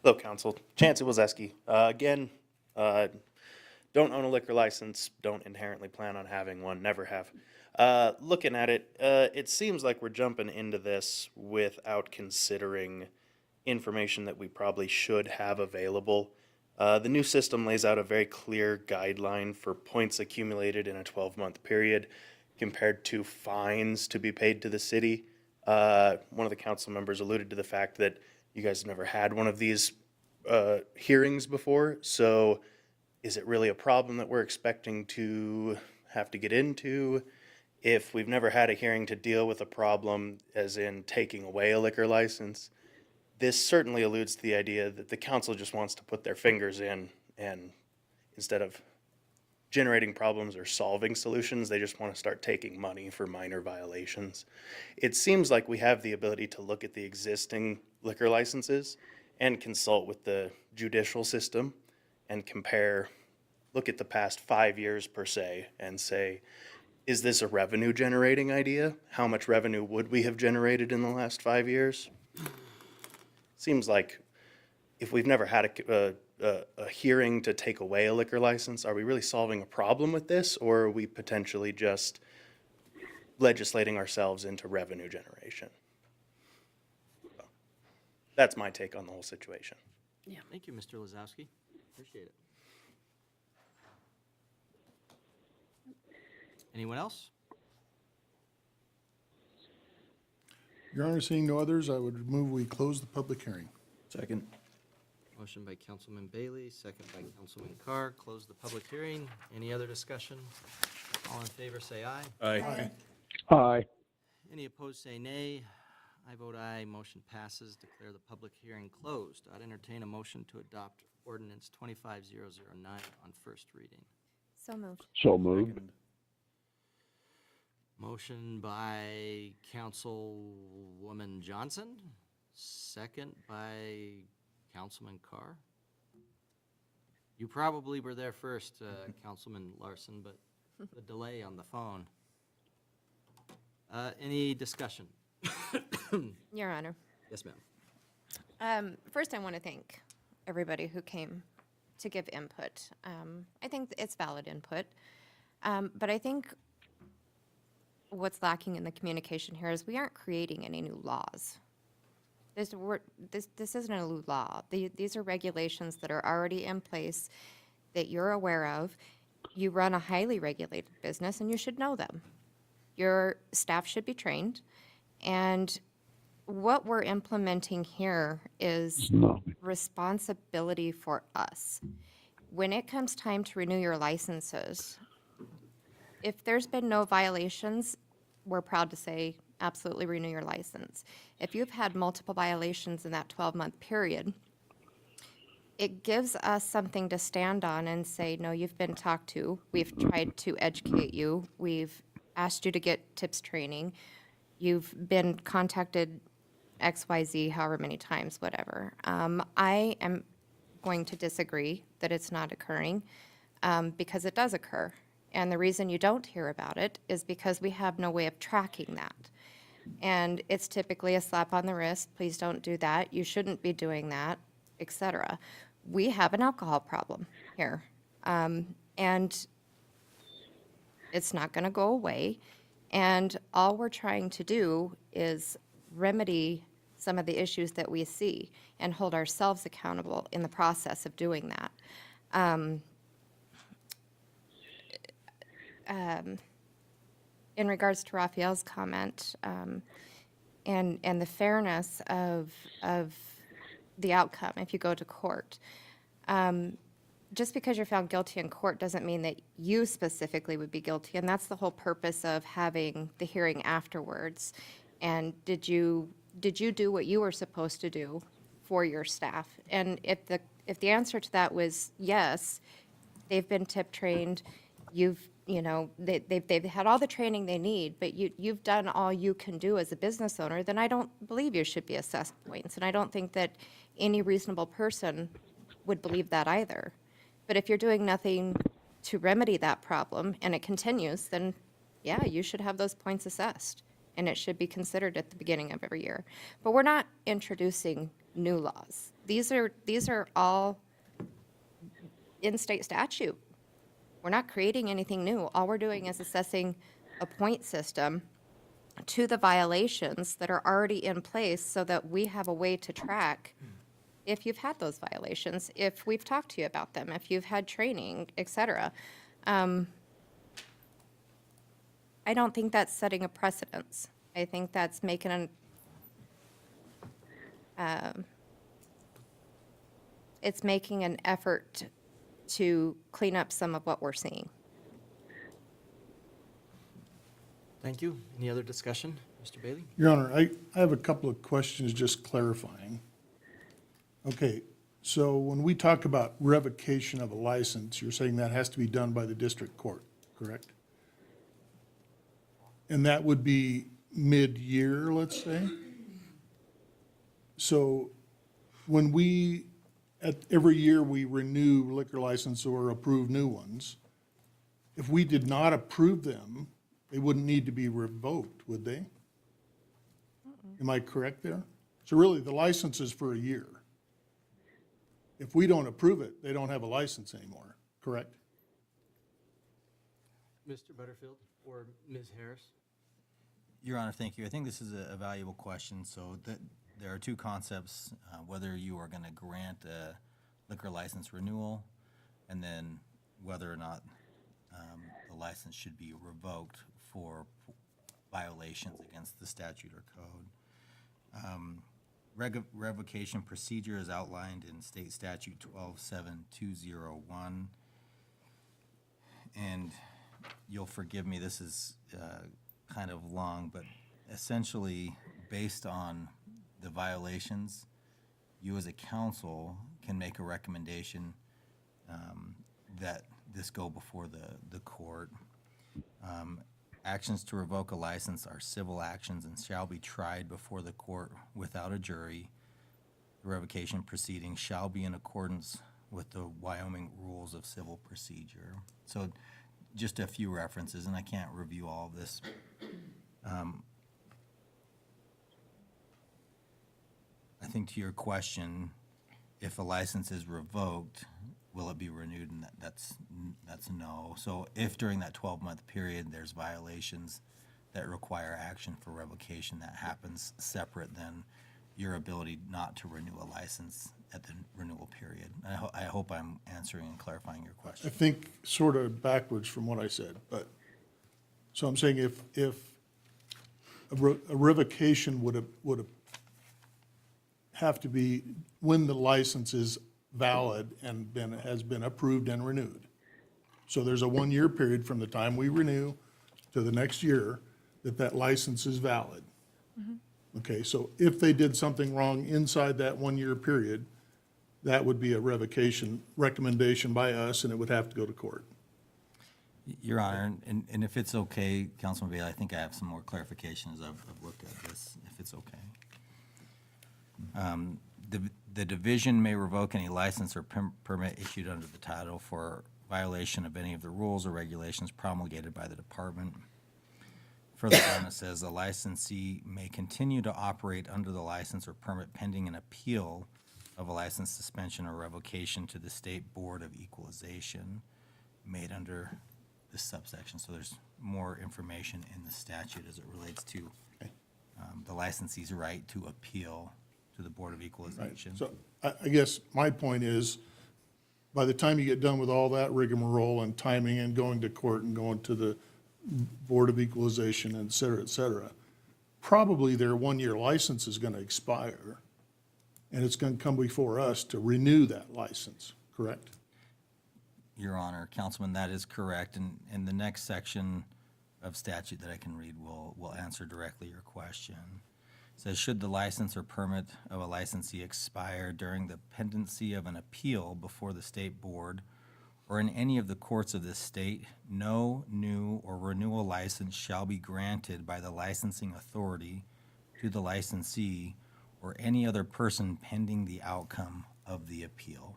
Hello, Council. Chancey Wazeski. Again, don't own a liquor license, don't inherently plan on having one, never have. Looking at it, it seems like we're jumping into this without considering information that we probably should have available. The new system lays out a very clear guideline for points accumulated in a 12-month period compared to fines to be paid to the city. One of the council members alluded to the fact that you guys have never had one of these hearings before, so is it really a problem that we're expecting to have to get into? If we've never had a hearing to deal with a problem, as in taking away a liquor license, this certainly alludes to the idea that the council just wants to put their fingers in, and instead of generating problems or solving solutions, they just want to start taking money for minor violations. It seems like we have the ability to look at the existing liquor licenses and consult with the judicial system and compare, look at the past 5 years per se, and say, is this a revenue generating idea? How much revenue would we have generated in the last 5 years? Seems like if we've never had a hearing to take away a liquor license, are we really solving a problem with this, or are we potentially just legislating ourselves into revenue generation? So, that's my take on the whole situation. Yeah. Thank you, Mr. Lazowski. Appreciate it. Anyone else? Your Honor, seeing no others, I would move we close the public hearing. Second. Motion by Councilman Bailey, second by Councilman Carr. Close the public hearing. Any other discussion? All in favor, say aye. Aye. Aye. Any opposed, say nay. I vote aye. Motion passes. Declare the public hearing closed. I'd entertain a motion to adopt ordinance 25009 on first reading. So moved. So moved. Motion by Councilwoman Johnson, second by Councilman Carr. You probably were there first, Councilman Larson, but the delay on the phone. Any discussion? Your Honor. Yes, ma'am. First, I want to thank everybody who came to give input. I think it's valid input, but I think what's lacking in the communication here is we aren't creating any new laws. This isn't a new law. These are regulations that are already in place that you're aware of. You run a highly regulated business and you should know them. Your staff should be trained. And what we're implementing here is responsibility for us. When it comes time to renew your licenses, if there's been no violations, we're proud to say, absolutely renew your license. If you've had multiple violations in that 12-month period, it gives us something to stand on and say, no, you've been talked to. We've tried to educate you. We've asked you to get tips training. You've been contacted XYZ however many times, whatever. I am going to disagree that it's not occurring because it does occur. And the reason you don't hear about it is because we have no way of tracking that. And it's typically a slap on the wrist, please don't do that, you shouldn't be doing that, etc. We have an alcohol problem here. And it's not going to go away. And all we're trying to do is remedy some of the issues that we see and hold ourselves accountable in the process of doing that. In regards to Raphael's comment, and the fairness of the outcome if you go to court, just because you're found guilty in court doesn't mean that you specifically would be guilty, and that's the whole purpose of having the hearing afterwards. And did you do what you were supposed to do for your staff? And if the answer to that was yes, they've been tip trained, they've had all the training they need, but you've done all you can do as a business owner, then I don't believe you should be assessed points. And I don't think that any reasonable person would believe that either. But if you're doing nothing to remedy that problem and it continues, then yeah, you should have those points assessed. And it should be considered at the beginning of every year. But we're not introducing new laws. These are all in state statute. We're not creating anything new. All we're doing is assessing a point system to the violations that are already in place so that we have a way to track if you've had those violations, if we've talked to you about them, if you've had training, et cetera. I don't think that's setting a precedence. I think that's making it's making an effort to clean up some of what we're seeing. Thank you. Any other discussion? Mr. Bailey? Your Honor, I have a couple of questions just clarifying. Okay, so when we talk about revocation of a license, you're saying that has to be done by the district court, correct? And that would be mid-year, let's say? So when every year we renew liquor license or approve new ones, if we did not approve them, they wouldn't need to be revoked, would they? Am I correct there? So really, the license is for a year. If we don't approve it, they don't have a license anymore, correct? Mr. Butterfield or Ms. Harris? Your Honor, thank you. I think this is a valuable question. So there are two concepts, whether you are going to grant a liquor license renewal and then whether or not the license should be revoked for violations against the statute or code. Revocation procedure is outlined in State Statute 127201. And you'll forgive me, this is kind of long, but essentially based on the violations, you as a council can make a recommendation that this go before the court. Actions to revoke a license are civil actions and shall be tried before the court without a jury. The revocation proceeding shall be in accordance with the Wyoming Rules of Civil Procedure. So just a few references, and I can't review all of this. I think to your question, if a license is revoked, will it be renewed? And that's no. So if during that 12-month period there's violations that require action for revocation, that happens separate than your ability not to renew a license at the renewal period. I hope I'm answering and clarifying your question. I think sort of backwards from what I said, but, so I'm saying if a revocation would have to be when the license is valid and has been approved and renewed. So there's a 1-year period from the time we renew to the next year that license is valid. Okay, so if they did something wrong inside that 1-year period, that would be a revocation recommendation by us, and it would have to go to court. Your Honor, and if it's okay, Councilman Bailey, I think I have some more clarification as I've looked at this, if it's okay. The division may revoke any license or permit issued under the title for violation of any of the rules or regulations promulgated by the department. Further on, it says the licensee may continue to operate under the license or permit pending an appeal of a license suspension or revocation to the State Board of Equalization made under this subsection. So there's more information in the statute as it relates to the licensee's right to appeal to the Board of Equalization. So I guess my point is, by the time you get done with all that rigmarole and timing and going to court and going to the Board of Equalization, et cetera, probably their 1-year license is going to expire, and it's going to come before us to renew that license, correct? Your Honor, Councilman, that is correct. And the next section of statute that I can read will answer directly your question. It says, should the license or permit of a licensee expire during the pendency of an appeal before the State Board or in any of the courts of this state, no new or renewal license shall be granted by the licensing authority to the licensee or any other person pending the outcome of the appeal.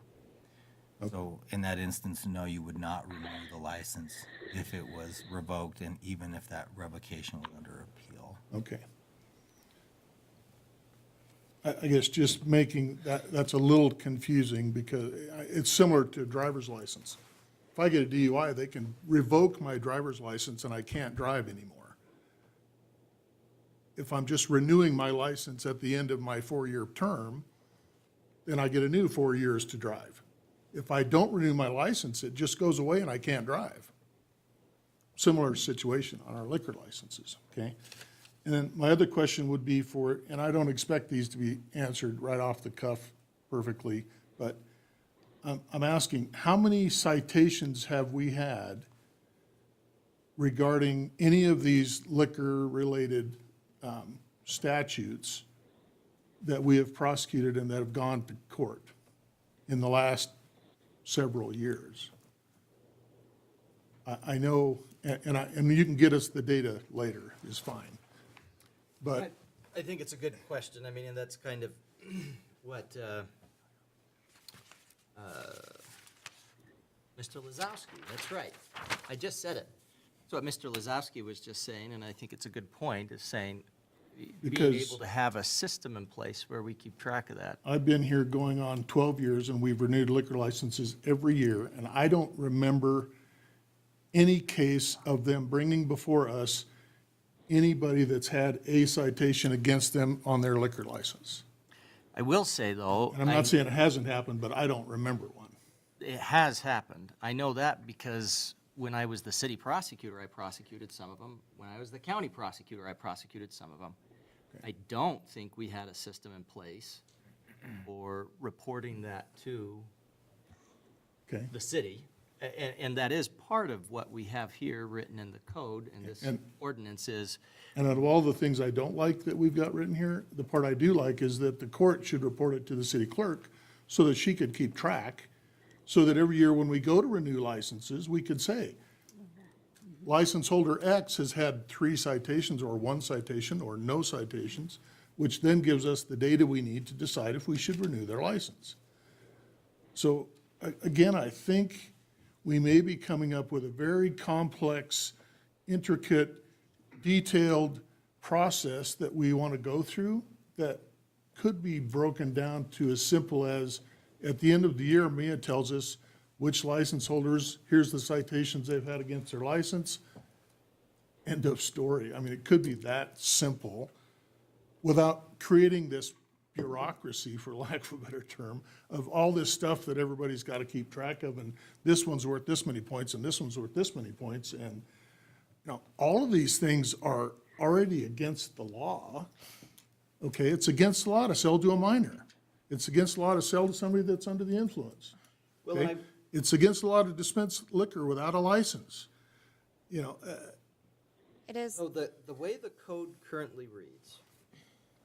So in that instance, no, you would not renew the license if it was revoked, and even if that revocation was under appeal. Okay. I guess just making that's a little confusing because it's similar to a driver's license. If I get a DUI, they can revoke my driver's license and I can't drive anymore. If I'm just renewing my license at the end of my 4-year term, then I get a new 4 years to drive. If I don't renew my license, it just goes away and I can't drive. Similar situation on our liquor licenses, okay? And then my other question would be for, and I don't expect these to be answered right off the cuff perfectly, but I'm asking, how many citations have we had regarding any of these liquor-related statutes that we have prosecuted and that have gone to court in the last several years? I know, and you can get us the data later, is fine. But I think it's a good question. I mean, and that's kind of what Mr. Lazowski, that's right. I just said it. So what Mr. Lazowski was just saying, and I think it's a good point, is saying being Because- able to have a system in place where we keep track of that. I've been here going on 12 years, and we've renewed liquor licenses every year, and I don't remember any case of them bringing before us anybody that's had a citation against them on their liquor license. I will say, though. And I'm not saying it hasn't happened, but I don't remember one. It has happened. I know that because when I was the city prosecutor, I prosecuted some of them. When I was the county prosecutor, I prosecuted some of them. I don't think we had a system in place for reporting that to Okay. the city. And that is part of what we have here written in the code, and this And- ordinance is, And out of all the things I don't like that we've got written here, the part I do like is that the court should report it to the city clerk so that she could keep track, so that every year when we go to renew licenses, we could say, license holder X has had 3 citations or 1 citation or no citations, which then gives us the data we need to decide if we should renew their license. So again, I think we may be coming up with a very complex, intricate, detailed process that we want to go through that could be broken down to as simple as, at the end of the year, Mia tells us which license holders, here's the citations they've had against their license. End of story. I mean, it could be that simple without creating this bureaucracy, for lack of a better term, of all this stuff that everybody's got to keep track of, and this one's worth this many points, and this one's worth this many points, and, you know, all of these things are already against the law. Okay, it's against the law to sell to a minor. It's against the law to sell to somebody that's under the influence. well, Okay? It's against the law to dispense liquor without a license. You know, It is, so the way the code currently reads,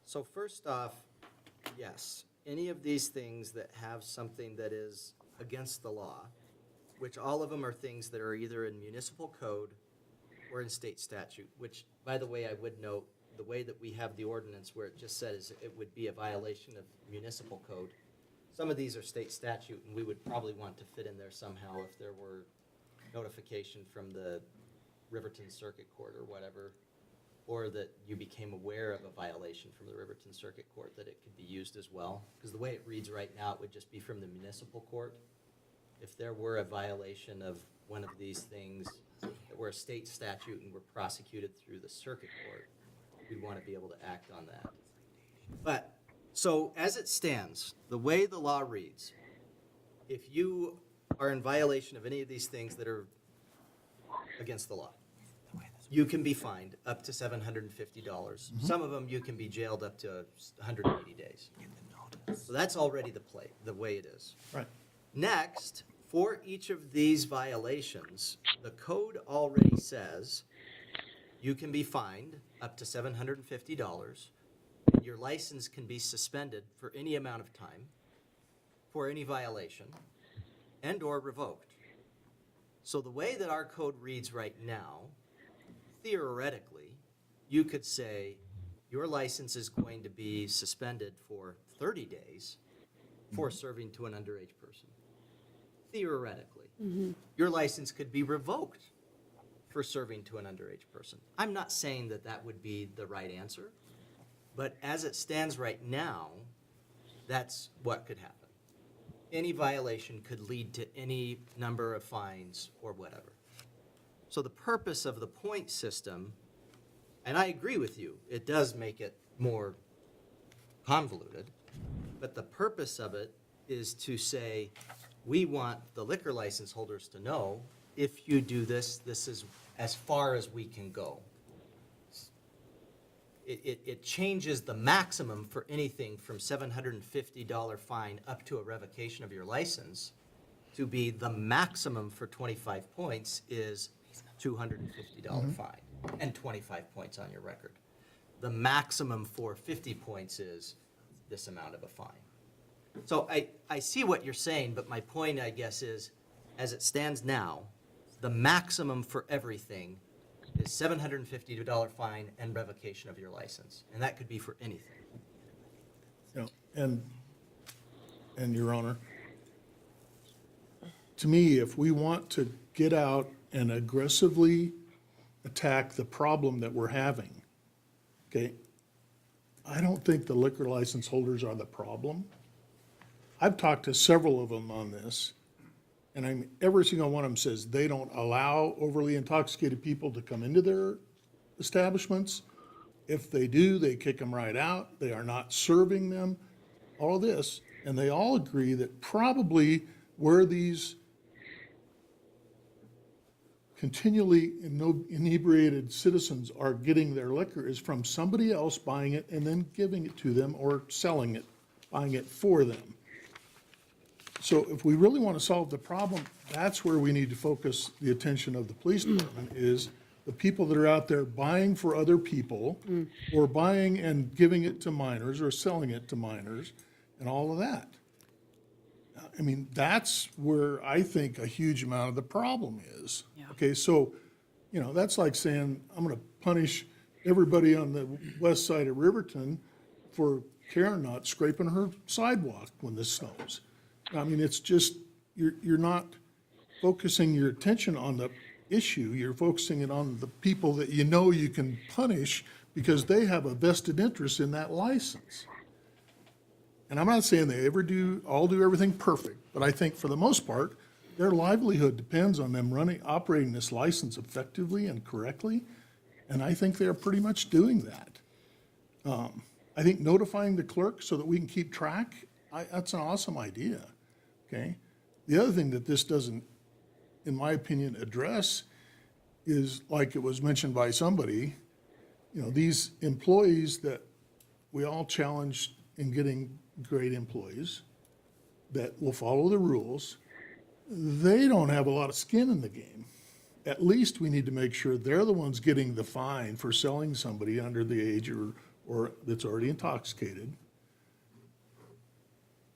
so first off, yes, any of these things that have something that is against the law, which all of them are things that are either in municipal code or in state statute, which, by the way, I would note, the way that we have the ordinance where it just says it would be a violation of municipal code. Some of these are state statute, and we would probably want to fit in there somehow if there were notification from the Riverton Circuit Court or whatever, or that you became aware of a violation from the Riverton Circuit Court, that it could be used as well. Because the way it reads right now, it would just be from the municipal court. If there were a violation of one of these things that were a state statute and were prosecuted through the circuit court, we'd want to be able to act on that. But, so as it stands, the way the law reads, if you are in violation of any of these things that are against the law, you can be fined up to $750. Some of them, you can be jailed up to 180 days. So that's already the way it is. right. Next, for each of these violations, the code already says you can be fined up to $750. Your license can be suspended for any amount of time for any violation and/or revoked. So the way that our code reads right now, theoretically, you could say your license is going to be suspended for 30 days for serving to an underage person. Theoretically. Your license could be revoked for serving to an underage person. I'm not saying that that would be the right answer, but as it stands right now, that's what could happen. Any violation could lead to any number of fines or whatever. So the purpose of the point system, and I agree with you, it does make it more convoluted, but the purpose of it is to say, we want the liquor license holders to know, if you do this, this is as far as we can go. It changes the maximum for anything from $750 fine up to a revocation of your license to be the maximum for 25 points is $250 fine and 25 points on your record. The maximum for 50 points is this amount of a fine. So I see what you're saying, but my point, I guess, is as it stands now, the maximum for everything is $750 fine and revocation of your license. And that could be for anything. Yeah, and Your Honor, to me, if we want to get out and aggressively attack the problem that we're having, okay, I don't think the liquor license holders are the problem. I've talked to several of them on this, and every single one of them says they don't allow overly intoxicated people to come into their establishments. If they do, they kick them right out. They are not serving them, all this. And they all agree that probably where these continually inebriated citizens are getting their liquor is from somebody else buying it and then giving it to them or selling it, buying it for them. So if we really want to solve the problem, that's where we need to focus the attention of the police department, is the people that are out there buying for other people or buying and giving it to minors or selling it to minors and all of that. I mean, that's where I think a huge amount of the problem is. Okay, so, that's like saying, I'm going to punish everybody on the west side of Riverton for Karen not scraping her sidewalk when this snows. I mean, it's just, you're not focusing your attention on the issue, you're focusing it on the people that you know you can punish because they have a vested interest in that license. And I'm not saying they all do everything perfect, but I think for the most part, their livelihood depends on them operating this license effectively and correctly, and I think they're pretty much doing that. I think notifying the clerk so that we can keep track, that's an awesome idea, okay? The other thing that this doesn't, in my opinion, address is, like it was mentioned by somebody, these employees that we all challenge in getting great employees that will follow the rules, they don't have a lot of skin in the game. At least we need to make sure they're the ones getting the fine for selling somebody under the age or that's already intoxicated.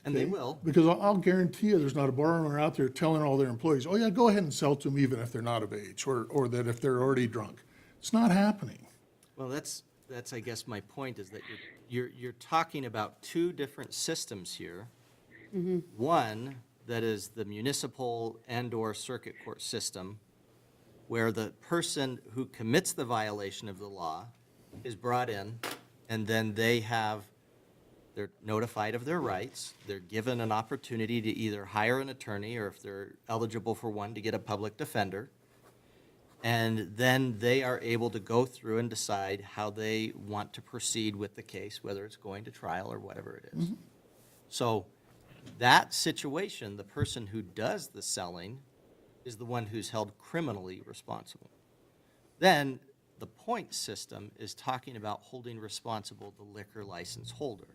And they will. Because I'll guarantee you there's not a bar owner out there telling all their employees, oh yeah, go ahead and sell to them even if they're not of age or that if they're already drunk. It's not happening. Well, that's I guess my point is that you're talking about two different systems here. One that is the municipal and/or circuit court system, where the person who commits the violation of the law is brought in, and then they're notified of their rights. They're given an opportunity to either hire an attorney, or if they're eligible for one, to get a public defender. And then they are able to go through and decide how they want to proceed with the case, whether it's going to trial or whatever it is. So that situation, the person who does the selling is the one who's held criminally responsible. Then the point system is talking about holding responsible the liquor license holder.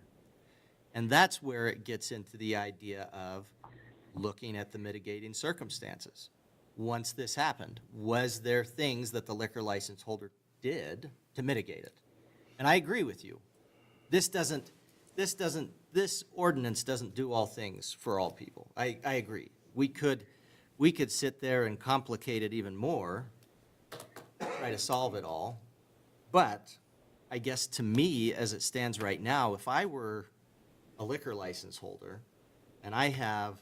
And that's where it gets into the idea of looking at the mitigating circumstances. Once this happened, was there things that the liquor license holder did to mitigate it? And I agree with you. This ordinance doesn't do all things for all people. I agree. We could we could sit there and complicate it even more, try to solve it all. But I guess to me, as it stands right now, if I were a liquor license holder and I have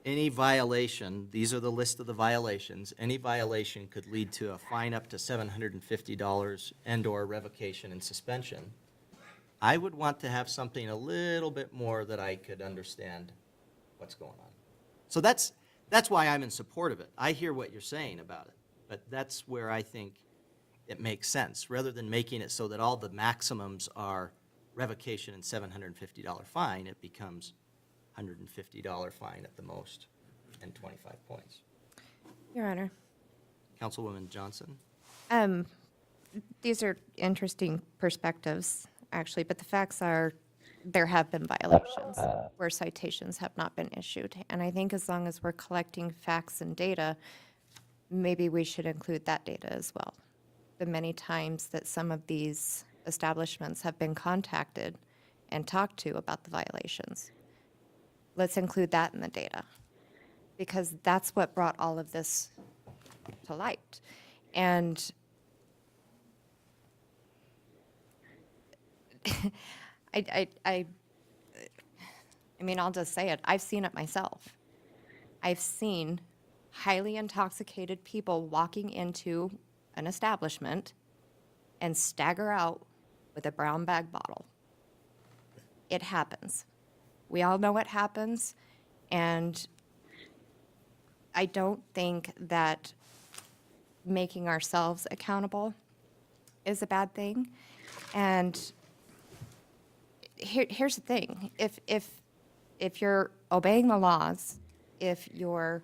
any violation, these are the list of the violations, any violation could lead to a fine up to $750 and/or revocation and suspension. I would want to have something a little bit more that I could understand what's going on. So that's why I'm in support of it. I hear what you're saying about it, but that's where I think it makes sense, rather than making it so that all the maximums are revocation and $750 fine, it becomes $150 fine at the most and 25 points. Your Honor, Councilwoman Johnson? these are interesting perspectives, actually, but the facts are there have been violations where citations have not been issued. And I think as long as we're collecting facts and data, maybe we should include that data as well. The many times that some of these establishments have been contacted and talked to about the violations. Let's include that in the data, because that's what brought all of this to light. And I mean, I'll just say it. I've seen it myself. I've seen highly intoxicated people walking into an establishment and stagger out with a brown bag bottle. It happens. We all know it happens, and I don't think that making ourselves accountable is a bad thing. And here's the thing. If you're obeying the laws, if you're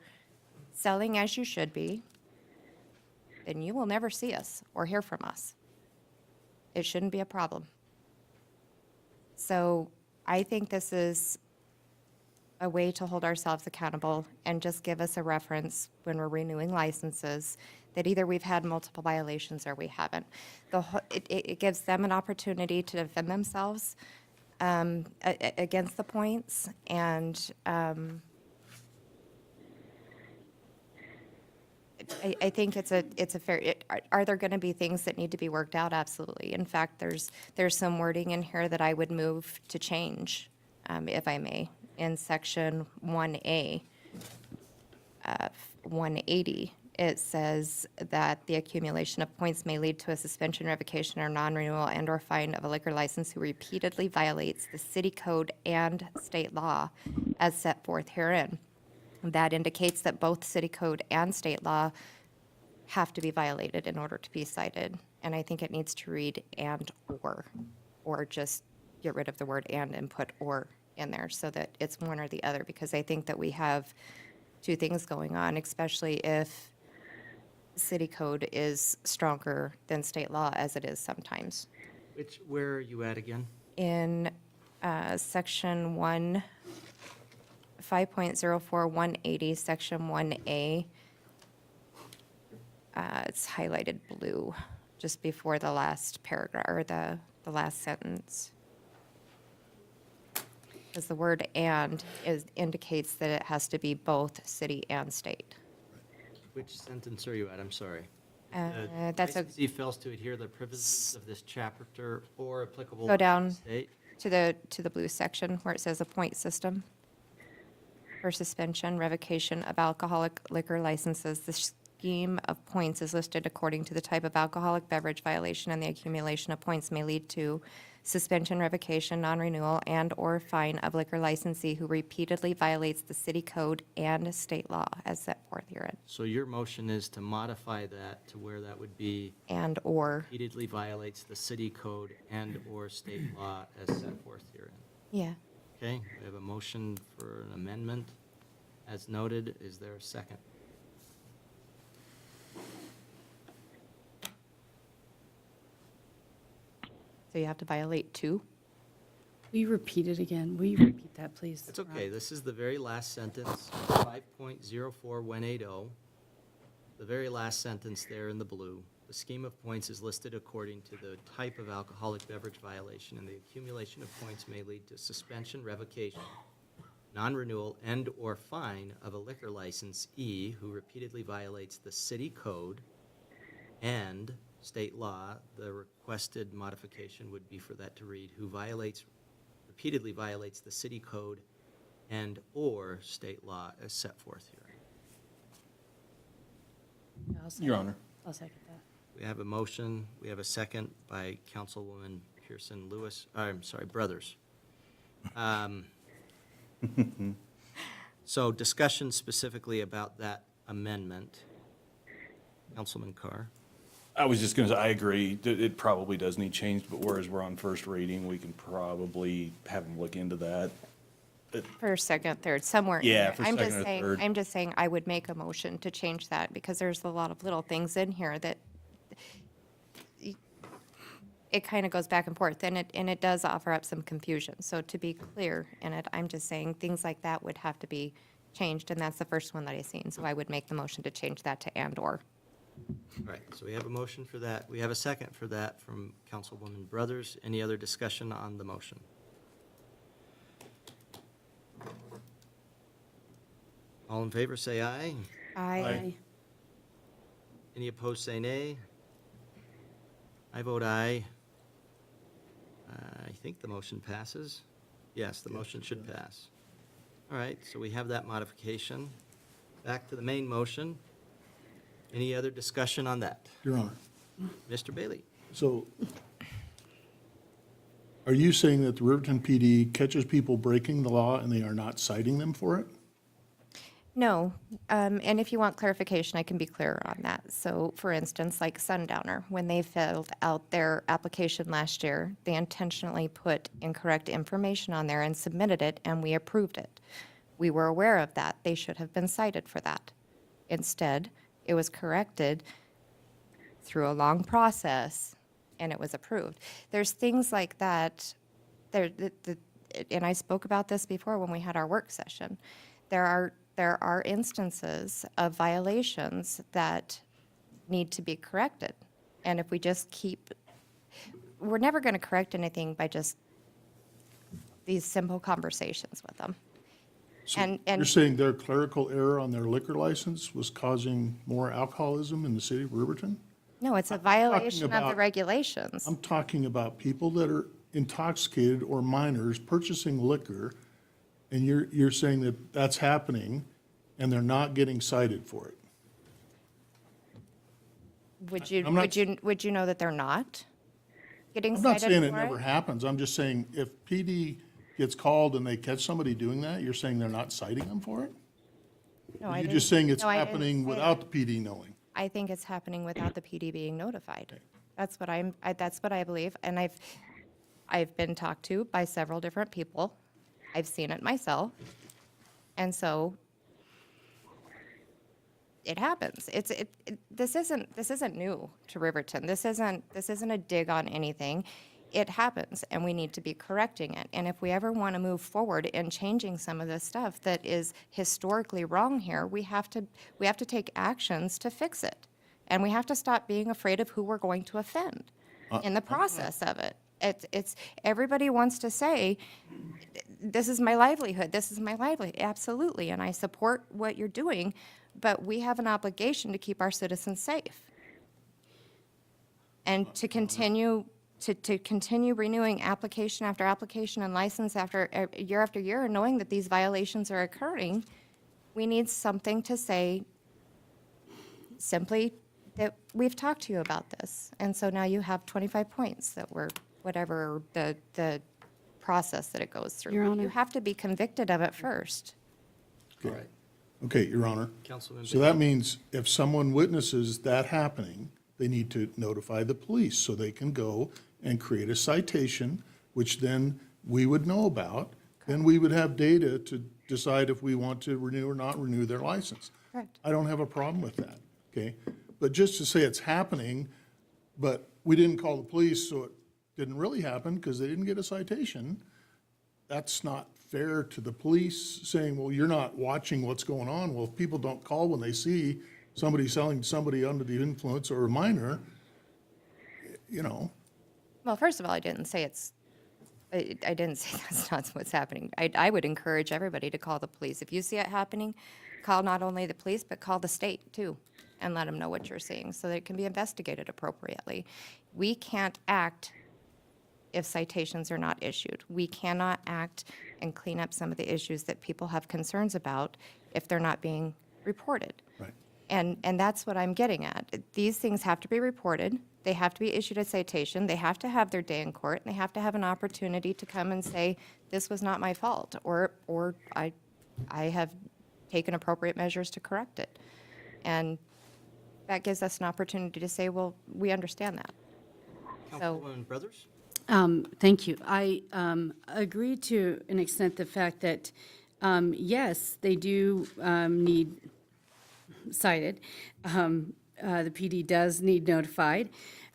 selling as you should be, then you will never see us or hear from us. It shouldn't be a problem. So I think this is a way to hold ourselves accountable and just give us a reference when we're renewing licenses that either we've had multiple violations or we haven't. It gives them an opportunity to defend themselves against the points, and I think it's a fair. Are there going to be things that need to be worked out? Absolutely. In fact, there's some wording in here that I would move to change, if I may, in section 1A, 180. It says that the accumulation of points may lead to a suspension, revocation, or non-renewal and/or fine of a liquor license who repeatedly violates the city code and state law as set forth herein. That indicates that both city code and state law have to be violated in order to be cited. And I think it needs to read and or just get rid of the word and put or in there so that it's one or the other, because I think that we have two things going on, especially if city code is stronger than state law, as it is sometimes. Where are you at again? In section 5.04, 180, section 1A, it's highlighted blue just before the last paragraph, or the last sentence. Because the word "and" indicates that it has to be both city and state. Which sentence are you at? I'm sorry. That's a, licensee fails to adhere to the provisions of this chapter or applicable go laws of down the state. to the blue section where it says a point system for suspension, revocation of alcoholic liquor licenses. The scheme of points is listed according to the type of alcoholic beverage violation, and the accumulation of points may lead to suspension, revocation, non-renewal, and/or fine of liquor licensee who repeatedly violates the city code and state law as set forth herein. So your motion is to modify that to where that would be And/or, repeatedly violates the city code and/or state law as set forth herein. yeah. Okay, we have a motion for an amendment. As noted, is there a second? So you have to violate two? Will you repeat it again? Will you repeat that, please? It's okay, this is the very last sentence, 5.04180. The very last sentence there in the blue. The scheme of points is listed according to the type of alcoholic beverage violation, and the accumulation of points may lead to suspension, revocation, non-renewal and/or fine of a liquor license, E, who repeatedly violates the city code and state law. The requested modification would be for that to read, who repeatedly violates the city code and/or state law as set forth here. Your Honor. I'll second that. We have a motion, we have a second by Councilwoman Pearson Lewis, Brothers. So discussion specifically about that amendment. Councilman Carr. I was just gonna say, I agree, that it probably does need changed, but whereas we're on first reading, we can probably have them look into that. First, second, third, somewhere in Yeah, there. for I'm just second or saying, third. I'm just saying I would make a motion to change that because there's a lot of little things in here that it kind of goes back and forth, and it does offer up some confusion. So to be clear in it, I'm just saying things like that would have to be changed, and that's the first one that I've seen. So I would make the motion to change that to and/or. All right, so we have a motion for that. We have a second for that from Councilwoman Brothers. Any other discussion on the motion? All in favor, say aye. Aye. Any opposed, say nay. I vote aye. I think the motion passes. Yes, the motion should pass. All right, so we have that modification. Back to the main motion. Any other discussion on that? Your Honor. Mr. Bailey? So are you saying that the Riverton PD catches people breaking the law and they are not citing them for it? No, and if you want clarification, I can be clearer on that. So, for instance, like Sundowner, when they filled out their application last year, they intentionally put incorrect information on there and submitted it, and we approved it. We were aware of that. They should have been cited for that. Instead, it was corrected through a long process, and it was approved. There's things like that, and I spoke about this before when we had our work session. There are instances of violations that need to be corrected. And if we just we're never going to correct anything by just these simple conversations with them. So And you're saying their clerical error on their liquor license was causing more alcoholism in the city of Riverton? no, it's a violation of the about- regulations. I'm talking about people that are intoxicated or minors purchasing liquor, and you're saying that that's happening, and they're not getting cited for it. Would you, I'm not- would you know that they're not getting I'm cited not saying it for never happens, I'm just saying if PD gets called and they catch somebody doing that, you're saying they're not citing them for it? No, Or I you're didn't- just saying it's no, I didn't happening say without that. the PD knowing? I think it's happening without the PD being notified. That's what that's what I believe, and I've been talked to by several different people. I've seen it myself, and so it happens. This isn't new to Riverton. This isn't a dig on anything. It happens, and we need to be correcting it. And if we ever want to move forward in changing some of the stuff that is historically wrong here, we have to take actions to fix it. And we have to stop being afraid of who we're going to offend in the process of it. It's everybody wants to say, this is my livelihood, this is my livelihood. Absolutely, and I support what you're doing, but we have an obligation to keep our citizens safe. And to continue renewing application after application and license after year, and knowing that these violations are occurring, we need something to say simply that we've talked to you about this. And so now you have 25 points that were whatever the process that it goes through. Your Honor. You have to be convicted of it first. All right. Okay, Your Honor. Councilman So that means if someone witnesses that happening, they need to notify the police so they can go and create a citation, which then we would know about. Then we would have data to decide if we want to renew or not renew their license. Correct. I don't have a problem with that, okay? But just to say it's happening, but we didn't call the police, so it didn't really happen because they didn't get a citation, that's not fair to the police saying, well, you're not watching what's going on. Well, if people don't call when they see somebody selling to somebody under the influence or a minor, you know. Well, first of all, I didn't say it's I didn't say that's not what's happening. I would encourage everybody to call the police. If you see it happening, call not only the police, but call the state too, and let them know what you're seeing so that it can be investigated appropriately. We can't act if citations are not issued. We cannot act and clean up some of the issues that people have concerns about if they're not being reported. Right. And that's what I'm getting at. These things have to be reported. They have to be issued a citation. They have to have their day in court, and they have to have an opportunity to come and say, this was not my fault, or I have taken appropriate measures to correct it. And that gives us an opportunity to say, well, we understand that. So, Councilwoman Brothers? Thank you. I agree to an extent the fact that, yes, they do need cited. The PD does need notified.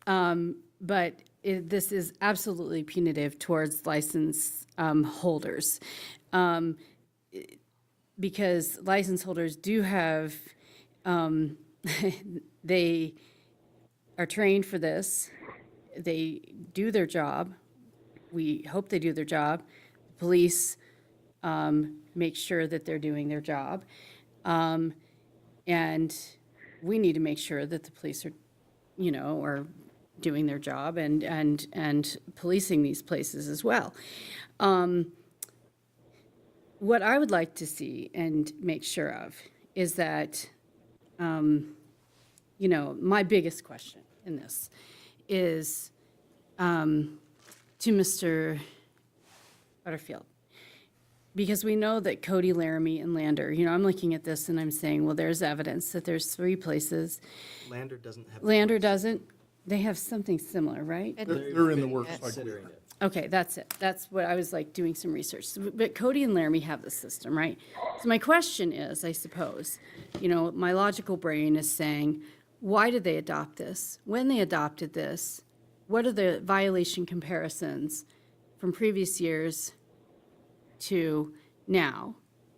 But this is absolutely punitive towards license holders. Because license holders do have, they are trained for this. They do their job. We hope they do their job. Police make sure that they're doing their job. And we need to make sure that the police are, are doing their job and policing these places as well. What I would like to see and make sure of is that, my biggest question in this is to Mr. Butterfield. Because we know that Cody, Laramie, and Lander, I'm looking at this and I'm saying, well, there's evidence that there's 3 places. Lander doesn't have. Lander doesn't. They have something similar, right? They're in the works like we Considering are. it. Okay, that's it. That's what I was like doing some research. But Cody and Laramie have the system, right? So my question is, I suppose, my logical brain is saying, why did they adopt this? When they adopted this, what are the violation comparisons from previous years to now?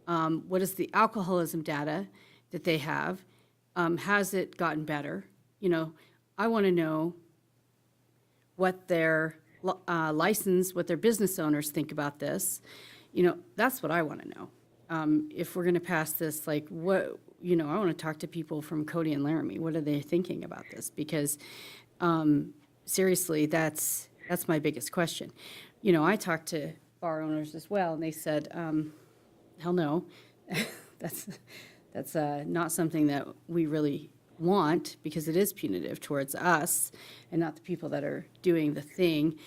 What is the alcoholism data that they have? Has it gotten better? I want to know what their license, what their business owners think about this. That's what I want to know. If we're going to pass this, like what, I want to talk to people from Cody and Laramie. What are they thinking about this? Because seriously, that's my biggest question. I talked to bar owners as well, and they said, hell no, that's not something that we really want, because it is punitive towards us and not the people that are doing the thing.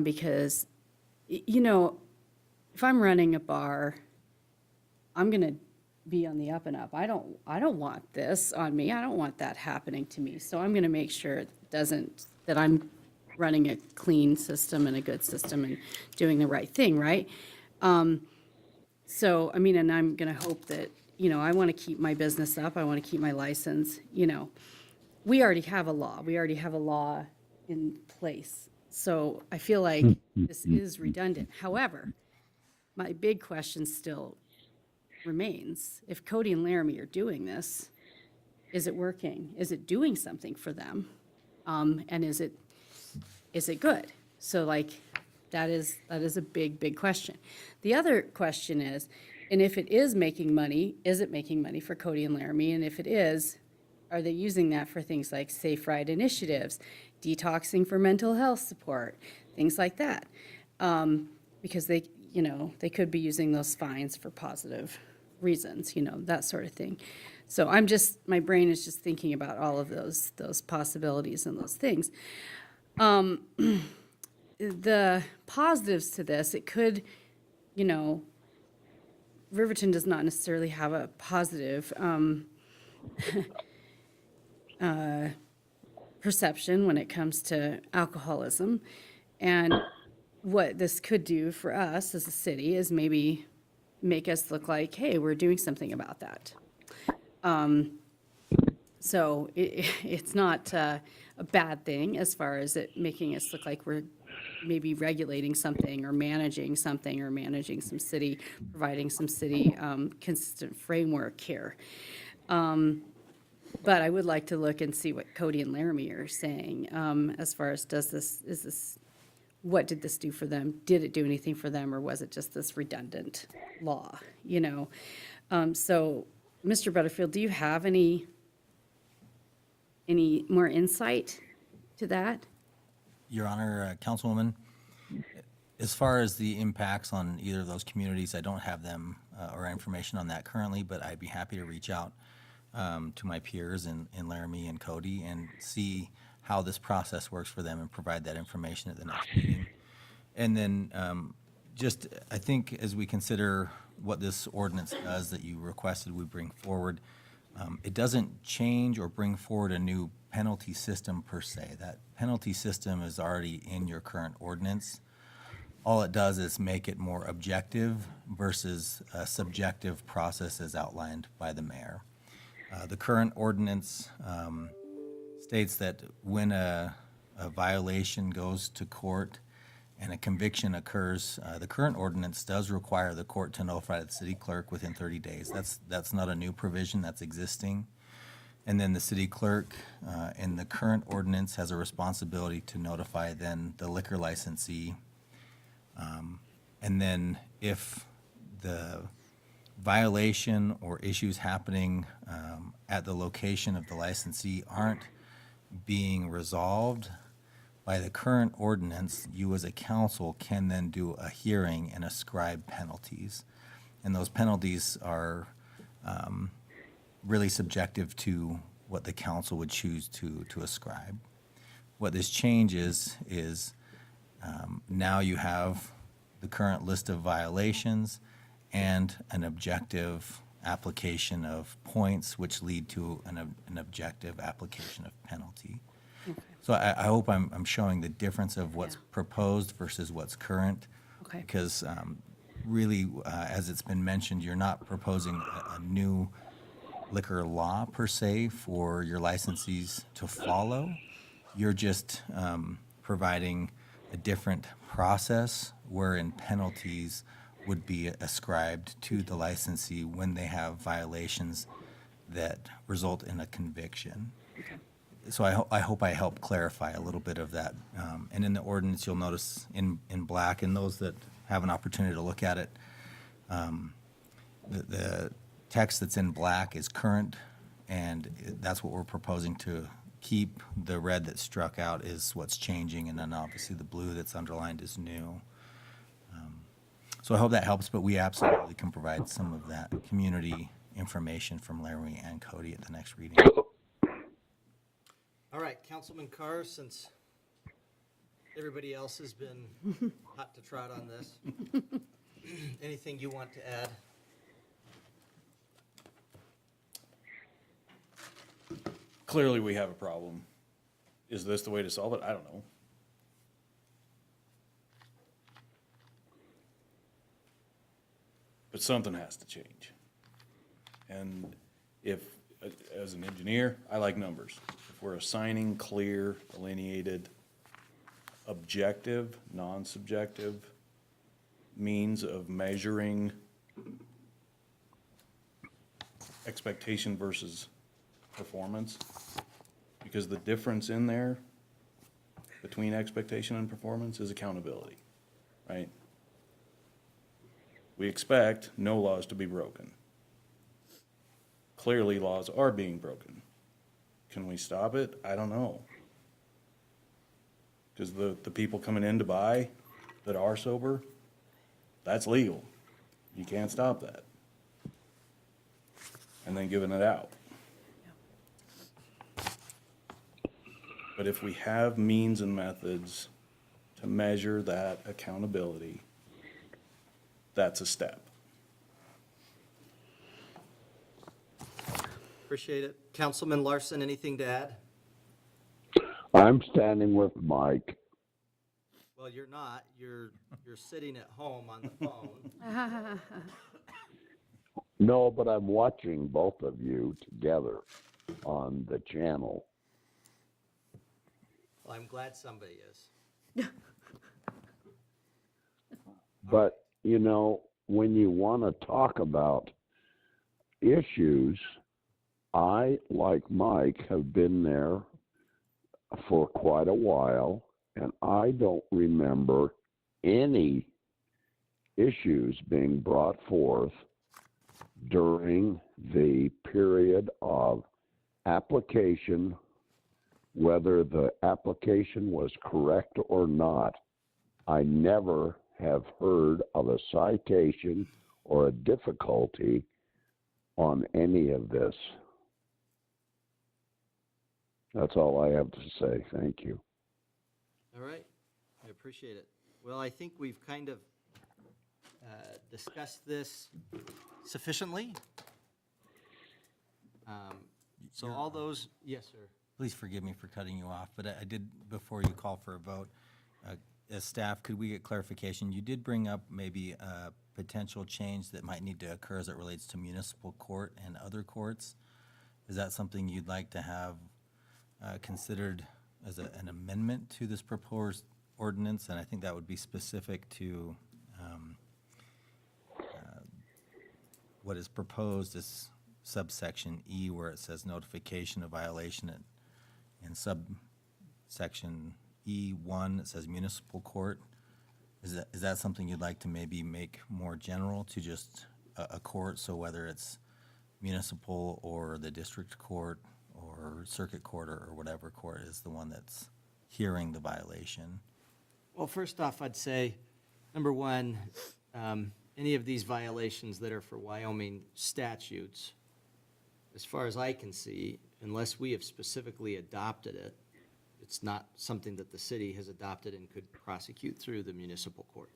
Because, if I'm running a bar, I'm going to be on the up and up. I don't want this on me. I don't want that happening to me. So I'm going to make sure it doesn't, that I'm running a clean system and a good system and doing the right thing, right? So, and I'm going to hope that, I want to keep my business up. I want to keep my license. We already have a law. We already have a law in place. So I feel like this is redundant. However, my big question still remains. If Cody and Laramie are doing this, is it working? Is it doing something for them? And is it good? So that is a big, big question. The other question is, and if it is making money, is it making money for Cody and Laramie? And if it is, are they using that for things like safe ride initiatives, detoxing for mental health support, things like that? Because they could be using those fines for positive reasons, that sort of thing. So my brain is just thinking about all of those possibilities and those things. The positives to this, it could, Riverton does not necessarily have a positive perception when it comes to alcoholism. And what this could do for us as a city is maybe make us look like, hey, we're doing something about that. So it's not a bad thing as far as it making us look like we're maybe regulating something or managing something or managing some city, providing some city consistent framework here. But I would like to look and see what Cody and Laramie are saying as far as is this what did this do for them? Did it do anything for them, or was it just this redundant law, you know? So, Mr. Butterfield, do you have any more insight to that? Your Honor, Councilwoman, as far as the impacts on either of those communities, I don't have them or information on that currently, but I'd be happy to reach out to my peers in Laramie and Cody and see how this process works for them and provide that information at the next meeting. And then I think as we consider what this ordinance does that you requested we bring forward, it doesn't change or bring forward a new penalty system per se. That penalty system is already in your current ordinance. All it does is make it more objective versus a subjective process as outlined by the mayor. The current ordinance states that when a violation goes to court and a conviction occurs, the current ordinance does require the court to notify the city clerk within 30 days. That's not a new provision, that's existing. And then the city clerk in the current ordinance has a responsibility to notify then the liquor licensee. And then if the violation or issues happening at the location of the licensee aren't being resolved by the current ordinance, you as a council can then do a hearing and ascribe penalties. And those penalties are really subjective to what the council would choose to ascribe. What this changes is now you have the current list of violations and an objective application of points, which lead to an objective application of penalty. Okay. So I hope I'm showing the difference of what's proposed versus what's current. Okay. Because really, as it's been mentioned, you're not proposing a new liquor law per se for your licensees to follow. You're just providing a different process wherein penalties would be ascribed to the licensee when they have violations that result in a conviction. So I hope I helped clarify a little bit of that. And in the ordinance, you'll notice in black, and those that have an opportunity to look at it, the text that's in black is current, and that's what we're proposing to keep. The red that's struck out is what's changing, and then obviously the blue that's underlined is new. So I hope that helps, but we absolutely can provide some of that community information from Laramie and Cody at the next reading. All right, Councilman Carr, since everybody else has been hot to trot on this, anything you want to add? Clearly, we have a problem. Is this the way to solve it? I don't know. But something has to change. And if, as an engineer, I like numbers. If we're assigning clear, delineated, objective, non-subjective means of measuring expectation versus performance, because the difference in there between expectation and performance is accountability, right? We expect no laws to be broken. Clearly, laws are being broken. Can we stop it? I don't know. Because the people coming in to buy that are sober, that's legal. You can't stop that. And then giving it out. But if we have means and methods to measure that accountability, that's a step. Appreciate it. Councilman Larson, anything to add? I'm standing with Mike. Well, you're not. You're sitting at home on the phone. No, but I'm watching both of you together on the channel. Well, I'm glad somebody is. But, you know, when you want to talk about issues, I, like Mike, have been there for quite a while, and I don't remember any issues being brought forth during the period of application, whether the application was correct or not. I never have heard of a citation or a difficulty on any of this. That's all I have to say. Thank you. All right, I appreciate it. Well, I think we've kind of discussed this sufficiently. So all those, yes, sir. Please forgive me for cutting you off, but I did, before you call for a vote, as staff, could we get clarification? You did bring up maybe a potential change that might need to occur as it relates to municipal court and other courts. Is that something you'd like to have considered as an amendment to this proposed ordinance? And I think that would be specific to what is proposed as subsection E, where it says notification of violation, in subsection E1, it says municipal court. Is that something you'd like to maybe make more general to just a court? So whether it's municipal or the district court or circuit court or whatever court is the one that's hearing the violation? Well, first off, I'd say, number one, any of these violations that are for Wyoming statutes, as far as I can see, unless we have specifically adopted it, it's not something that the city has adopted and could prosecute through the municipal court.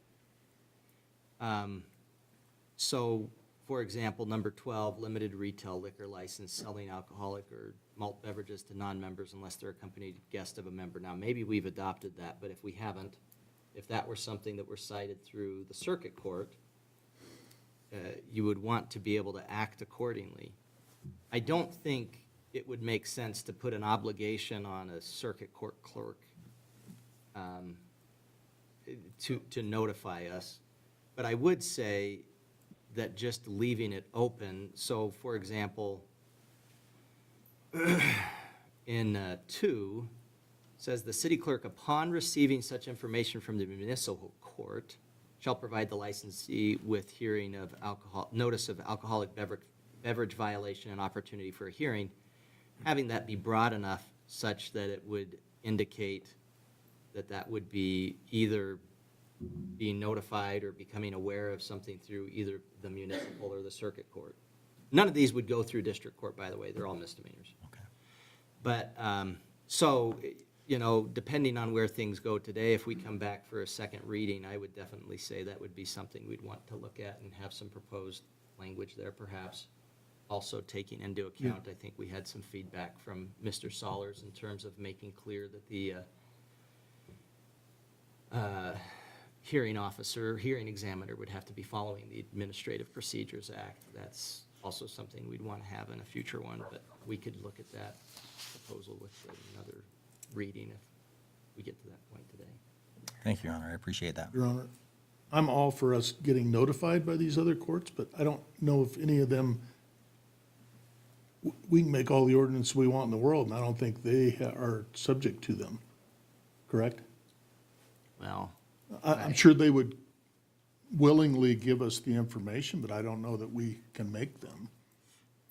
So, for example, number 12, limited retail liquor license, selling alcoholic or malt beverages to non-members unless they're accompanied guest of a member. Now, maybe we've adopted that, but if we haven't, if that were something that were cited through the circuit court, you would want to be able to act accordingly. I don't think it would make sense to put an obligation on a circuit court clerk to notify us. But I would say that just leaving it open, so for example, in 2, says the city clerk, upon receiving such information from the municipal court, shall provide the licensee with hearing of notice of alcoholic beverage violation and opportunity for a hearing, having that be broad enough such that it would indicate that that would be either being notified or becoming aware of something through either the municipal or the circuit court. None of these would go through district court, by the way. They're all misdemeanors. Okay. But, so, you know, depending on where things go today, if we come back for a second reading, I would definitely say that would be something we'd want to look at and have some proposed language there, perhaps. Also taking into account, I think we had some feedback from Mr. Sollers in terms of making clear that the hearing officer, hearing examiner would have to be following the Administrative Procedures Act. That's also something we'd want to have in a future one, but we could look at that proposal with another reading if we get to that point today. Thank you, Your Honor. I appreciate that. Your Honor, I'm all for us getting notified by these other courts, but I don't know if any of them, we can make all the ordinance we want in the world, and I don't think they are subject to them, correct? Well, I'm sure they would willingly give us the information, but I don't know that we can make them.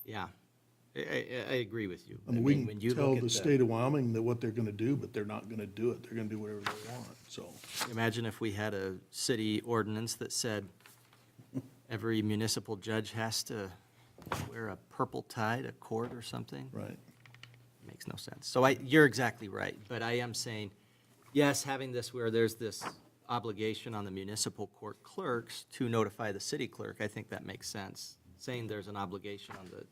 yeah, I agree with you. I mean, we when you can tell look at the state of Wyoming that what they're gonna do, but they're not gonna do it. They're gonna do whatever they want, so. Imagine if we had a city ordinance that said every municipal judge has to wear a purple tie to court or something. Right. Makes no sense. So you're exactly right, but I am saying, yes, having this where there's this obligation on the municipal court clerks to notify the city clerk, I think that makes sense. Saying there's an obligation on the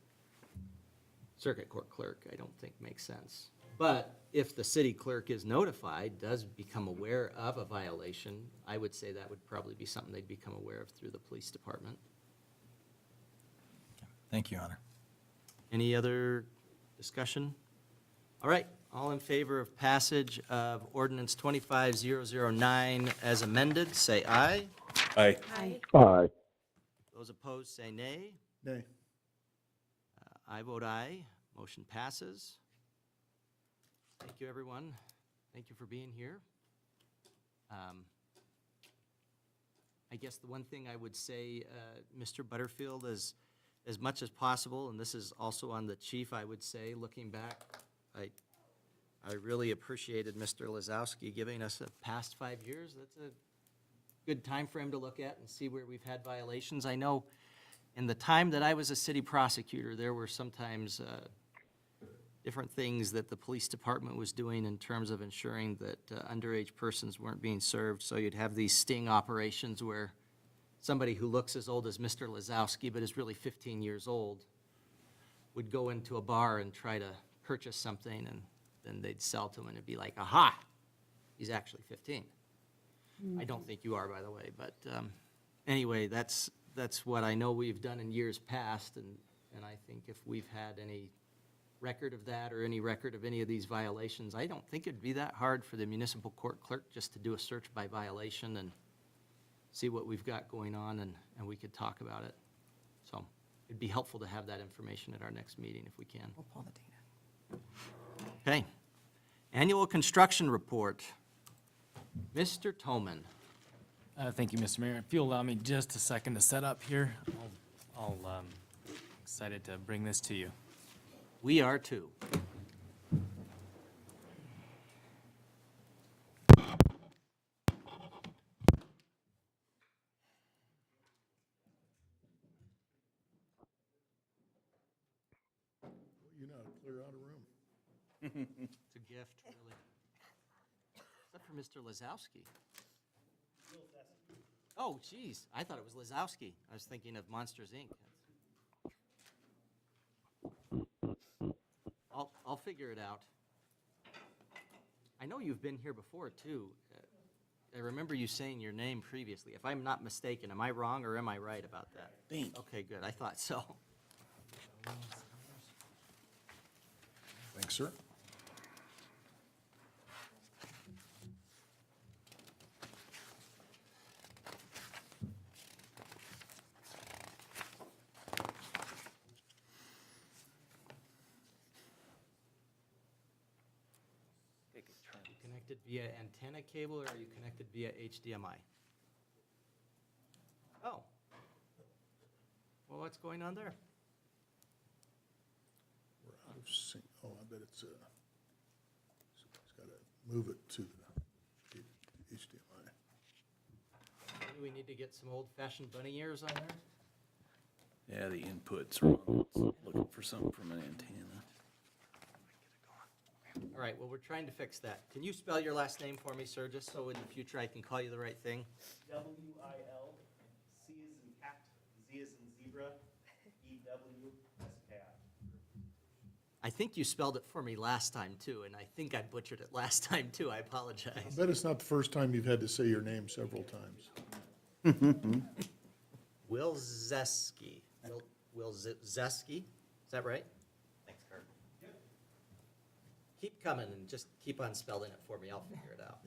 circuit court clerk, I don't think makes sense. But if the city clerk is notified, does become aware of a violation, I would say that would probably be something they'd become aware of through the police department. Thank you, Your Honor. Any other discussion? All right, all in favor of passage of ordinance 25009 as amended, say aye. Aye. Aye. Aye. Those opposed, say nay. Nay. I vote aye. Motion passes. Thank you, everyone. Thank you for being here. I guess the one thing I would say, Mr. Butterfield, is as much as possible, and this is also on the chief, I would say, looking back, I really appreciated Mr. Lazowski giving us the past 5 years. That's a good time frame to look at and see where we've had violations. I know in the time that I was a city prosecutor, there were sometimes different things that the police department was doing in terms of ensuring that underage persons weren't being served. So you'd have these sting operations where somebody who looks as old as Mr. Lazowski but is really 15 years old would go into a bar and try to purchase something, and then they'd sell to him, and it'd be like, aha, he's actually 15. I don't think you are, by the way, but anyway, that's what I know we've done in years past, and I think if we've had any record of that or any record of any of these violations, I don't think it'd be that hard for the municipal court clerk just to do a search by violation and see what we've got going on, and we could talk about it. So it'd be helpful to have that information at our next meeting if we can. We'll pull the data. Okay. Annual construction report. Mr. Toman. Thank you, Mr. Mayor. If you'll allow me just a second to set up here, I'll excited to bring this to you. We are too. You know how to clear out a room. It's a gift, really. Except for Mr. Lazowski. Oh, geez, I thought it was Lazowski. I was thinking of Monsters, Inc. I'll figure it out. I know you've been here before, too. I remember you saying your name previously. If I'm not mistaken, am I wrong or am I right about that? Okay, good, I thought so. Thanks, sir. Connected via antenna cable, or are you connected via HDMI? Oh. Well, what's going on there? We're out of sync. Oh, I bet it's got to move it to the HDMI. Do we need to get some old-fashioned bunny ears on there? Yeah, the input's wrong. It's looking for something from an antenna. All right, well, we're trying to fix that. Can you spell your last name for me, sir, just so in the future I can call you the right thing? W-I-L, C as in cat, Z as in zebra, E-W-S-K-I. I think you spelled it for me last time, too, and I think I butchered it last time, too. I apologize. I bet it's not the first time you've had to say your name several times. Wilzeski. Wilzeski, is that right? Thanks, Kurt. Keep coming and just keep on spelling it for me. I'll figure it out.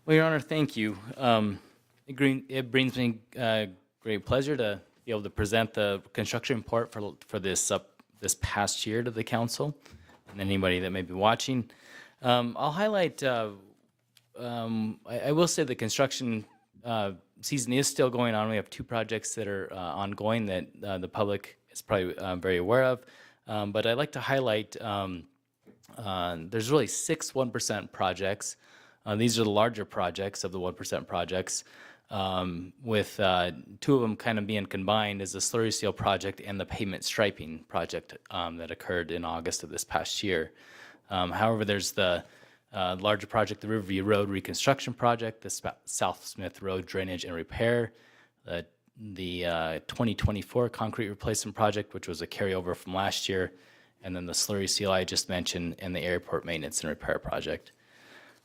Well, Your Honor, thank you. It brings me great pleasure to be able to present the construction report for this past year to the council and anybody that may be watching. I'll highlight. I will say the construction season is still going on. We have 2 projects that are ongoing that the public is probably very aware of. But I'd like to highlight. There's really 6 1% projects. These are the larger projects of the 1% projects, with 2 of them kind of being combined as the slurry seal project and the pavement striping project that occurred in August of this past year. However, there's the larger project, the Riverview Road Reconstruction Project, the South Smith Road Drainage and Repair, the 2024 Concrete Replacement Project, which was a carryover from last year, and then the slurry seal I just mentioned, and the Airport Maintenance and Repair Project.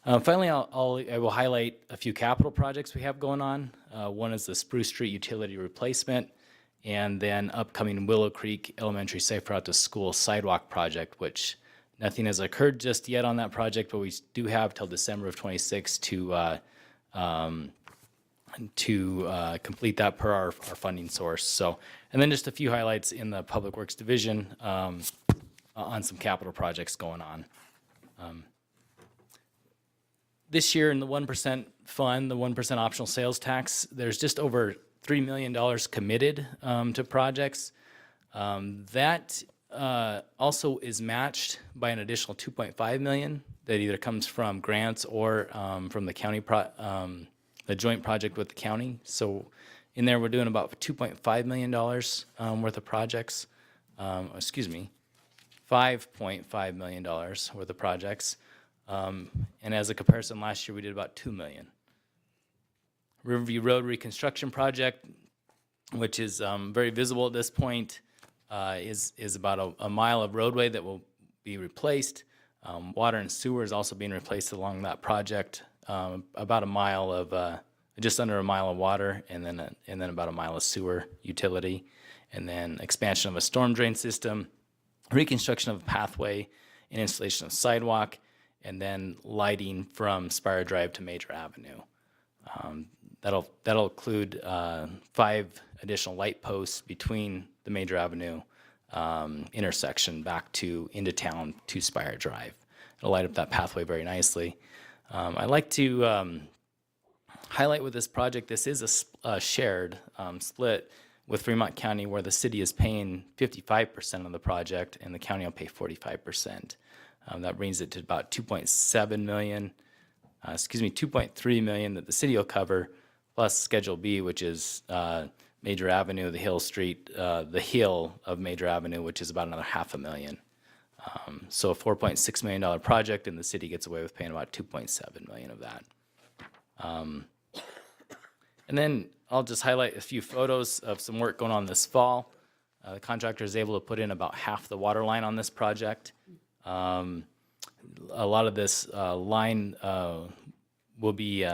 Finally, I will highlight a few capital projects we have going on. One is the Spruce Street Utility Replacement, and then upcoming Willow Creek Elementary Safe Route to School Sidewalk Project, which nothing has occurred just yet on that project, but we do have till December of 26 to complete that per our funding source. So, and then just a few highlights in the Public Works Division on some capital projects going on. This year in the 1% fund, the 1% optional sales tax, there's just over $3 million committed to projects. That also is matched by an additional $2.5 million that either comes from grants or from the county, the joint project with the county. So in there, we're doing about $2.5 million worth of projects. $5.5 million worth of projects. And as a comparison, last year we did about $2 million. Riverview Road Reconstruction Project, which is very visible at this point, is about a mile of roadway that will be replaced. Water and sewer is also being replaced along that project. About a mile of, just under a mile of water, and then about a mile of sewer utility, and then expansion of a storm drain system, reconstruction of a pathway, and installation of sidewalk, and then lighting from Spire Drive to Major Avenue. That'll include 5 additional light posts between the Major Avenue intersection back into town to Spire Drive. It'll light up that pathway very nicely. I'd like to highlight with this project, this is a shared split with Fremont County, where the city is paying 55% of the project and the county will pay 45%. That brings it to about $2.3 million that the city will cover, plus Schedule B, which is Major Avenue, the Hill Street, the hill of Major Avenue, which is about another $500,000. So a $4.6 million project, and the city gets away with paying about $2.7 million of that. And then I'll just highlight a few photos of some work going on this fall. The contractor is able to put in about half the water line on this project. A lot of this line will be,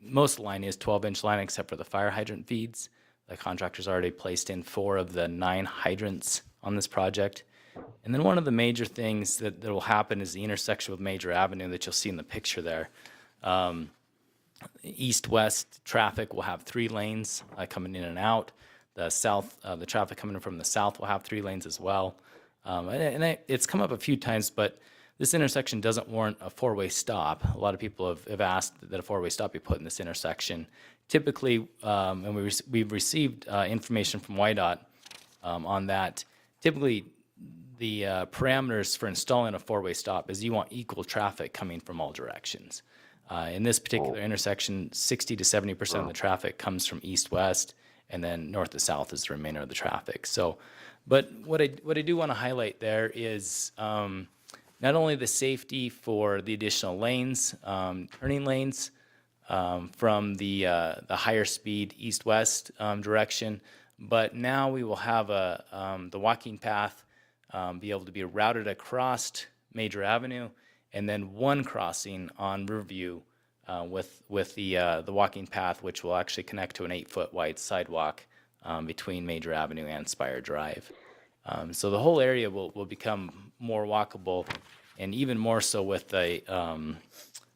most line is 12-inch line except for the fire hydrant feeds. The contractor's already placed in 4 of the 9 hydrants on this project. And then one of the major things that will happen is the intersection with Major Avenue that you'll see in the picture there. East-west traffic will have 3 lanes coming in and out. The south, the traffic coming in from the south will have 3 lanes as well. It's come up a few times, but this intersection doesn't warrant a 4-way stop. A lot of people have asked that a 4-way stop be put in this intersection. Typically, and we've received information from YDOT on that. Typically, the parameters for installing a 4-way stop is you want equal traffic coming from all directions. In this particular intersection, 60 to 70% of the traffic comes from east-west, and then north to south is the remainder of the traffic. So, but what I do want to highlight there is not only the safety for the additional lanes, turning lanes from the higher speed east-west direction, but now we will have the walking path be able to be routed across Major Avenue, and then one crossing on Riverview with the walking path, which will actually connect to an 8-foot wide sidewalk between Major Avenue and Spire Drive. So the whole area will become more walkable, and even more so with the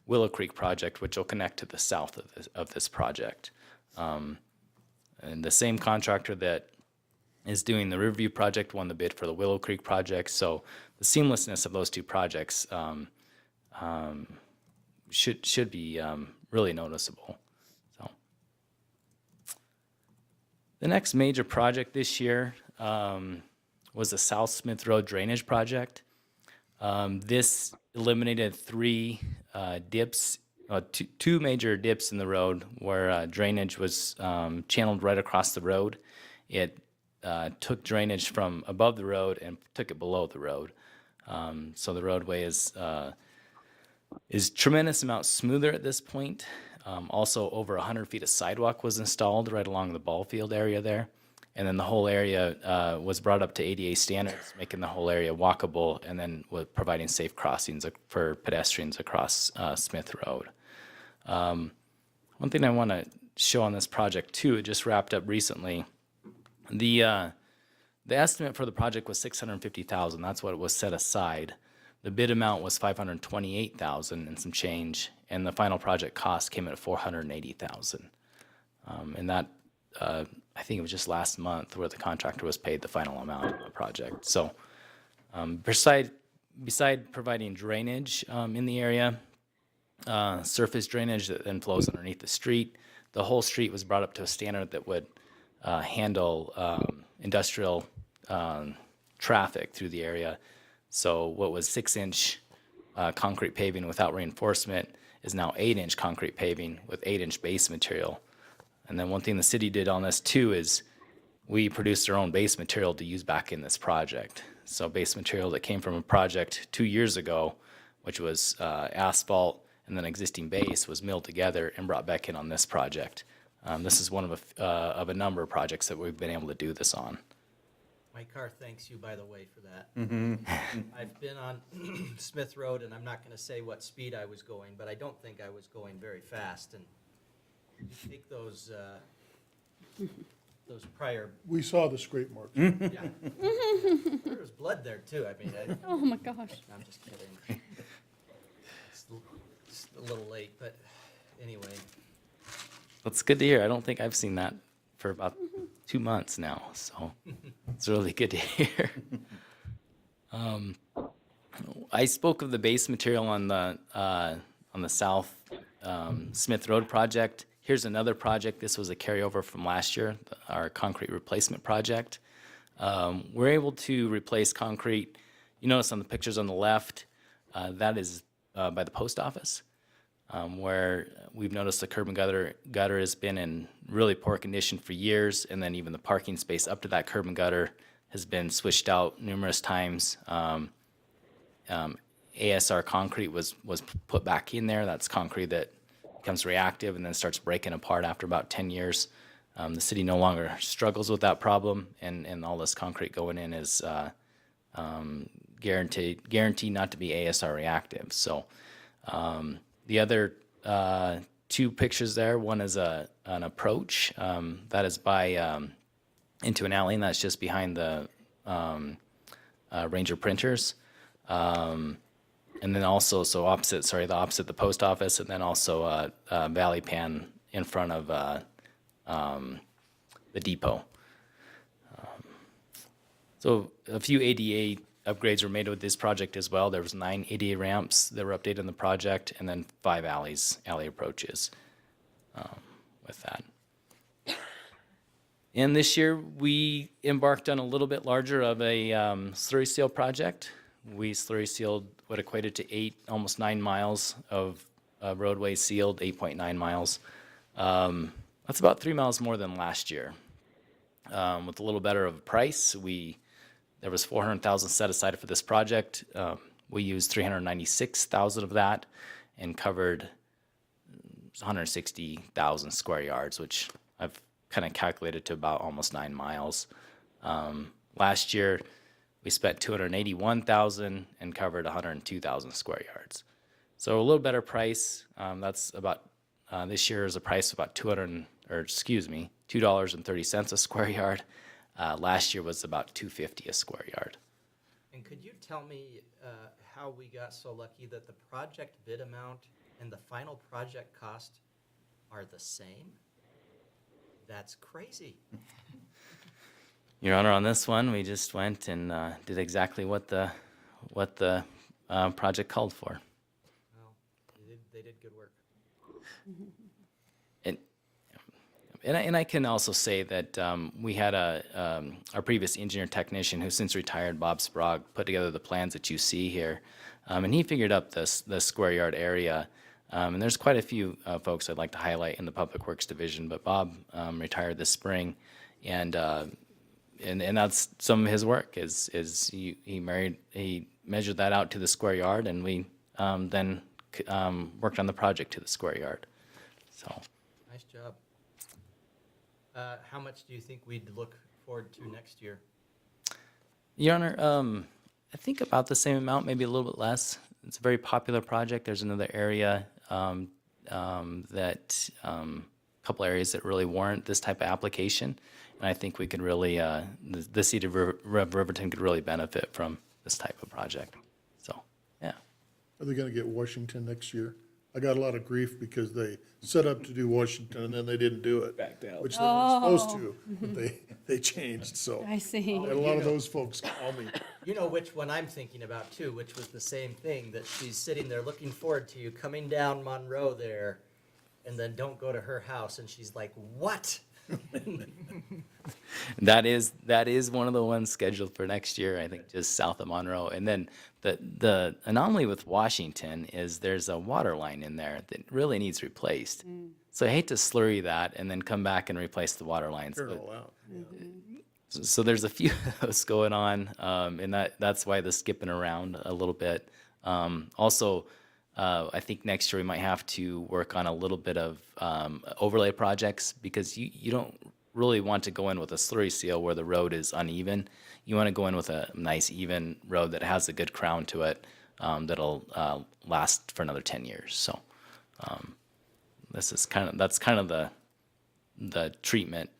Willow Creek project, which will connect to the south of this project. And the same contractor that is doing the Riverview project won the bid for the Willow Creek project. So the seamlessness of those 2 projects should be really noticeable. So the next major project this year was the South Smith Road drainage project. This eliminated 3 dips, 2 major dips in the road where drainage was channeled right across the road. It took drainage from above the road and took it below the road. So the roadway is tremendous amount smoother at this point. Also, over 100 feet of sidewalk was installed right along the ball field area there. And then the whole area was brought up to ADA standards, making the whole area walkable, and then with providing safe crossings for pedestrians across Smith Road. One thing I want to show on this project too, it just wrapped up recently. The estimate for the project was $650,000. That's what it was set aside. The bid amount was $528,000 and some change, and the final project cost came in at $480,000. And that, I think it was just last month where the contractor was paid the final amount of the project. So, beside providing drainage in the area, surface drainage that then flows underneath the street, the whole street was brought up to a standard that would handle industrial traffic through the area. So what was 6-inch concrete paving without reinforcement is now 8-inch concrete paving with 8-inch base material. And then one thing the city did on this too is we produced our own base material to use back in this project. So base material that came from a project 2 years ago, which was asphalt and then existing base, was milled together and brought back in on this project. This is one of a number of projects that we've been able to do this on. My car thanks you, by the way, for that. Mm-hmm. I've been on Smith Road, and I'm not going to say what speed I was going, but I don't think I was going very fast. And you take those prior, We saw the scrape marks. yeah. There was blood there too. I mean, Oh, my gosh. I'm just kidding. It's a little late, but anyway. That's good to hear. I don't think I've seen that for about 2 months now, so it's really good to hear. I spoke of the base material on the South Smith Road project. Here's another project. This was a carryover from last year, our concrete replacement project. We're able to replace concrete. You notice on the pictures on the left, that is by the post office, where we've noticed the curb and gutter has been in really poor condition for years, and then even the parking space up to that curb and gutter has been switched out numerous times. ASR concrete was put back in there. That's concrete that becomes reactive and then starts breaking apart after about 10 years. The city no longer struggles with that problem, and all this concrete going in is guaranteed not to be ASR reactive. So the other two pictures there, one is an approach that is by into an alley, and that's just behind the Ranger printers. And then also, so opposite the post office, and then also a valley pan in front of the depot. So a few ADA upgrades were made with this project as well. There was 9 ADA ramps that were updated in the project, and then 5 alley approaches with that. And this year, we embarked on a little bit larger of a slurry seal project. We slurry sealed what equated to almost 9 miles of roadway sealed, 8.9 miles. That's about 3 miles more than last year. With a little better of a price, there was $400,000 set aside for this project. We used $396,000 of that and covered 160,000 square yards, which I've kind of calculated to about almost 9 miles. Last year, we spent $281,000 and covered 102,000 square yards. So a little better price. That's about this year is a price of about $2.30 a square yard. Last year was about $2.50 a square yard. And could you tell me how we got so lucky that the project bid amount and the final project cost are the same? That's crazy. Your Honor, on this one, we just went and did exactly what the project called for. Well, they did good work. And I can also say that we had our previous engineer technician, who since retired, Bob Sprague, put together the plans that you see here, and he figured up the square yard area. And there's quite a few folks I'd like to highlight in the Public Works Division, but Bob retired this spring, and that's some of his work. He measured that out to the square yard, and we then worked on the project to the square yard. So. Nice job. How much do you think we'd look forward to next year? Your Honor, I think about the same amount, maybe a little bit less. It's a very popular project. There's another area couple areas that really warrant this type of application, and I think we could really, the city of Riverton could really benefit from this type of project. So, yeah. Are they gonna get Washington next year? I got a lot of grief because they set up to do Washington and then they didn't do it. Backed out. Which they weren't supposed to, but they changed, so. I see. I had a lot of those folks call me. You know which one I'm thinking about too, which was the same thing, that she's sitting there looking forward to you coming down Monroe there, and then don't go to her house, and she's like, what? That is one of the ones scheduled for next year, I think, just south of Monroe. And then the anomaly with Washington is there's a water line in there that really needs replaced. So I hate to slurry that and then come back and replace the water lines. Turn it but- all out. so there's a few of those going on, and that's why the skipping around a little bit. Also, I think next year we might have to work on a little bit of overlay projects, because you don't really want to go in with a slurry seal where the road is uneven. You want to go in with a nice even road that has a good crown to it, that'll last for another 10 years. So that's kind of the treatment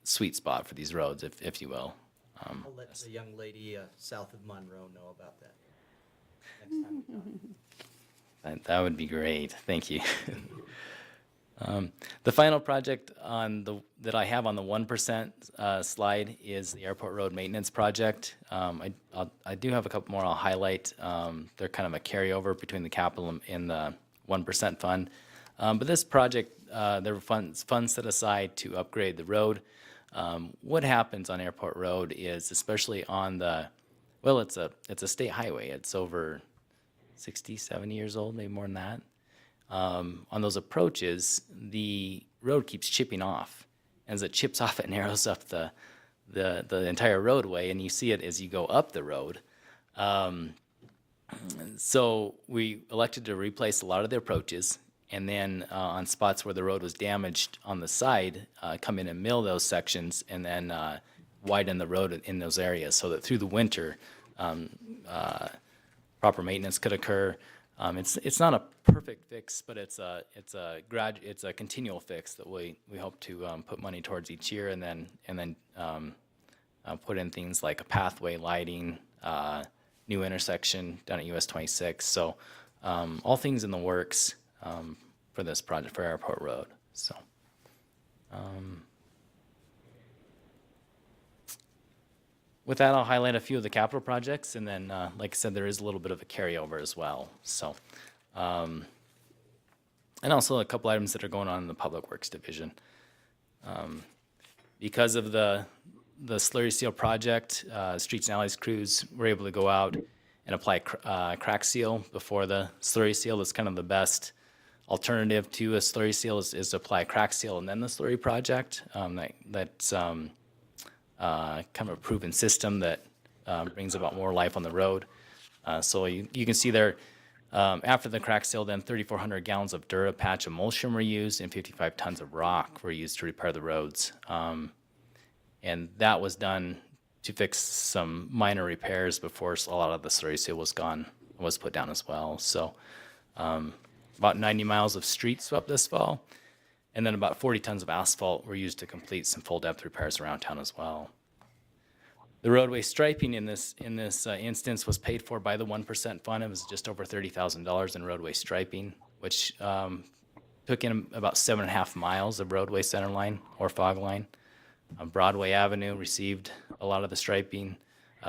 sweet spot for these roads, if you will. I'll let the young lady south of Monroe know about that next time we talk. That would be great. Thank you. The final project that I have on the 1% slide is the airport road maintenance project. I do have a couple more I'll highlight. They're kind of a carryover between the capital and the 1% fund. But this project, there were funds set aside to upgrade the road. What happens on Airport Road is, especially on it's a state highway. It's over 60, 70 years old, maybe more than that. On those approaches, the road keeps chipping off. As it chips off, it narrows up the entire roadway, and you see it as you go up the road. So we elected to replace a lot of the approaches, and then on spots where the road was damaged on the side, come in and mill those sections, and then widen the road in those areas so that through the winter, proper maintenance could occur. It's not a perfect fix, but it's a continual fix that we hope to put money towards each year, and then put in things like a pathway lighting, new intersection down at US 26. So all things in the works for this project for Airport Road. So. With that, I'll highlight a few of the capital projects, and then, like I said, there is a little bit of a carryover as well. So, and also a couple items that are going on in the Public Works Division. Because of the slurry seal project, Streets and Alleys crews were able to go out and apply crack seal before the slurry seal. That's kind of the best alternative to a slurry seal is to apply crack seal and then the slurry project. That's kind of a proven system that brings about more life on the road. So you can see there, after the crack seal, then 3,400 gallons of Dura patch emulsion were used and 55 tons of rock were used to repair the roads. And that was done to fix some minor repairs before a lot of the slurry seal was put down as well. So about 90 miles of street swept this fall. And then about 40 tons of asphalt were used to complete some full-depth repairs around town as well. The roadway striping in this instance was paid for by the 1% fund. It was just over $30,000 in roadway striping, which took in about 7.5 miles of roadway center line or fog line. Broadway Avenue received a lot of the striping.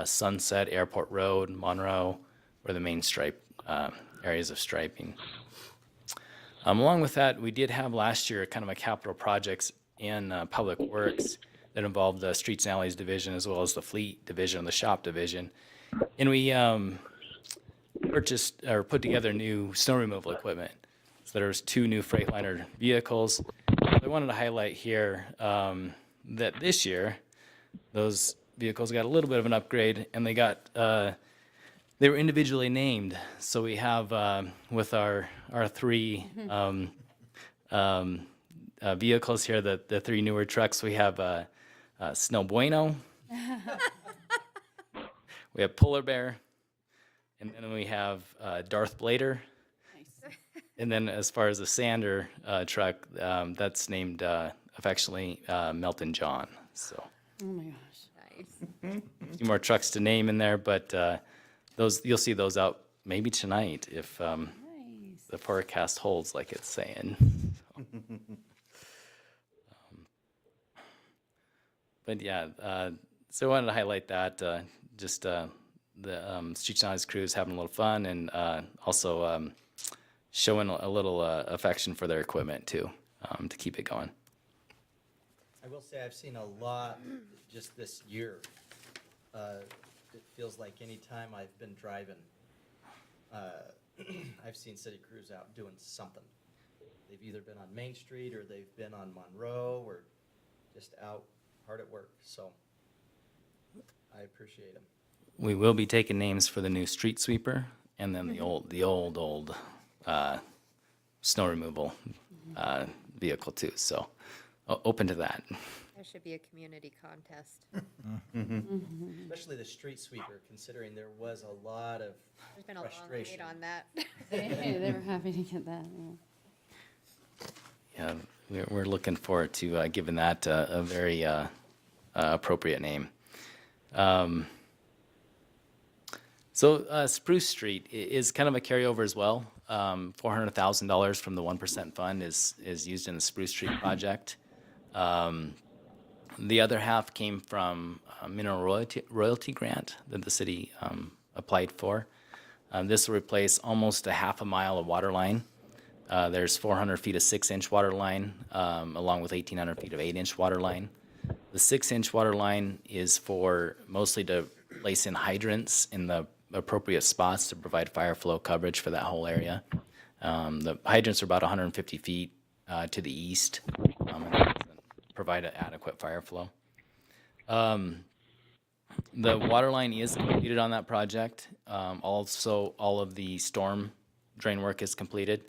Sunset, Airport Road, Monroe were the main areas of striping. Along with that, we did have last year kind of a capital projects in Public Works that involved the Streets and Alleys division as well as the Fleet division and the Shop division. And we purchased or put together new snow removal equipment. So there was 2 new Freightliner vehicles. I wanted to highlight here that this year, those vehicles got a little bit of an upgrade, and they were individually named. So we have with our 3 vehicles here, the 3 newer trucks, we have Snow Bueno, we have Polar Bear, and then we have Darth Blader. Nice. And then as far as the Sander truck, that's named affectionately Melton John. So. Oh my gosh. Nice. A few more trucks to name in there, but those you'll see those out maybe tonight if Nice. the forecast holds, like it's saying. But yeah, so I wanted to highlight that, just the Streets and Alleys crews having a little fun, and also showing a little affection for their equipment too, to keep it going. I will say I've seen a lot just this year. It feels like any time I've been driving, I've seen city crews out doing something. They've either been on Main Street or they've been on Monroe or just out hard at work. So I appreciate them. We will be taking names for the new street sweeper and then the old snow removal vehicle too. So open to that. There should be a community contest. Especially the street sweeper, considering there was a lot of There's been a long frustration. wait on that. They were happy to get that, yeah. Yeah, we're looking forward to giving that a very appropriate name. So Spruce Street is kind of a carryover as well. $400,000 from the 1% fund is used in the Spruce Street project. The other half came from a mineral royalty grant that the city applied for. This will replace almost a half a mile of water line. There's 400 feet of 6-inch water line, along with 1,800 feet of 8-inch water line. The 6-inch water line is for mostly to place in hydrants in the appropriate spots to provide fire flow coverage for that whole area. The hydrants are about 150 feet to the east, and provide an adequate fire flow. The water line is completed on that project. Also, all of the storm drain work is completed.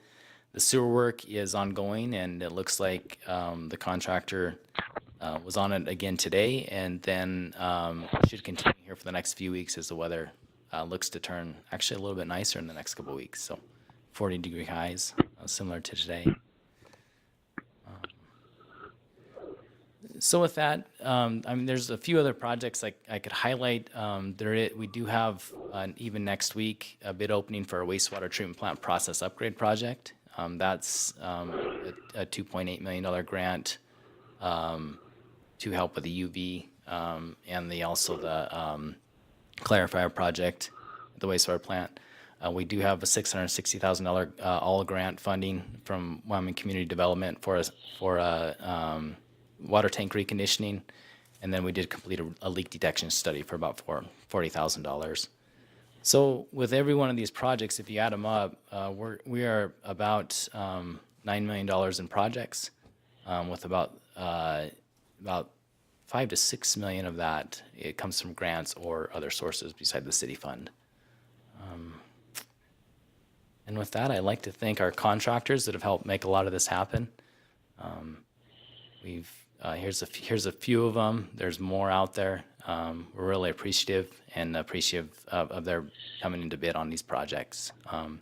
The sewer work is ongoing, and it looks like the contractor was on it again today, and then should continue here for the next few weeks as the weather looks to turn actually a little bit nicer in the next couple of weeks. So 40-degree highs, similar to today. So with that, I mean, there's a few other projects I could highlight. We do have, even next week, a bid opening for a wastewater treatment plant process upgrade project. That's a $2.8 million grant to help with the UV and also the clarifier project at the wastewater plant. We do have a $660,000 all grant funding from Wyoming Community Development for a water tank reconditioning, and then we did complete a leak detection study for about $40,000. So with every one of these projects, if you add them up, we are about $9 million in projects, with about 5 to 6 million of that it comes from grants or other sources beside the city fund. And with that, I'd like to thank our contractors that have helped make a lot of this happen. Here's a few of them. There's more out there. We're really appreciative of their coming into bid on these projects. And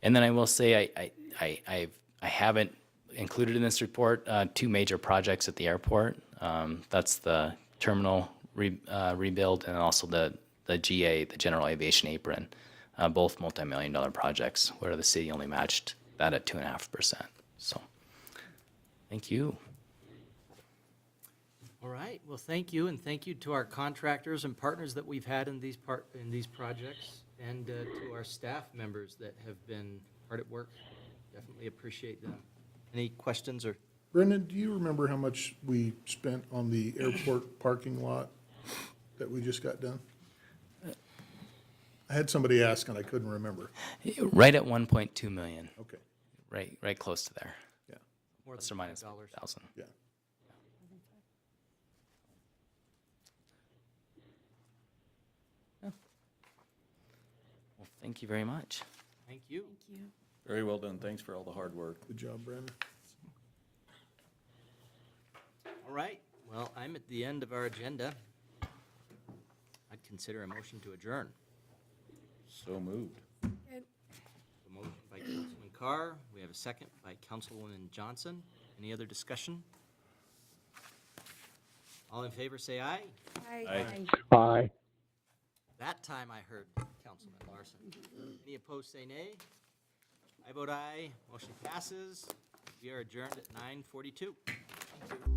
then I will say I haven't included in this report 2 major projects at the airport. That's the terminal rebuild and also the GA, the General Aviation Apron, both multi-million-dollar projects where the city only matched that at 2.5%. So, thank you. All right, well, thank you, and thank you to our contractors and partners that we've had in these projects, and to our staff members that have been hard at work. Definitely appreciate them. Any questions or? Brendan, do you remember how much we spent on the airport parking lot that we just got done? I had somebody ask and I couldn't remember. Right at 1.2 million. Okay. Right close to there. Yeah. More Plus than or minus $5. 1,000. Yeah. Well, thank you very much. Thank you. Thank you. Very well done. Thanks for all the hard work. Good job, Brandon. All right, well, I'm at the end of our agenda. I'd consider a motion to adjourn. So moved. A motion by Councilman Carr. We have a second by Councilwoman Johnson. Any other discussion? All in favor, say aye. Aye. That time I heard Councilman Larson. Any opposed, say nay. I vote aye. Motion passes. We are adjourned at 9:42.